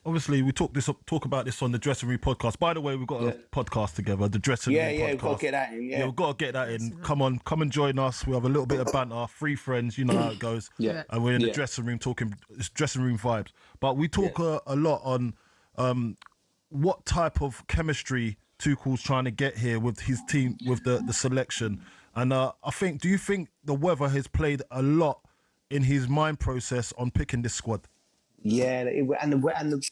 Obviously, we talk about this on the Dressing Room podcast. By the way, we've got a podcast together, the Dressing Room podcast. Yeah, we've got to get that in. Yeah, we've got to get that in. Come and join us. We have a little bit of banter, free friends, you know how it goes. Yeah. And we're in the dressing room talking, it's dressing room vibes. But we talk a lot on what type of chemistry Tuchel's trying to get here with his team, with the selection. And do you think the weather has played a lot in his mind process on picking this squad? Yeah, the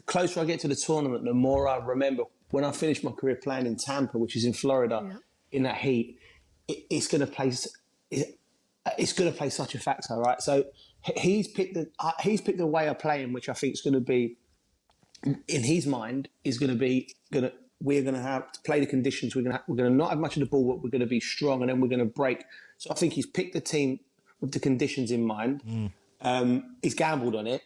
closer I get to the tournament, the more I remember when I finished my career playing in Tampa, which is in Florida, in that heat. It's going to play. It's going to play such a factor, right? So he's picked a way of playing, which I think is going to be, in his mind, we're going to have to play the conditions. We're going to not have much of the ball, but we're going to be strong, and then we're going to break. So I think he's picked the team with the conditions in mind. He's gambled on it.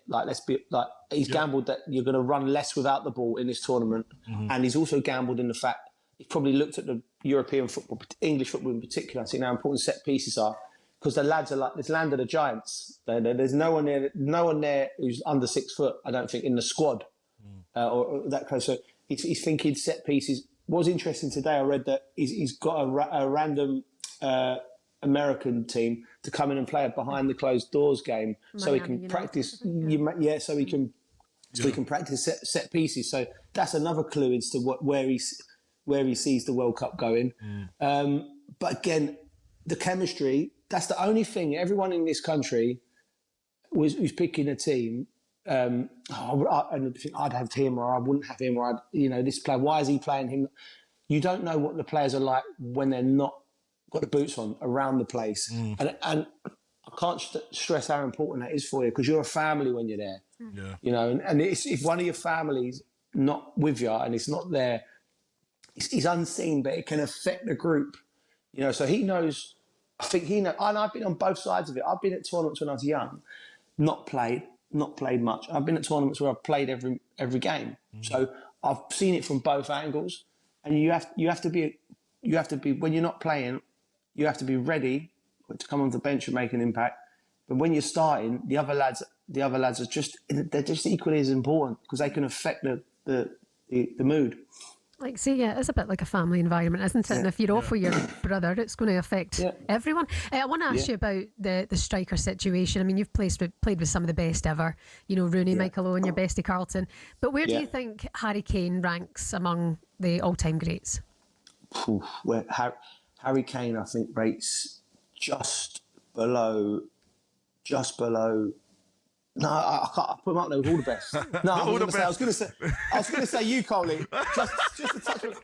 He's gambled that you're going to run less without the ball in this tournament, and he's also gambled in the fact he's probably looked at the European football, English football in particular, and seen how important set pieces are. Because the lads are like this land of the giants. There's no one there who's under 6 foot, I don't think, in the squad or that close. So he's thinking set pieces. What was interesting today, I read that he's got a random American team to come in and play a behind the closed doors game, so he can practice. So he can practice set pieces. So that's another clue as to where he sees the World Cup going. But again, the chemistry. That's the only thing. Everyone in this country who's picking a team. I'd have him, or I wouldn't have him, or this player. Why is he playing him? You don't know what the players are like when they're not got the boots on around the place. And I can't stress how important that is for you, because you're a family when you're there. And if one of your family's not with you and it's not there, it's unseen, but it can affect the group. So he knows. I think he knows, and I've been on both sides of it. I've been at tournaments when I was young, not played much. I've been at tournaments where I've played every game. So I've seen it from both angles. And you have to be when you're not playing, you have to be ready to come on the bench and make an impact. But when you're starting, the other lads are just equally as important, because they can affect the mood. It's a bit like a family environment, isn't it? And if you're off with your brother, it's going to affect everyone. I want to ask you about the striker situation. I mean, you've played with some of the best ever. Rooney, Michael Owen, your bestie Carlton. But where do you think Harry Kane ranks among the all-time greats? Well, Harry Kane, I think, rates just below. No, I can't put him up there with all the best. No, I was going to say you, Coley. Just a touch of.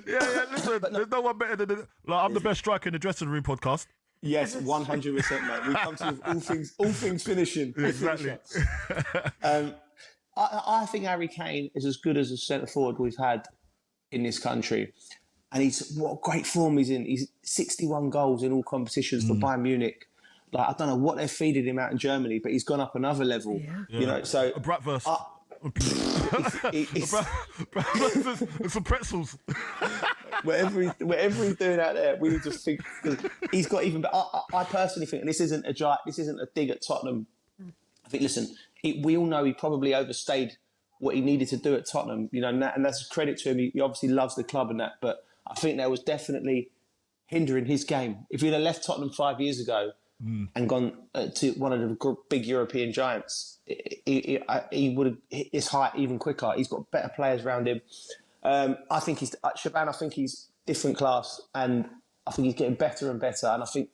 Listen, there's no one better than I'm the best striker in the dressing room podcast. Yes, 100%, mate. We come to you all things finishing. Exactly. I think Harry Kane is as good as a centre forward we've had in this country, and what great form he's in. He's 61 goals in all competitions for Bayern Munich. I don't know what they're feeding him out in Germany, but he's gone up another level. So a bratwurst. And some pretzels. whatever he's doing out there, we need to think. He's got even. I personally think, and this isn't a dig at Tottenham. I think, listen, we all know he probably overstayed what he needed to do at Tottenham. And that's a credit to him. He obviously loves the club and that, but I think there was definitely hindering his game. If he'd have left Tottenham 5 years ago and gone to one of the big European giants, he would have hit his height even quicker. He's got better players around him. I think Shebahn, I think he's different class, and I think he's getting better and better. And I think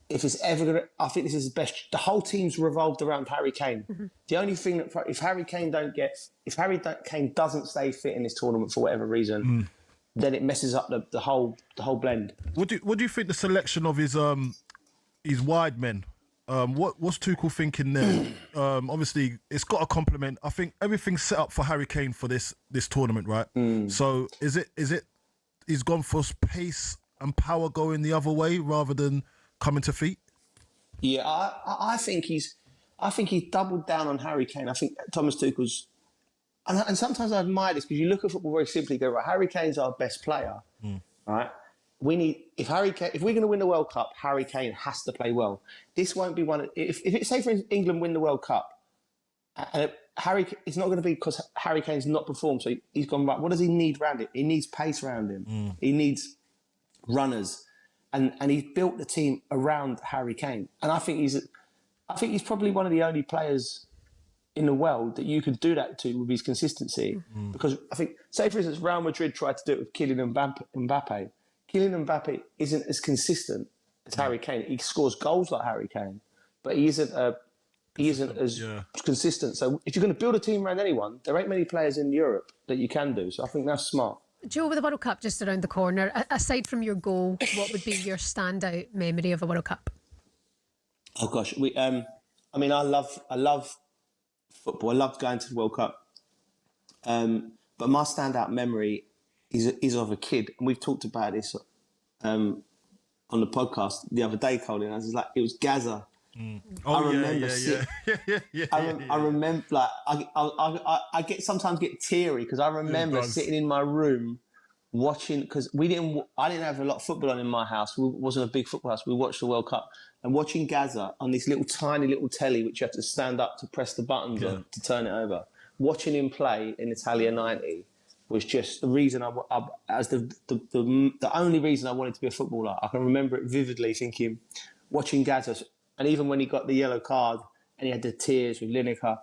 if it's ever going to, I think this is his best. The whole team's revolved around Harry Kane. The only thing that if Harry Kane doesn't stay fit in this tournament for whatever reason, then it messes up the whole blend. What do you think the selection of his wide men? What's Tuchel thinking there? Obviously, it's got a compliment. I think everything's set up for Harry Kane for this tournament, right? So is it he's gone for pace and power going the other way rather than coming to feet? Yeah, I think he's doubled down on Harry Kane. I think Thomas Tuchel's, and sometimes I admire this, because you look at football very simply. You go, right, Harry Kane's our best player, right? If we're going to win the World Cup, Harry Kane has to play well. This won't be one. If say for England win the World Cup, it's not going to be because Harry Kane's not performed. So he's gone right. What does he need around it? He needs pace around him. He needs runners, and he's built the team around Harry Kane. And I think he's probably one of the only players in the world that you could do that to with his consistency. Because I think, say for instance, Real Madrid tried to do it with Kylian Mbappe. Kylian Mbappe isn't as consistent as Harry Kane. He scores goals like Harry Kane, but he isn't a he isn't as consistent. So if you're going to build a team around anyone, there ain't many players in Europe that you can do. So I think that's smart. Joe, with the World Cup just around the corner, aside from your goal, what would be your standout memory of a World Cup? Oh gosh, I love football. I loved going to the World Cup. But my standout memory is of a kid, and we've talked about this on the podcast the other day, Colin. It was Gaza. Oh, I remember I remember, like, I sometimes get teary because I remember sitting in my room watching, because I didn't have a lot of football on in my house. We wasn't a big football house. We watched the World Cup and watching Gaza on this tiny little telly, which you had to stand up to press the buttons on to turn it over. Watching him play in Italia 90 was just the reason the only reason I wanted to be a footballer. I can remember it vividly, thinking, watching Gaza, and even when he got the yellow card and he had the tears with Lineker, I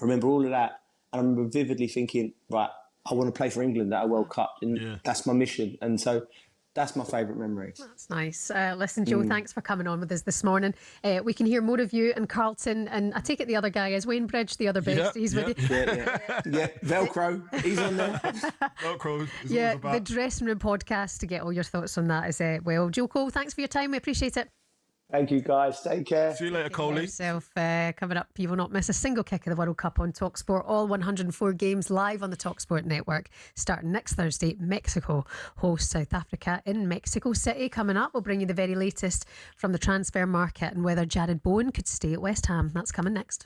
remember all of that. And I remember vividly thinking, right, I want to play for England at a World Cup, and that's my mission. And so that's my favourite memory. That's nice. Listen, Joe, thanks for coming on with us this morning. We can hear more of you and Carlton, and I take it the other guy is Wayne Bridge, the other best. He's with you. Yeah, Velcro, he's on there. Velcro is the Dressing Room podcast to get all your thoughts on that as well. Joe Cole, thanks for your time. We appreciate it. Thank you, guys. Take care. See you later, Coley. Coming up, you will not miss a single kick of the World Cup on talkSPORT. All 104 games live on the talkSPORT network. Starting next Thursday, Mexico hosts South Africa in Mexico City. Coming up, we'll bring you the very latest from the transfer market and whether Jared Bowen could stay at West Ham. That's coming next.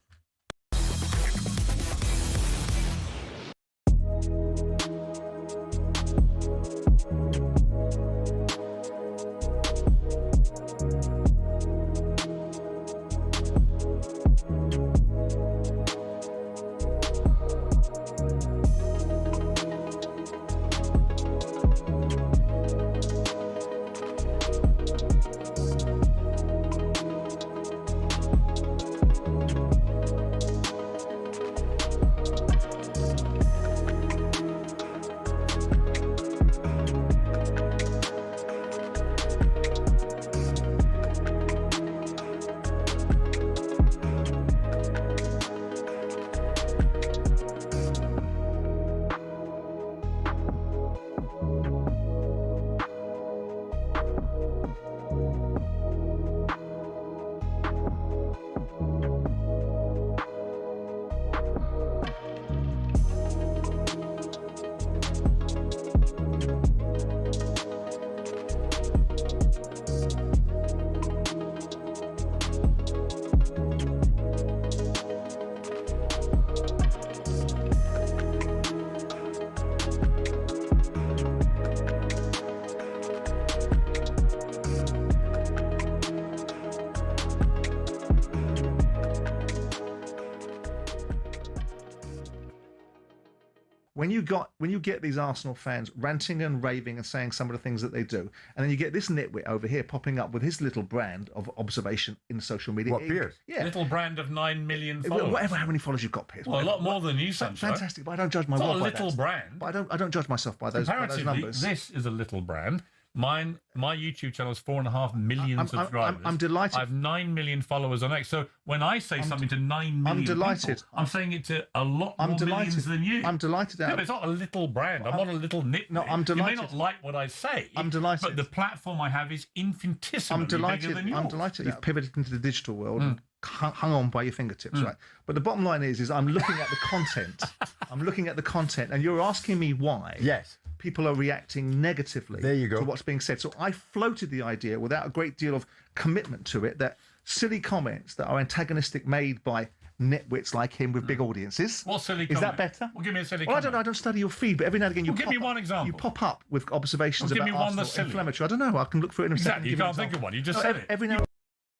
When you get these Arsenal fans ranting and raving and saying some of the things that they do, and then you get this nitwit over here popping up with his little brand of observation in social media. What, Piers? Yeah. Little brand of 9 million followers. Whatever, how many followers you've got, Piers. Well, a lot more than you, Sancho. Fantastic, but I don't judge my work by that. It's not a little brand. But I don't judge myself by those numbers. This is a little brand. My YouTube channel is 4.5 million subscribers. I'm delighted. I have 9 million followers on X. So when I say something to 9 million people, I'm saying it to a lot more millions than you. I'm delighted. No, but it's not a little brand. I'm not a little nitwit. No, I'm delighted. You may not like what I say. I'm delighted. But the platform I have is infinitesimally bigger than yours. I'm delighted. You've pivoted into the digital world and hung on by your fingertips, right? But the bottom line is I'm looking at the content. I'm looking at the content, and you're asking me why. Yes. People are reacting negatively to what's being said. So I floated the idea without a great deal of commitment to it that silly comments that are antagonistic made by nitwits like him with big audiences. What silly Is comment? that better? Well, give me a silly Well, comment. I don't know. I don't study your feed, but every now and again you give me one example. You pop up with observations Well, give about me one Arsenal that's silly. inflammatory. I don't know. I can look for it in a second. Exactly. You can't think of one. You just said it. Every now.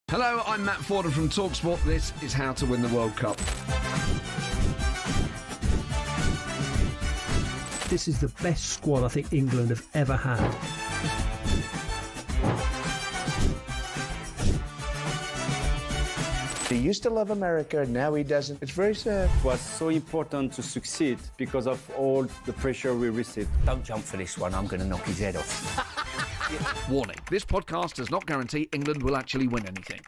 Hello, I'm Matt Forden from talkSPORT. This is How to Win the World Cup. This is the best squad I think England have ever had. He used to love America, now he doesn't. It's very sad. It was so important to succeed because of all the pressure we received. Don't jump for this one, I'm going to knock his head off. Warning, this podcast does not guarantee England will actually win anything.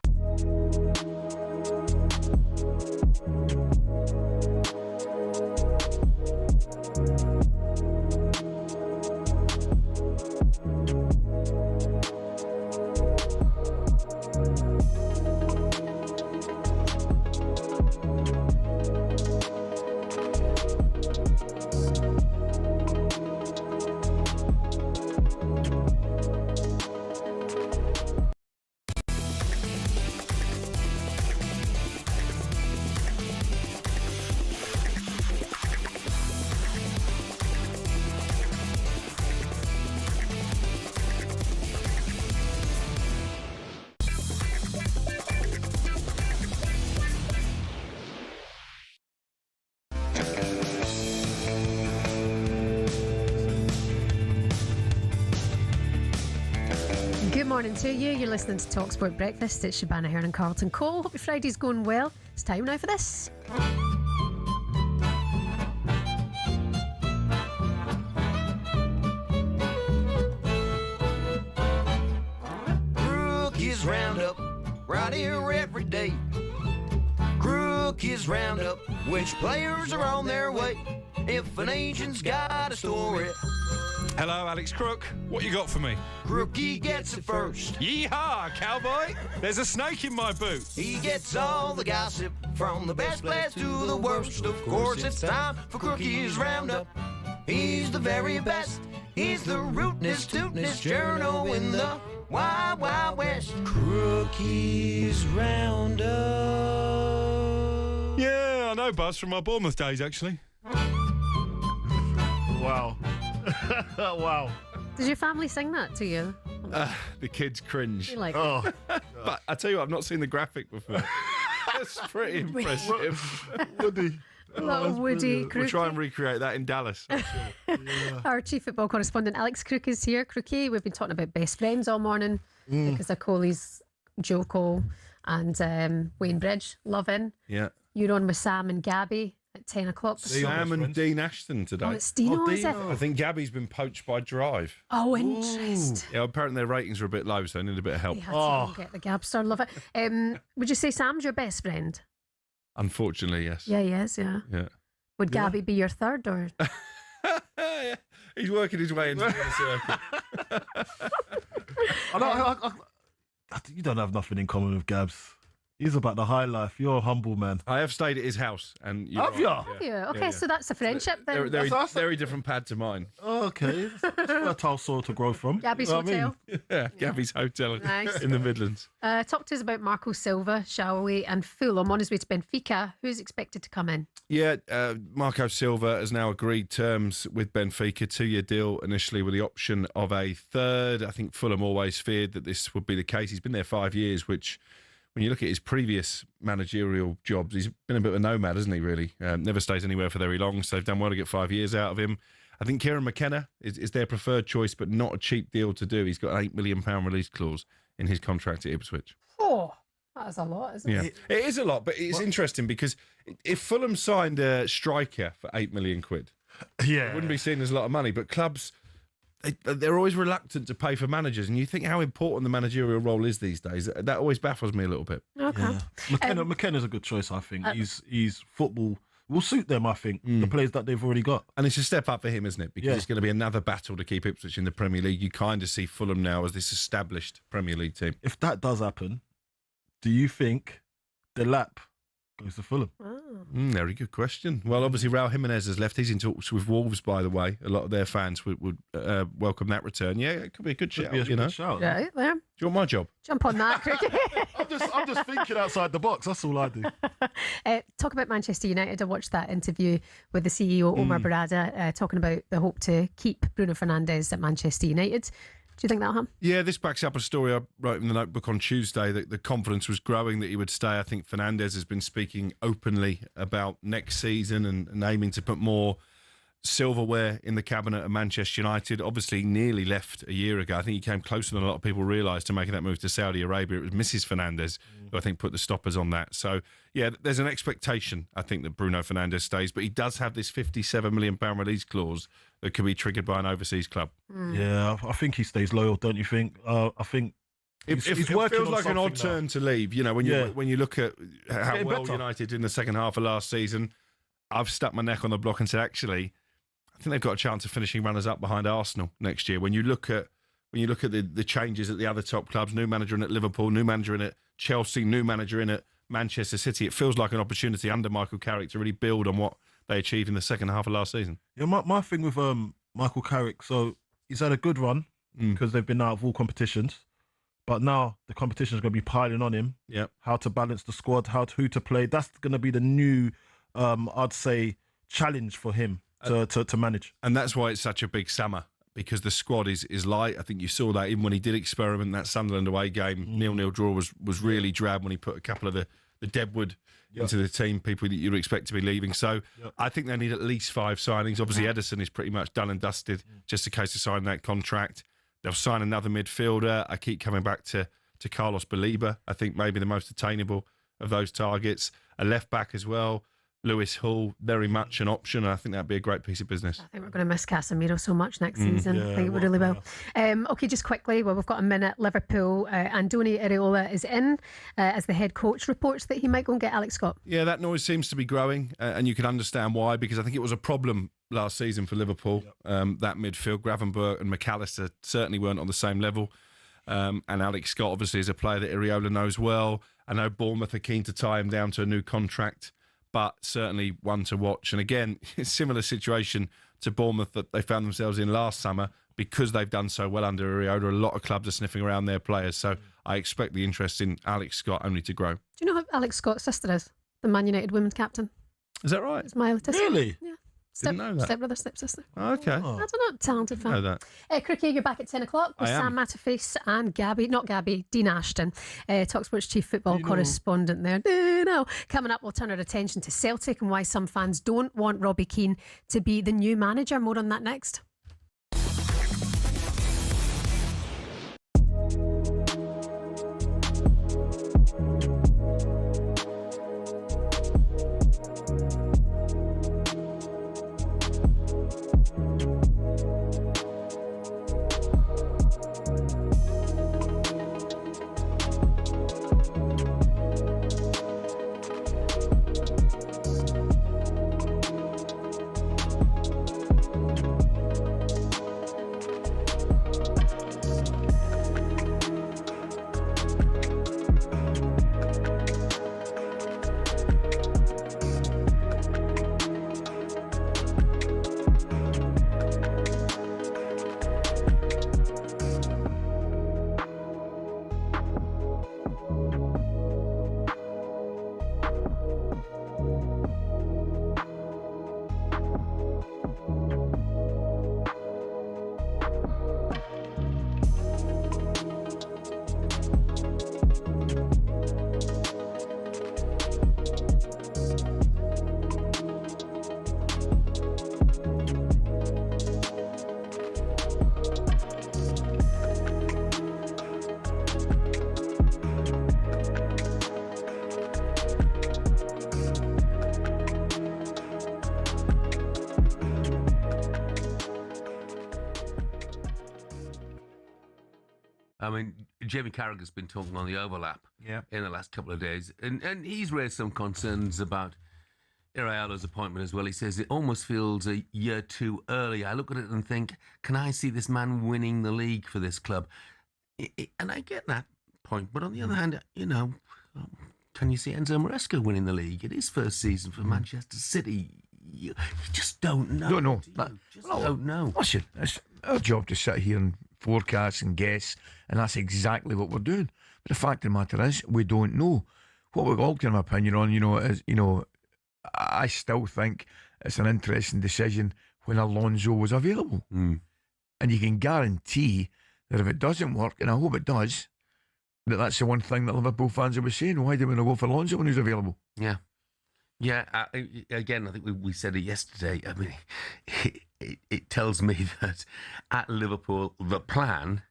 morning to you. You're listening to TalkSPORT Breakfast. It's Shebahn Aherne and Carlton Cole. Hope your Friday's going well. It's time now for this. Crookies Roundup, right here every day. Crookies Roundup, which players are on their way. If an agent's got a story. Hello, Alex Crook. What you got for me? Crookie gets it first. Yeehaw, cowboy! There's a snake in my boot. He gets all the gossip from the best players to the worst. Of course, it's time for Crookies Roundup. He's the very best. He's the rootinest, tootinest journo in the Wild Wild West. Crookies Roundup. Yeah, I know Buzz from my Bournemouth days, actually. Wow. Wow. Did your family sing that to you? The kids cringe. You like but I tell you what, I've not seen the graphic before. That's pretty impressive. Woody. Little Woody Crookie. We'll try and recreate that in Dallas. I'm sure. Our chief football correspondent Alex Crook is here. Crookie, we've been talking about best friends all morning because of Coley's Joe Cole and Wayne Bridge. Loving. Yeah. You're on with Sam and Gabby at 10 o'clock. Sam and Dean Ashton today. Oh, it's Dino, is it? I think Gabby's been poached by Drive. Oh, interest. Yeah, apparently their ratings are a bit low, so they need a bit of help. You had to get the Gabstar. Love it. Would you say Sam's your best friend? Unfortunately, yes. Yeah, he is, yeah. Yeah. Would Gabby be your third or? He's working his way into the circle. You don't have nothing in common with Gabs. He's about the high life. You're a humble man. I have stayed at his house. And Have you? Yeah. Okay, so that's a friendship then. They're very different pad to mine. Okay. That's fertile soil to grow from. Gabby's You know what I hotel. mean? Yeah, Gabby's hotel Nice. in the Midlands. Talk to us about Marco Silva, shall we? And Fulham on his way to Benfica. Who's expected to come in? Yeah, Marco Silva has now agreed terms with Benfica, 2-year deal initially with the option of a third. I think Fulham always feared that this would be the case. He's been there 5 years, which, when you look at his previous managerial jobs, he's been a bit of a nomad, hasn't he, really? Never stays anywhere for very long, so they've done well to get 5 years out of him. I think Kieran McKenna is their preferred choice, but not a cheap deal to do. He's got an £8 million release clause in his contract at Ipswich. Oh, that is a lot, isn't Yeah, it? it is a lot, but it's interesting because if Fulham signed a striker for £8 million, it wouldn't be seen as a lot of money. But clubs, they're always reluctant to pay for managers, and you think how important the managerial role is these days. That always baffles me a little bit. Okay. Yeah. McKenna's a good choice, I think. He's football will suit them, I think, the players that they've already got. And it's a step up for him, isn't it? Because it's going to be another battle to keep Ipswich in the Premier League. You kind of see Fulham now as this established Premier League team. If that does happen, do you think the lap goes to Fulham? Very good question. Well, obviously, Raul Jimenez has left. He's in talks with Wolves, by the way. A lot of their fans would welcome that return. Yeah, it could be a good shout. Be a good shout. Right there. Do you want my job? Jump on that, Cricket. I'm just thinking outside the box. That's all I do. Talk about Manchester United. I watched that interview with the CEO, Omar Barada, talking about the hope to keep Bruno Fernandes at Manchester United. Do you think that'll happen? Yeah, this backs up a story I wrote in the notebook on Tuesday that the confidence was growing that he would stay. I think Fernandes has been speaking openly about next season and aiming to put more silverware in the cabinet at Manchester United. Obviously, nearly left a year ago. I think he came closer than a lot of people realised to making that move to Saudi Arabia. It was Mrs. Fernandes who I think put the stoppers on that. So, yeah, there's an expectation, I think, that Bruno Fernandes stays, but he does have this £57 million release clause that could be triggered by an overseas club. Yeah, I think he stays loyal, don't you think? I think It feels like an odd turn to leave. You know, when you look at how well United did in the second half of last season, I've stuck my neck on the block and said, actually, I think they've got a chance of finishing runners-up behind Arsenal next year. When you look at the changes at the other top clubs, new manager in at Liverpool, new manager in at Chelsea, new manager in at Manchester City, it feels like an opportunity under Michael Carrick to really build on what they achieved in the second half of last season. Yeah, my thing with Michael Carrick, so he's had a good run because they've been out of all competitions, but now the competition is going to be piling on him. Yeah, how to balance the squad, who to play. That's going to be the new, I'd say, challenge for him to manage. And that's why it's such a big summer, because the squad is light. I think you saw that even when he did experiment in that Sunderland away game. 0-0 draw was really drab when he put a couple of the Deadwood into the team, people that you'd expect to be leaving. So I think they need at least 5 signings. Obviously, Ederson is pretty much done and dusted, just a case of signing that contract. They'll sign another midfielder. I keep coming back to Carlos Baliba. I think maybe the most attainable of those targets. A left back as well. Lewis Hall, very much an option. And I think that'd be a great piece of business. I think we're going to miss Casemiro so much next season. I think we really will. Okay, just quickly, well, we've got a minute. Liverpool, Andoni Iraola is in as the head coach. Reports that he might go and get Alex Scott. Yeah, that noise seems to be growing, and you can understand why, because I think it was a problem last season for Liverpool. That midfield, Gravenberch and McAllister certainly weren't on the same level. And Alex Scott obviously is a player that Iraola knows well. I know Bournemouth are keen to tie him down to a new contract, but certainly one to watch. And again, similar situation to Bournemouth that they found themselves in last summer, because they've done so well under Iraola. A lot of clubs are sniffing around their players, so I expect the interest in Alex Scott only to grow. Do you know who Alex Scott's sister is? The Man United women's captain. Is that right? It's my sister. Really? Yeah. Didn't know that. Stepbrother, stepsister. Oh, okay. I don't know, talented fan. Know that. Crookie, you're back at 10 o'clock with I am. Sam Matterface and Dean Ashton, talkSPORT's chief football correspondent there. No. Coming up, we'll turn our attention to Celtic and why some fans don't want Robbie Keane to be the new manager. More on that next. I mean, Jamie Carragher's been talking on the overlap in the last couple of days, and he's raised some concerns about Iraola's appointment as well. He says it almost feels a year too early. I look at it and think, can I see this man winning the league for this club? And I get that point, but on the other hand, you know, can you see Enzo Maresca winning the league? It is first season for Manchester City. You just don't know. Don't know. Don't know. Listen, it's our job to sit here and forecast and guess, and that's exactly what we're doing. But the fact of the matter is, we don't know. What we've all got an opinion on, is, I still think it's an interesting decision when Alonso was available. And you can guarantee that if it doesn't work, and I hope it does, that's the one thing that Liverpool fans will be saying, why do we not go for Alonso when he's available? Yeah. Yeah, again, I think we said it yesterday. I mean, it tells me that at Liverpool, the plan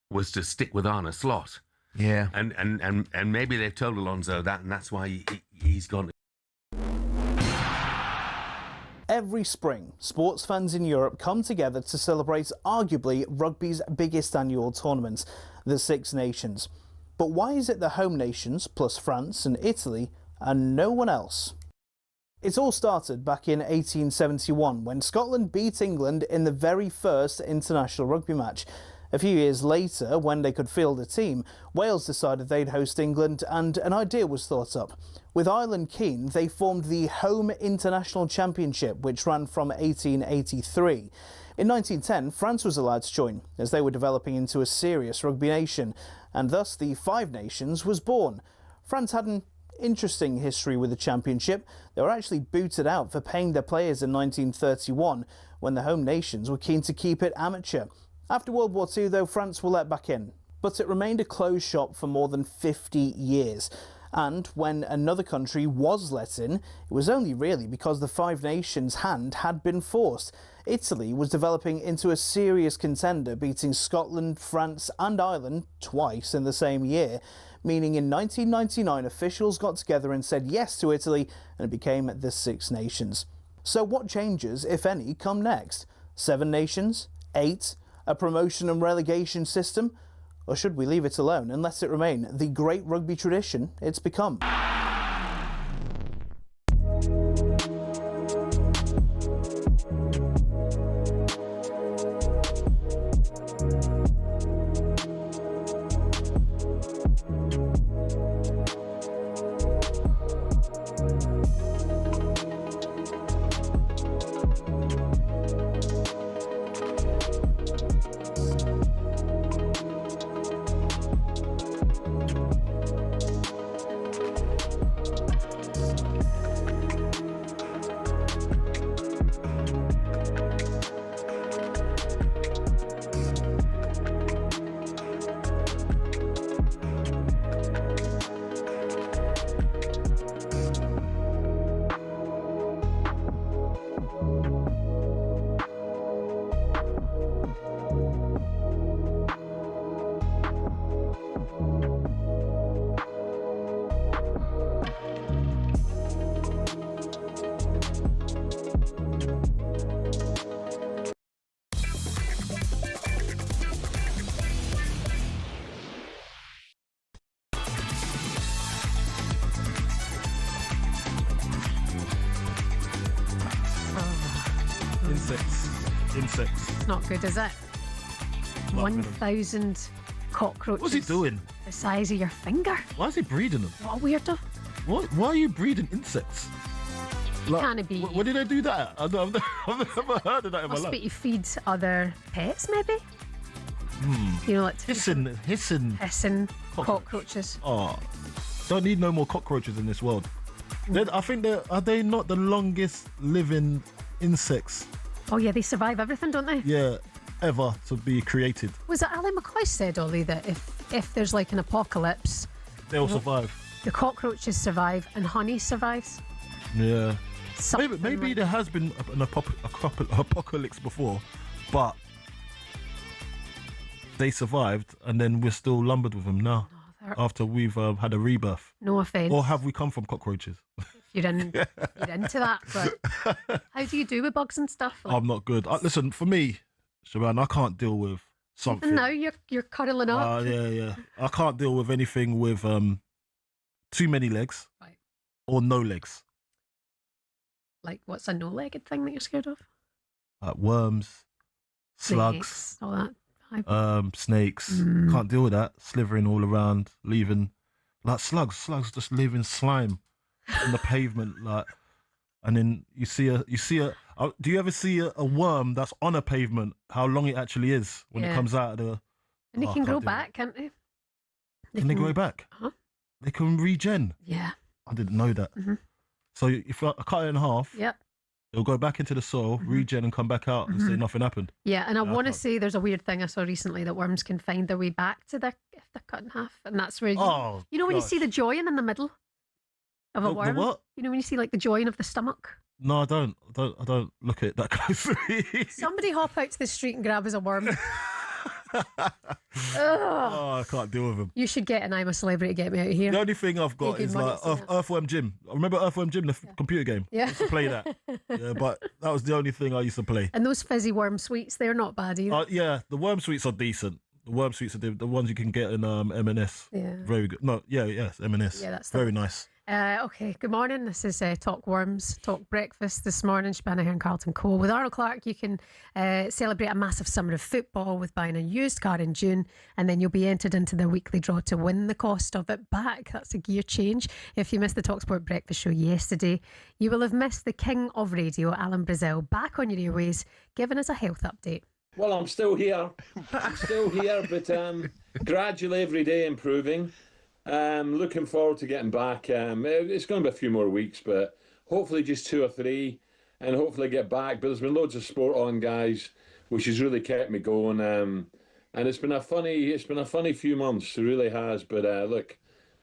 was to stick with Arne Slot. Yeah. And maybe they've told Alonso that, and that's why he's gone. Every spring, sports fans in Europe come together to celebrate arguably rugby's biggest annual tournament, the Six Nations. But why is it the home nations, plus France and Italy, and no one else? It all started back in 1871 when Scotland beat England in the very first international rugby match. A few years later, when they could field a team, Wales decided they'd host England and an idea was thought up. With Ireland keen, they formed the Home International Championship, which ran from 1883. In 1910, France was allowed to join, as they were developing into a serious rugby nation, and thus the Five Nations was born. France had an interesting history with the championship. They were actually booted out for paying their players in 1931, when the home nations were keen to keep it amateur. After World War II, though, France were let back in, but it remained a closed shop for more than 50 years. And when another country was let in, it was only really because the Five Nations hand had been forced. Italy was developing into a serious contender, beating Scotland, France and Ireland twice in the same year, meaning in 1999 officials got together and said yes to Italy, and it became the Six Nations. So what changes, if any, come next? 7 nations? 8? A promotion and relegation system? Or should we leave it alone and let it remain the great rugby tradition it's become? Insects. It's not good, is it? 1,000 cockroaches. What's he doing? The size of your finger. Why is he breeding them? What a weirdo. What? Why are you breeding insects? Can it be? When did they do that? I've never heard of that in my Must life. be to feed other pets, maybe? You know, like hissing cockroaches. Oh, don't need no more cockroaches in this world. I think are they not the longest living insects? Oh yeah, they survive everything, don't they? Yeah, ever to be created. Was it Ali McCoy said, Ollie, that if there's like an apocalypse, They'll survive. The cockroaches survive and honey survives. Yeah. Maybe there has been an apocalypse before, but they survived, and then we're still lumbered with them now. After we've had a rebirth. No offence. Or have we come from cockroaches? You're into that, but how do you do with bugs and stuff? I'm not good. Listen, for me, Shebahn, I can't deal with something. Even now you're cuddling up. Yeah. I can't deal with anything with too many legs, right, or no legs. Like, what's a no-legged thing that you're scared of? Like worms, slugs, snakes, all that. Snakes. Can't deal with that. Slithering all around, leaving like slugs. Slugs just leaving slime on the pavement, like. And then you see a. Do you ever see a worm that's on a pavement? How long it actually is when it comes out of the. And they can grow back, can't they? Can they grow back? They can regen. Yeah. I didn't know that. So if I cut it in half, it'll go back into the soil, regen, and come back out and say nothing happened. Yeah, and I want to say there's a weird thing I saw recently that worms can find their way back to if they're cut in half, and that's where you know when you see the join in the middle of a worm. The what? You know when you see like the join of the stomach. No, I don't. I don't look at it that closely. Somebody hop out to the street and grab us a worm. Oh, I can't deal with them. You should get an I'm a Celebrity, get me out of here. The only thing I've got is like Earthworm Jim. Remember Earthworm Jim, the computer game? Yeah. I used to play that. Yeah, but that was the only thing I used to play. And those fizzy worm sweets, they're not bad either. Yeah, the worm sweets are decent. The worm sweets are the ones you can get in M&S. Yeah. Very good. No, yes, M&S. Yeah, that's very nice. Okay, good morning. This is Talk Worms, Talk Breakfast this morning. Shebahn Aherne and Carlton Cole. With Arnold Clark, you can celebrate a massive summer of football with buying a used car in June, and then you'll be entered into the weekly draw to win the cost of it back. That's a gear change. If you missed the talkSPORT Breakfast Show yesterday, you will have missed the king of radio, Alan Brazil, back on your airways, giving us a health update. Well, I'm still here. But gradually every day improving. Looking forward to getting back. It's going to be a few more weeks, but hopefully just 2 or 3, and hopefully get back. But there's been loads of sport on, guys, which has really kept me going. And it's been a funny few months. It really has. But look,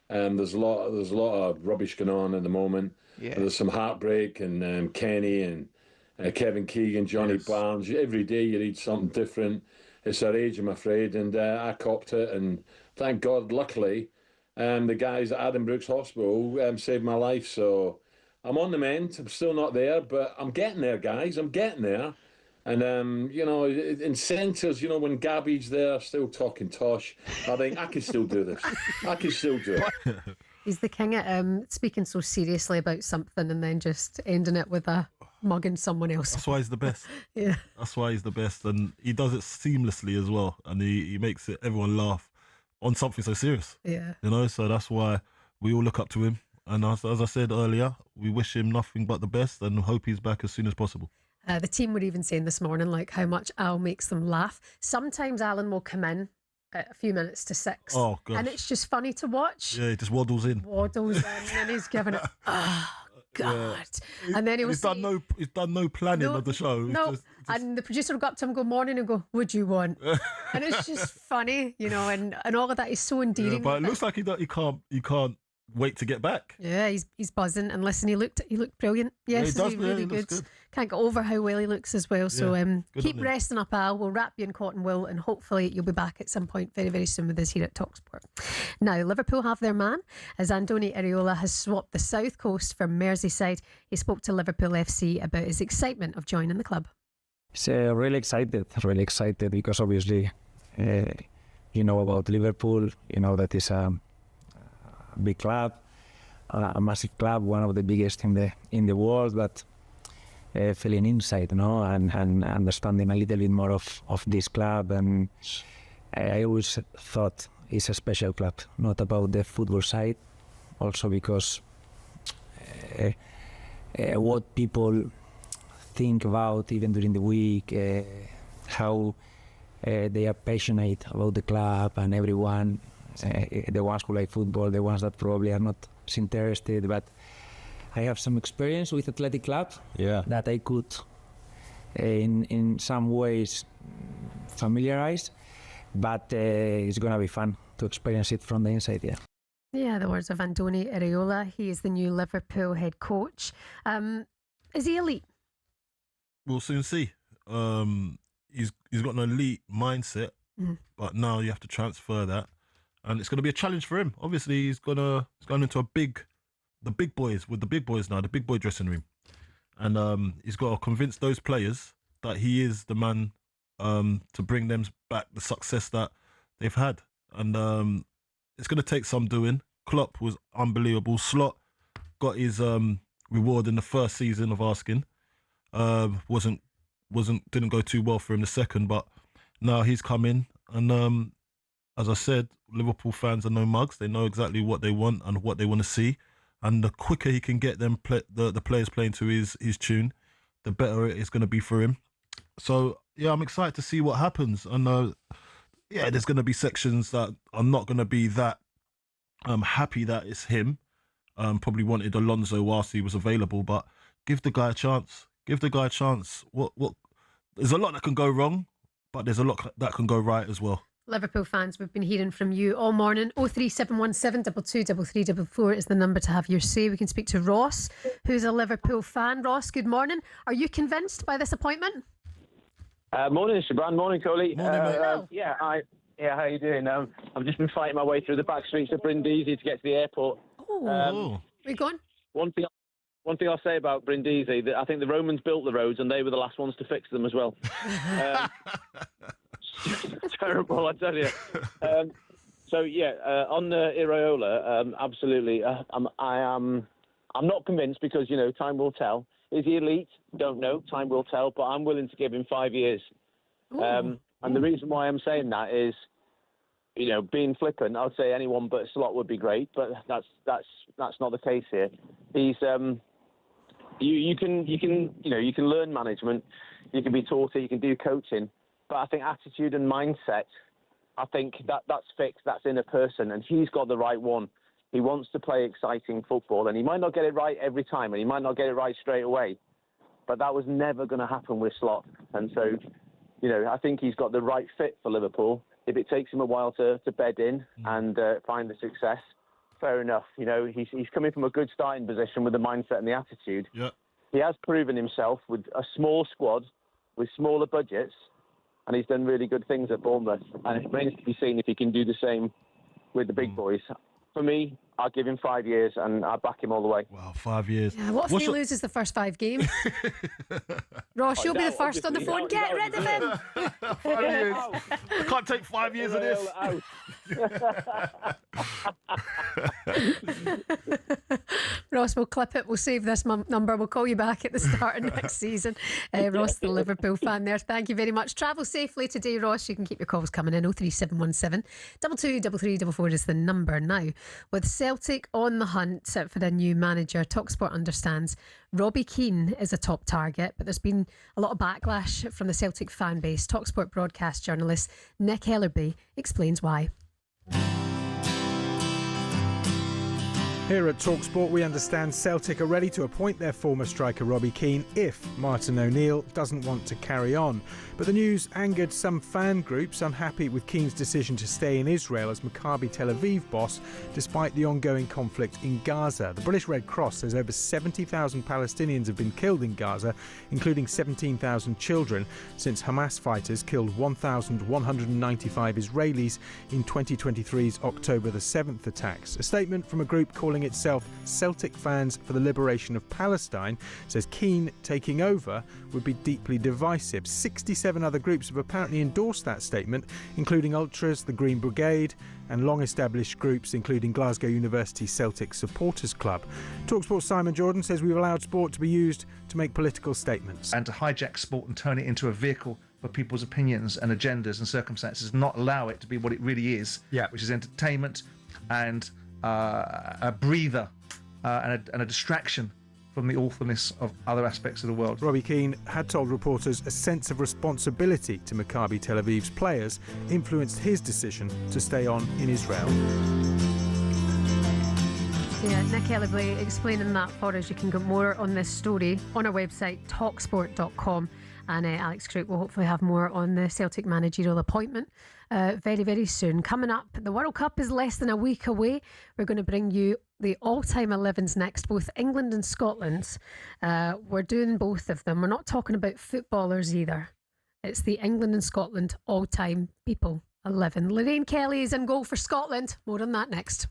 There's a lot of rubbish going on at the moment. Yeah. There's some heartbreak, and Kenny and Kevin Keegan, Johnny Barnes. Every day you read something different. It's our age, I'm afraid, and I copped it, and thank God, luckily, the guys at Adam Brooks Hospital saved my life. So I'm on the mend. I'm still not there, but I'm getting there, guys. I'm getting there. And, you know, in centres, you know, when Gabby's there still talking tosh, I think I can still do this. I can still do it. He's the king at speaking so seriously about something and then just ending it with a mugging someone else. That's why he's the best. Yeah. That's why he's the best. And he does it seamlessly as well. And he makes it everyone laugh on something so serious. Yeah. You know, so that's why we all look up to him. And as I said earlier, we wish him nothing but the best and hope he's back as soon as possible. The team were even saying this morning, like, how much Al makes them laugh. Sometimes Alan will come in at a few minutes to 6. Oh, gosh. And it's just funny to watch. Yeah, he just waddles in. And he's giving it, oh, God. Yeah. And then he's done no planning of the show. No, and the producer will go up to him, go, morning, and go, what'd you want? And it's just funny, you know, and all of that is so endearing. Yeah, but it looks like he can't wait to get back. Yeah, he's buzzing. And listen, he looked brilliant. Yes, yeah, he does, really good. Can't get over how well he looks as well. So keep resting up, Al. We'll wrap you in cotton wool, and hopefully you'll be back at some point very, very soon with us here at talkSPORT. Now, Liverpool have their man, as Andoni Iraola has swapped the South Coast for Merseyside. He spoke to Liverpool FC about his excitement of joining the club. It's really excited because obviously you know about Liverpool, you know that is a big club, a massive club, one of the biggest in the world, but feeling inside, and understanding a little bit more of this club. And I always thought it's a special club, not about the football side, also because what people think about even during the week, how they are passionate about the club and everyone, the ones who like football, the ones that probably are not interested, but I have some experience with Athletic Club that I could in some ways familiarize, but it's going to be fun to experience it from the inside. Yeah, the words of Andoni Iraola. He is the new Liverpool head coach. Is he elite? We'll soon see. He's got an elite mindset, but now you have to transfer that, and it's going to be a challenge for him. Obviously, he's going into the big boys now, the big boy dressing room, and he's got to convince those players that he is the man to bring them back the success that they've had, and it's going to take some doing. Klopp was unbelievable. Slot got his reward in the first season of asking. Didn't go too well for him the second, but now he's come in, and as I said, Liverpool fans are no mugs. They know exactly what they want and what they want to see, and the quicker he can get them the players playing to his tune, the better it is going to be for him. So yeah, I'm excited to see what happens, and there's going to be sections that are not going to be that happy that it's him. Probably wanted Alonso whilst he was available, but give the guy a chance. Give the guy a chance. What? There's a lot that can go wrong, but there's a lot that can go right as well. Liverpool fans, we've been hearing from you all morning. 03717 223344 is the number to have your say. We can speak to Ross, who's a Liverpool fan. Ross, good morning. Are you convinced by this appointment? Morning, Shebahn. Morning, Coley. Morning, mate. How you doing? I've just been fighting my way through the back streets of Brindisi to get to the airport. Where you going? One thing I'll say about Brindisi, that I think the Romans built the roads and they were the last ones to fix them as well. Terrible, I tell you. On the Iraola, absolutely. I'm not convinced because, time will tell. Is he elite? Don't know. Time will tell. But I'm willing to give him 5 years. And the reason why I'm saying that is, being flippant, I'd say anyone but Slot would be great. But that's not the case here. He's you can learn management. You can be taught it. You can do coaching. But I think attitude and mindset, I think that's fixed. That's in a person, and he's got the right one. He wants to play exciting football, and he might not get it right every time, and he might not get it right straight away. But that was never going to happen with Slot. And so, I think he's got the right fit for Liverpool. If it takes him a while to bed in and find the success, fair enough. You know, he's coming from a good starting position with the mindset and the attitude. Yeah. He has proven himself with a small squad, with smaller budgets, and he's done really good things at Bournemouth. And it remains to be seen if he can do the same with the big boys. For me, I'll give him 5 years and I'll back him all the way. Wow, 5 years. Yeah, what if he loses the first 5 games? Ross, you'll be the first on the phone. Get rid of him. 5 years. I can't take 5 years of this. Ross, we'll clip it. We'll save this number. We'll call you back at the start of next season. Ross, the Liverpool fan there. Thank you very much. Travel safely today, Ross. You can keep your calls coming in. 03717 223344 is the number now. With Celtic on the hunt for a new manager, talkSPORT understands Robbie Keane is a top target, but there's been a lot of backlash from the Celtic fan base. talkSPORT broadcast journalist Nick Ellerby explains why. Here at talkSPORT, we understand Celtic are ready to appoint their former striker Robbie Keane if Martin O'Neill doesn't want to carry on. But the news angered some fan groups unhappy with Keane's decision to stay in Israel as Maccabi Tel Aviv boss, despite the ongoing conflict in Gaza. The British Red Cross says over 70,000 Palestinians have been killed in Gaza, including 17,000 children, since Hamas fighters killed 1,195 Israelis in 2023's October the 7th attacks. A statement from a group calling itself Celtic Fans for the Liberation of Palestine says Keane taking over would be deeply divisive. 67 other groups have apparently endorsed that statement, including Ultras, the Green Brigade, and long-established groups including Glasgow University Celtic Supporters Club. talkSPORT's Simon Jordan says we've allowed sport to be used to make political statements. And to hijack sport and turn it into a vehicle for people's opinions and agendas and circumstances, not allow it to be what it really is, which is entertainment and a breather and a distraction from the awfulness of other aspects of the world. Robbie Keane had told reporters a sense of responsibility to Maccabi Tel Aviv's players influenced his decision to stay on in Israel. Yeah, Nick Ellerby explaining that for us. You can get more on this story on our website, talksport.com. And Alex Crook will hopefully have more on the Celtic managerial appointment very, very soon. Coming up, the World Cup is less than a week away. We're going to bring you the all-time 11s next, both England and Scotland. We're doing both of them. We're not talking about footballers either. It's the England and Scotland all-time people 11. Lorraine Kelly is in goal for Scotland. More on that next.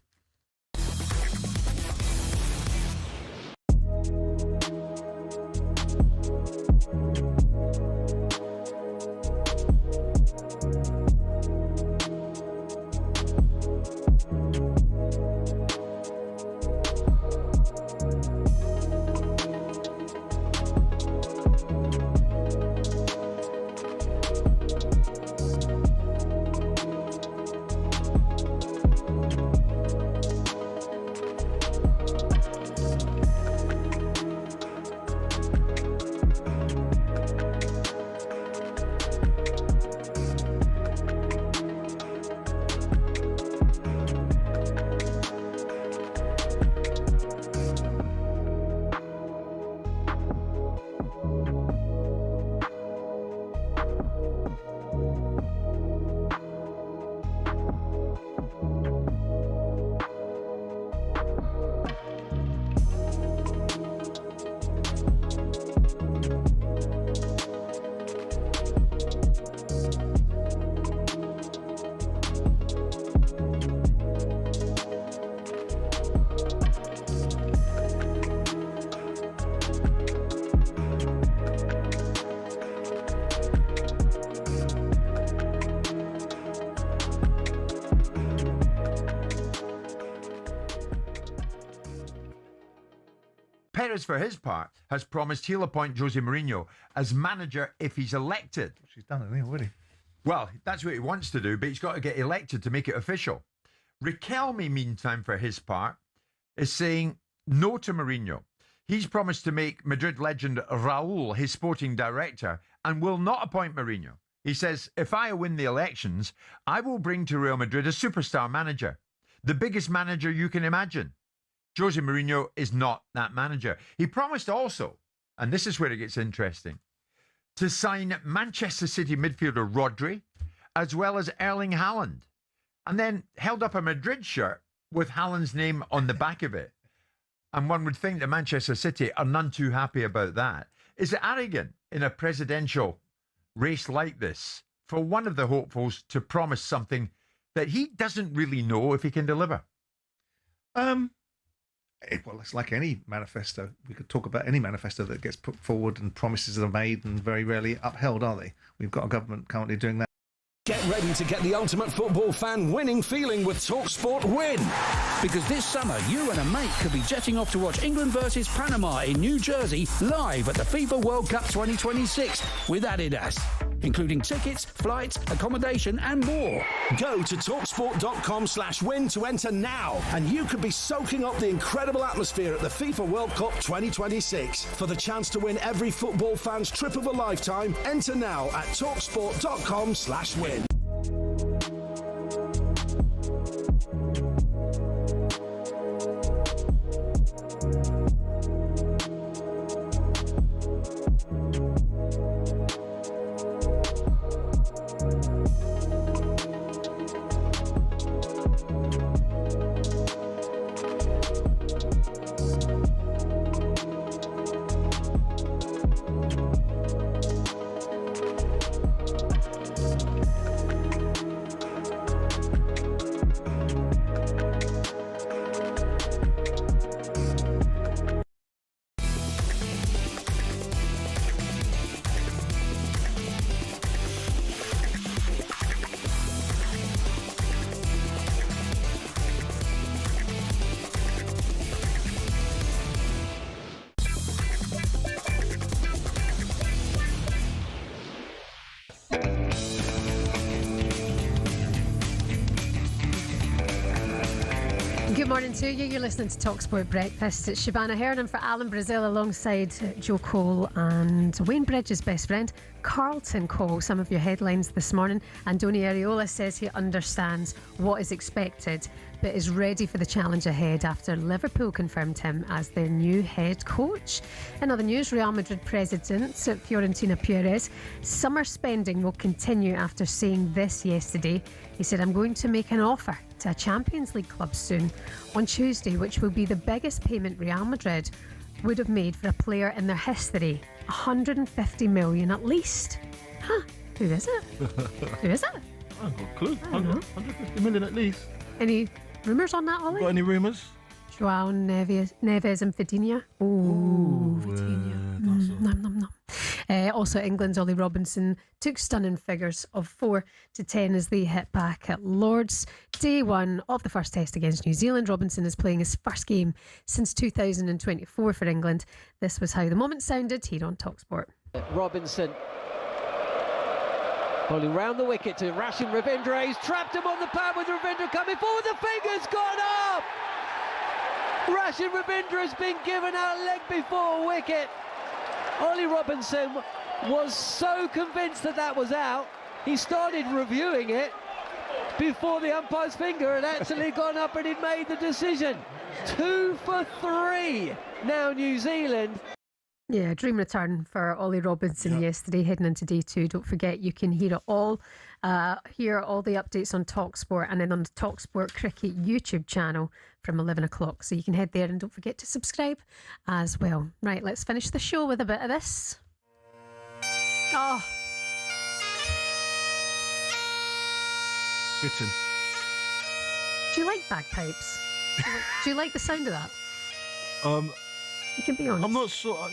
Perez, for his part, has promised he'll appoint Jose Mourinho as manager if he's elected. She's done it already. Well, that's what he wants to do, but he's got to get elected to make it official. Riquelme, meantime, for his part, is saying no to Mourinho. He's promised to make Madrid legend Raul his sporting director and will not appoint Mourinho. He says, if I win the elections, I will bring to Real Madrid a superstar manager, the biggest manager you can imagine. Jose Mourinho is not that manager. He promised also, and this is where it gets interesting, to sign Manchester City midfielder Rodri, as well as Erling Haaland, and then held up a Madrid shirt with Haaland's name on the back of it. And one would think that Manchester City are none too happy about that. Is it arrogant in a presidential race like this for one of the hopefuls to promise something that he doesn't really know if he can deliver? Well, it's like any manifesto. We could talk about any manifesto that gets put forward and promises are made and very rarely upheld, are they? We've got a government currently doing that. Get ready to get the ultimate football fan winning feeling with talkSPORT Win. Because this summer, you and a mate could be jetting off to watch England versus Panama in New Jersey live at the FIFA World Cup 2026 with Adidas, including tickets, flights, accommodation and more. Go to talksport.com/win to enter now, and you could be soaking up the incredible atmosphere at the FIFA World Cup 2026. For the chance to win every football fan's trip of a lifetime, enter now at talksport.com/win. Good morning to you. You're listening to talkSPORT Breakfast. It's Shebahn Aherne for Alan Brazil alongside Joe Cole and Wayne Bridges' best friend, Carlton Cole. Some of your headlines this morning. Andoni Areola says he understands what is expected but is ready for the challenge ahead after Liverpool confirmed him as their new head coach. In other news, Real Madrid president Florentino Perez, summer spending will continue after saying this yesterday. He said, "I'm going to make an offer to a Champions League club soon on Tuesday, which will be the biggest payment Real Madrid would have made for a player in their history. 150 million at least." Huh? Who is it? Who is it? I haven't got a clue. 150 million at least. Any rumours on that, Ollie? Got any rumours? Joao Neves and Vitinha. Oh, Vitinha. Nom, nom, nom. Also, England's Ollie Robinson took stunning figures of 4-10 as they hit back at Lord's. Day one of the first test against New Zealand. Robinson is playing his first game since 2024 for England. This was how the moment sounded here on talkSPORT. Robinson. Bowling round the wicket to Rachin Ravindra. He's trapped him on the pad with Ravindra coming forward. The finger's gone up! Rachin Ravindra has been given out leg before wicket. Ollie Robinson was so convinced that that was out, he started reviewing it before the umpire's finger had actually gone up and he'd made the decision. 2 for 3 now New Zealand. Yeah, dream return for Ollie Robinson yesterday, heading into day two. Don't forget, you can hear it all, hear all the updates on talkSPORT and then on the talkSPORT Cricket YouTube channel from 11 o'clock. So you can head there and don't forget to subscribe as well. Right, let's finish the show with a bit of this. Oh. Written. Do you like bagpipes? Do you like the sound of that? You can be honest. I'm not sure.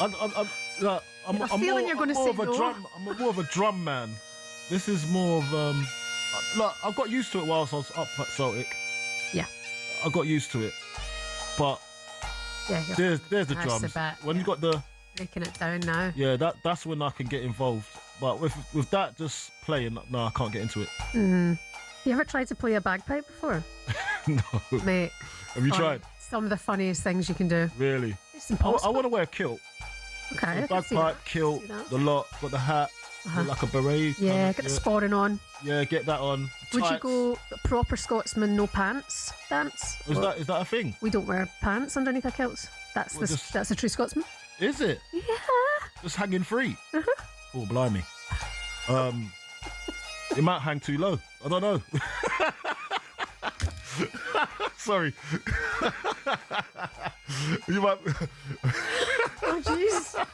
I'm feeling you're going to say no. I'm more of a drum man. This is more of look, I got used to it whilst I was up at Celtic. Yeah. I got used to it, but there's the drums. When you got the breaking it down now. Yeah, that's when I can get involved. But with that just playing, no, I can't get into it. You ever tried to play a bagpipe before? No. Mate. Have you tried? Some of the funniest things you can do. Really? It's impossible. I want to wear a kilt. Okay. Bagpipe, kilt, the lot, got the hat, look like a beret. Yeah, get the sporting on. Yeah, get that on. Would you go proper Scotsman, no pants dance? Is that a thing? We don't wear pants underneath our kilts. That's a true Scotsman. Is it? Yeah. Just hanging free. Oh, blimey. It might hang too low. I don't know. Sorry. You might. Oh, jeez.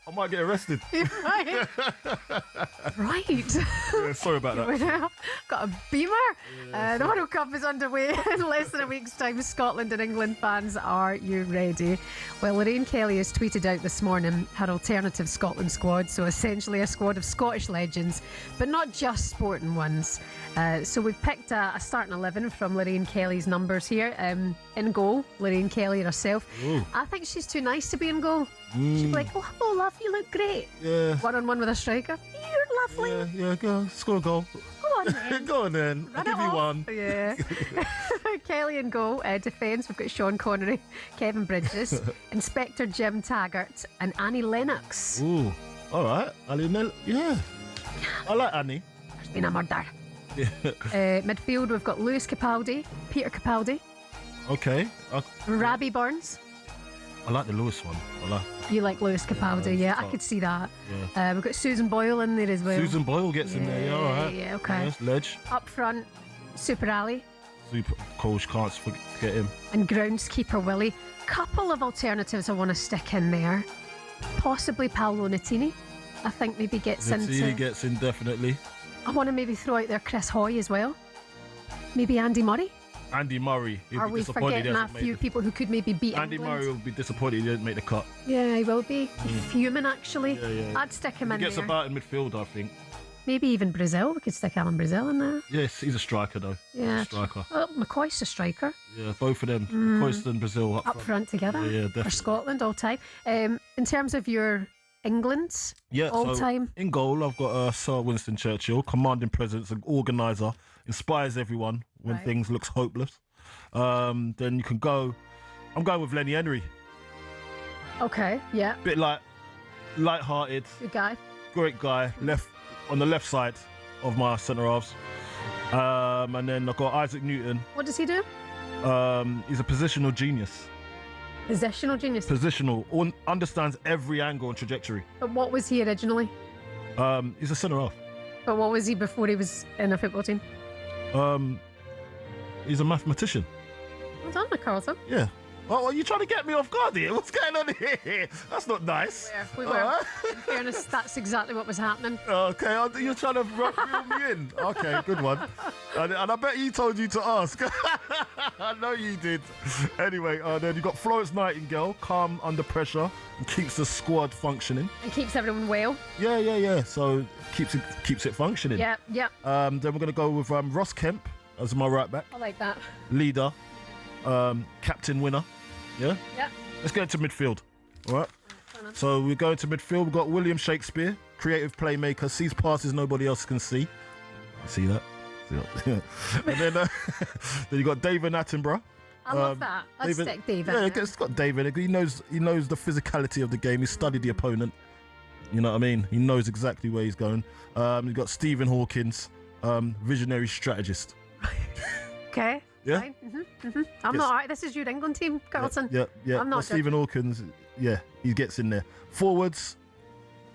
I might get arrested. Right. Right. Yeah, sorry about that. Got a beamer. The World Cup is underway in less than a week's time. Scotland and England fans, are you ready? Well, Lorraine Kelly has tweeted out this morning her alternative Scotland squad. So essentially a squad of Scottish legends, but not just sporting ones. So we've picked a starting 11 from Lorraine Kelly's numbers here. In goal, Lorraine Kelly herself. Ooh. I think she's too nice to be in goal. She'd be like, oh, hello, love, you look great. Yeah. 1-on-1 with a striker. You're lovely. Yeah, go score a goal. Go on then. Go on then. I'll give you one. Yeah. Kelly in goal. Defence, we've got Sean Connery, Kevin Bridges, Inspector Jim Taggart, and Annie Lennox. Ooh, all right. Yeah. I like Annie. There's been a murder. Yeah. Midfield, we've got Lewis Capaldi, Peter Capaldi, Okay. Robbie Burns. I like the Lewis one. You like Lewis Capaldi, yeah, I could see that. Yeah. We've got Susan Boyle in there as well. Susan Boyle gets in there. Yeah, all right. Yeah, okay. Yes, Ledge. Up front, Super Ali Super coach, can't forget him. and groundskeeper Willie. Couple of alternatives I want to stick in there. Possibly Paolo Nutini. I think maybe gets He into. gets in definitely. I want to maybe throw out there Chris Hoy as well. Maybe Andy Murray. Andy Murray. He'll Are be we disappointed he forgetting a hasn't few made people who could maybe beat Andy England? Murray will be disappointed he didn't make the cut. Yeah, he will be. Fuming, actually. Yeah. I'd stick him He in gets there. about in midfield, I think. Maybe even Brazil. We could stick Alan Brazil in there. Yes, he's a striker though. Yeah. He's a striker. Oh, McCoy's a striker. Yeah, both of them. Mm. Coist and Brazil Up front together. Yeah, definitely. For Scotland all time. In terms of your England's all so time. in goal, I've got Sir Winston Churchill, commanding presence, an organiser, inspires everyone when Right. things looks hopeless. Then you can go. I'm going with Lenny Henry. Okay, yeah. Bit like light-hearted, Good guy. great guy. Left on the left side of my centre halves. And then I've got Isaac Newton. What does he do? He's a positional genius. Positional genius. Positional, understands every angle and trajectory. But what was he originally? He's a centre half. But what was he before he was in a football team? He's a mathematician. Well done, Carlton. Yeah. Oh, are you trying to get me off guard here? What's going on here? That's not nice. We were. In fairness, that's exactly what was happening. Okay, you're trying to reel me in. Okay, good one. And I bet he told you to ask. I know you did. Anyway, then you got Florence Nightingale, calm under pressure, and keeps the squad functioning. And keeps everyone well. Yeah. So keeps it functioning. Yeah. Then we're gonna go with Ross Kemp as my right back, I like that. leader, captain, winner. Yeah. Yeah. Let's go into midfield. All right. So we're going to midfield. We've got William Shakespeare, creative playmaker, sees passes nobody else can see. See that? And then, then you got David Attenborough. I love that. Let's stick David. Yeah, it's got David. He knows the physicality of the game. He studied the opponent. You know what I mean? He knows exactly where he's going. You've got Stephen Hawkins, visionary strategist. Okay. Yeah? Fine. I'm not alright. This is your England team, Carlton. Yeah. I'm not Stephen Hawkins, yeah, he gets in there. Forwards,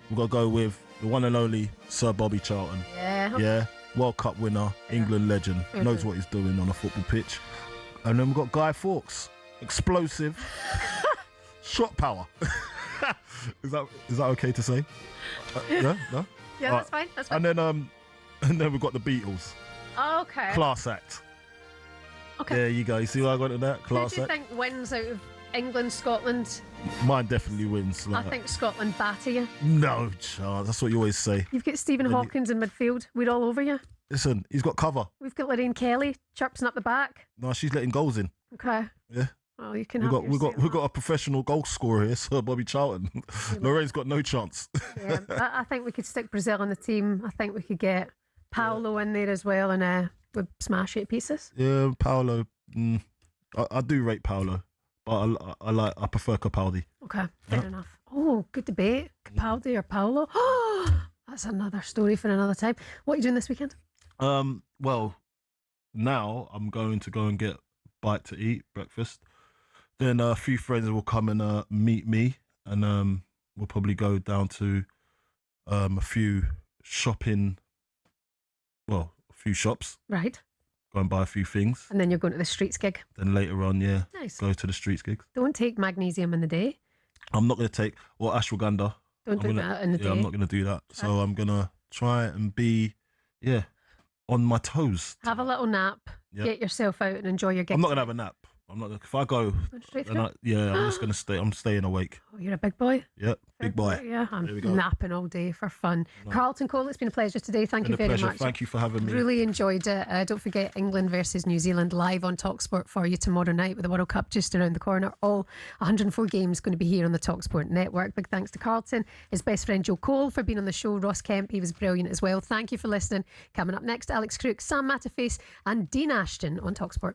we've got to go with the one and only Sir Bobby Charlton. Yeah. Yeah, World Cup winner, England legend, knows what he's doing on a football pitch. And then we've got Guy Fawkes, explosive, shot power. Is that okay to say? Yeah, no. Yeah, that's fine. That's fine. And then we've got the Beatles. Oh, okay. Class act. Okay. There you go. You see what I got in that? Who Class do you act. think wins out of England, Scotland? Mine definitely wins. I think Scotland batter you. No chance. That's what you always say. You've got Stephen Hawkins in midfield. We're all over you. Listen, he's got cover. We've got Lorraine Kelly chirping up the back. No, she's letting goals in. Okay. Yeah. Well, you can. We've got a professional goal scorer here, Sir Bobby Charlton. Lorraine's got no chance. Yeah, I think we could stick Brazil in the team. I think we could get Paolo in there as well, and we'd smash 8 pieces. Yeah, Paolo. I do rate Paolo, but I prefer Capaldi. Okay, fair enough. Oh, good debate. Capaldi or Paolo? Oh, that's another story for another time. What are you doing this weekend? Well, now I'm going to go and get bite to eat, breakfast. Then a few friends will come and meet me, and we'll probably go down to a few shops. Right. go and buy a few things. And then you're going to the streets gig. Then later on, Nice. go to the streets gigs. Don't take magnesium in the day. I'm not going to take, or ashwagandha. Don't do that in the day. I'm not going to do that. So I'm going to try and be, on my toes. Have a little nap. Yep. Get yourself out and enjoy your gig. I'm not going to have a nap. I'm not. If I go, straight then through? I'm just going to stay. I'm staying awake. Oh, you're a big boy. Yep, big boy. Yeah, I'm There we go. napping all day for fun. No. Carlton Cole, it's been a pleasure today. Thank you Been a very pleasure. much. Thank you for having me. Really enjoyed it. Don't forget England versus New Zealand live on talkSPORT for you tomorrow night with the World Cup just around the corner. All 104 games going to be here on the talkSPORT network. Big thanks to Carlton, his best friend Joe Cole for being on the show. Ross Kemp, he was brilliant as well. Thank you for listening. Coming up next, Alex Crook, Sam Matterface and Dean Ashton on talkSPORT.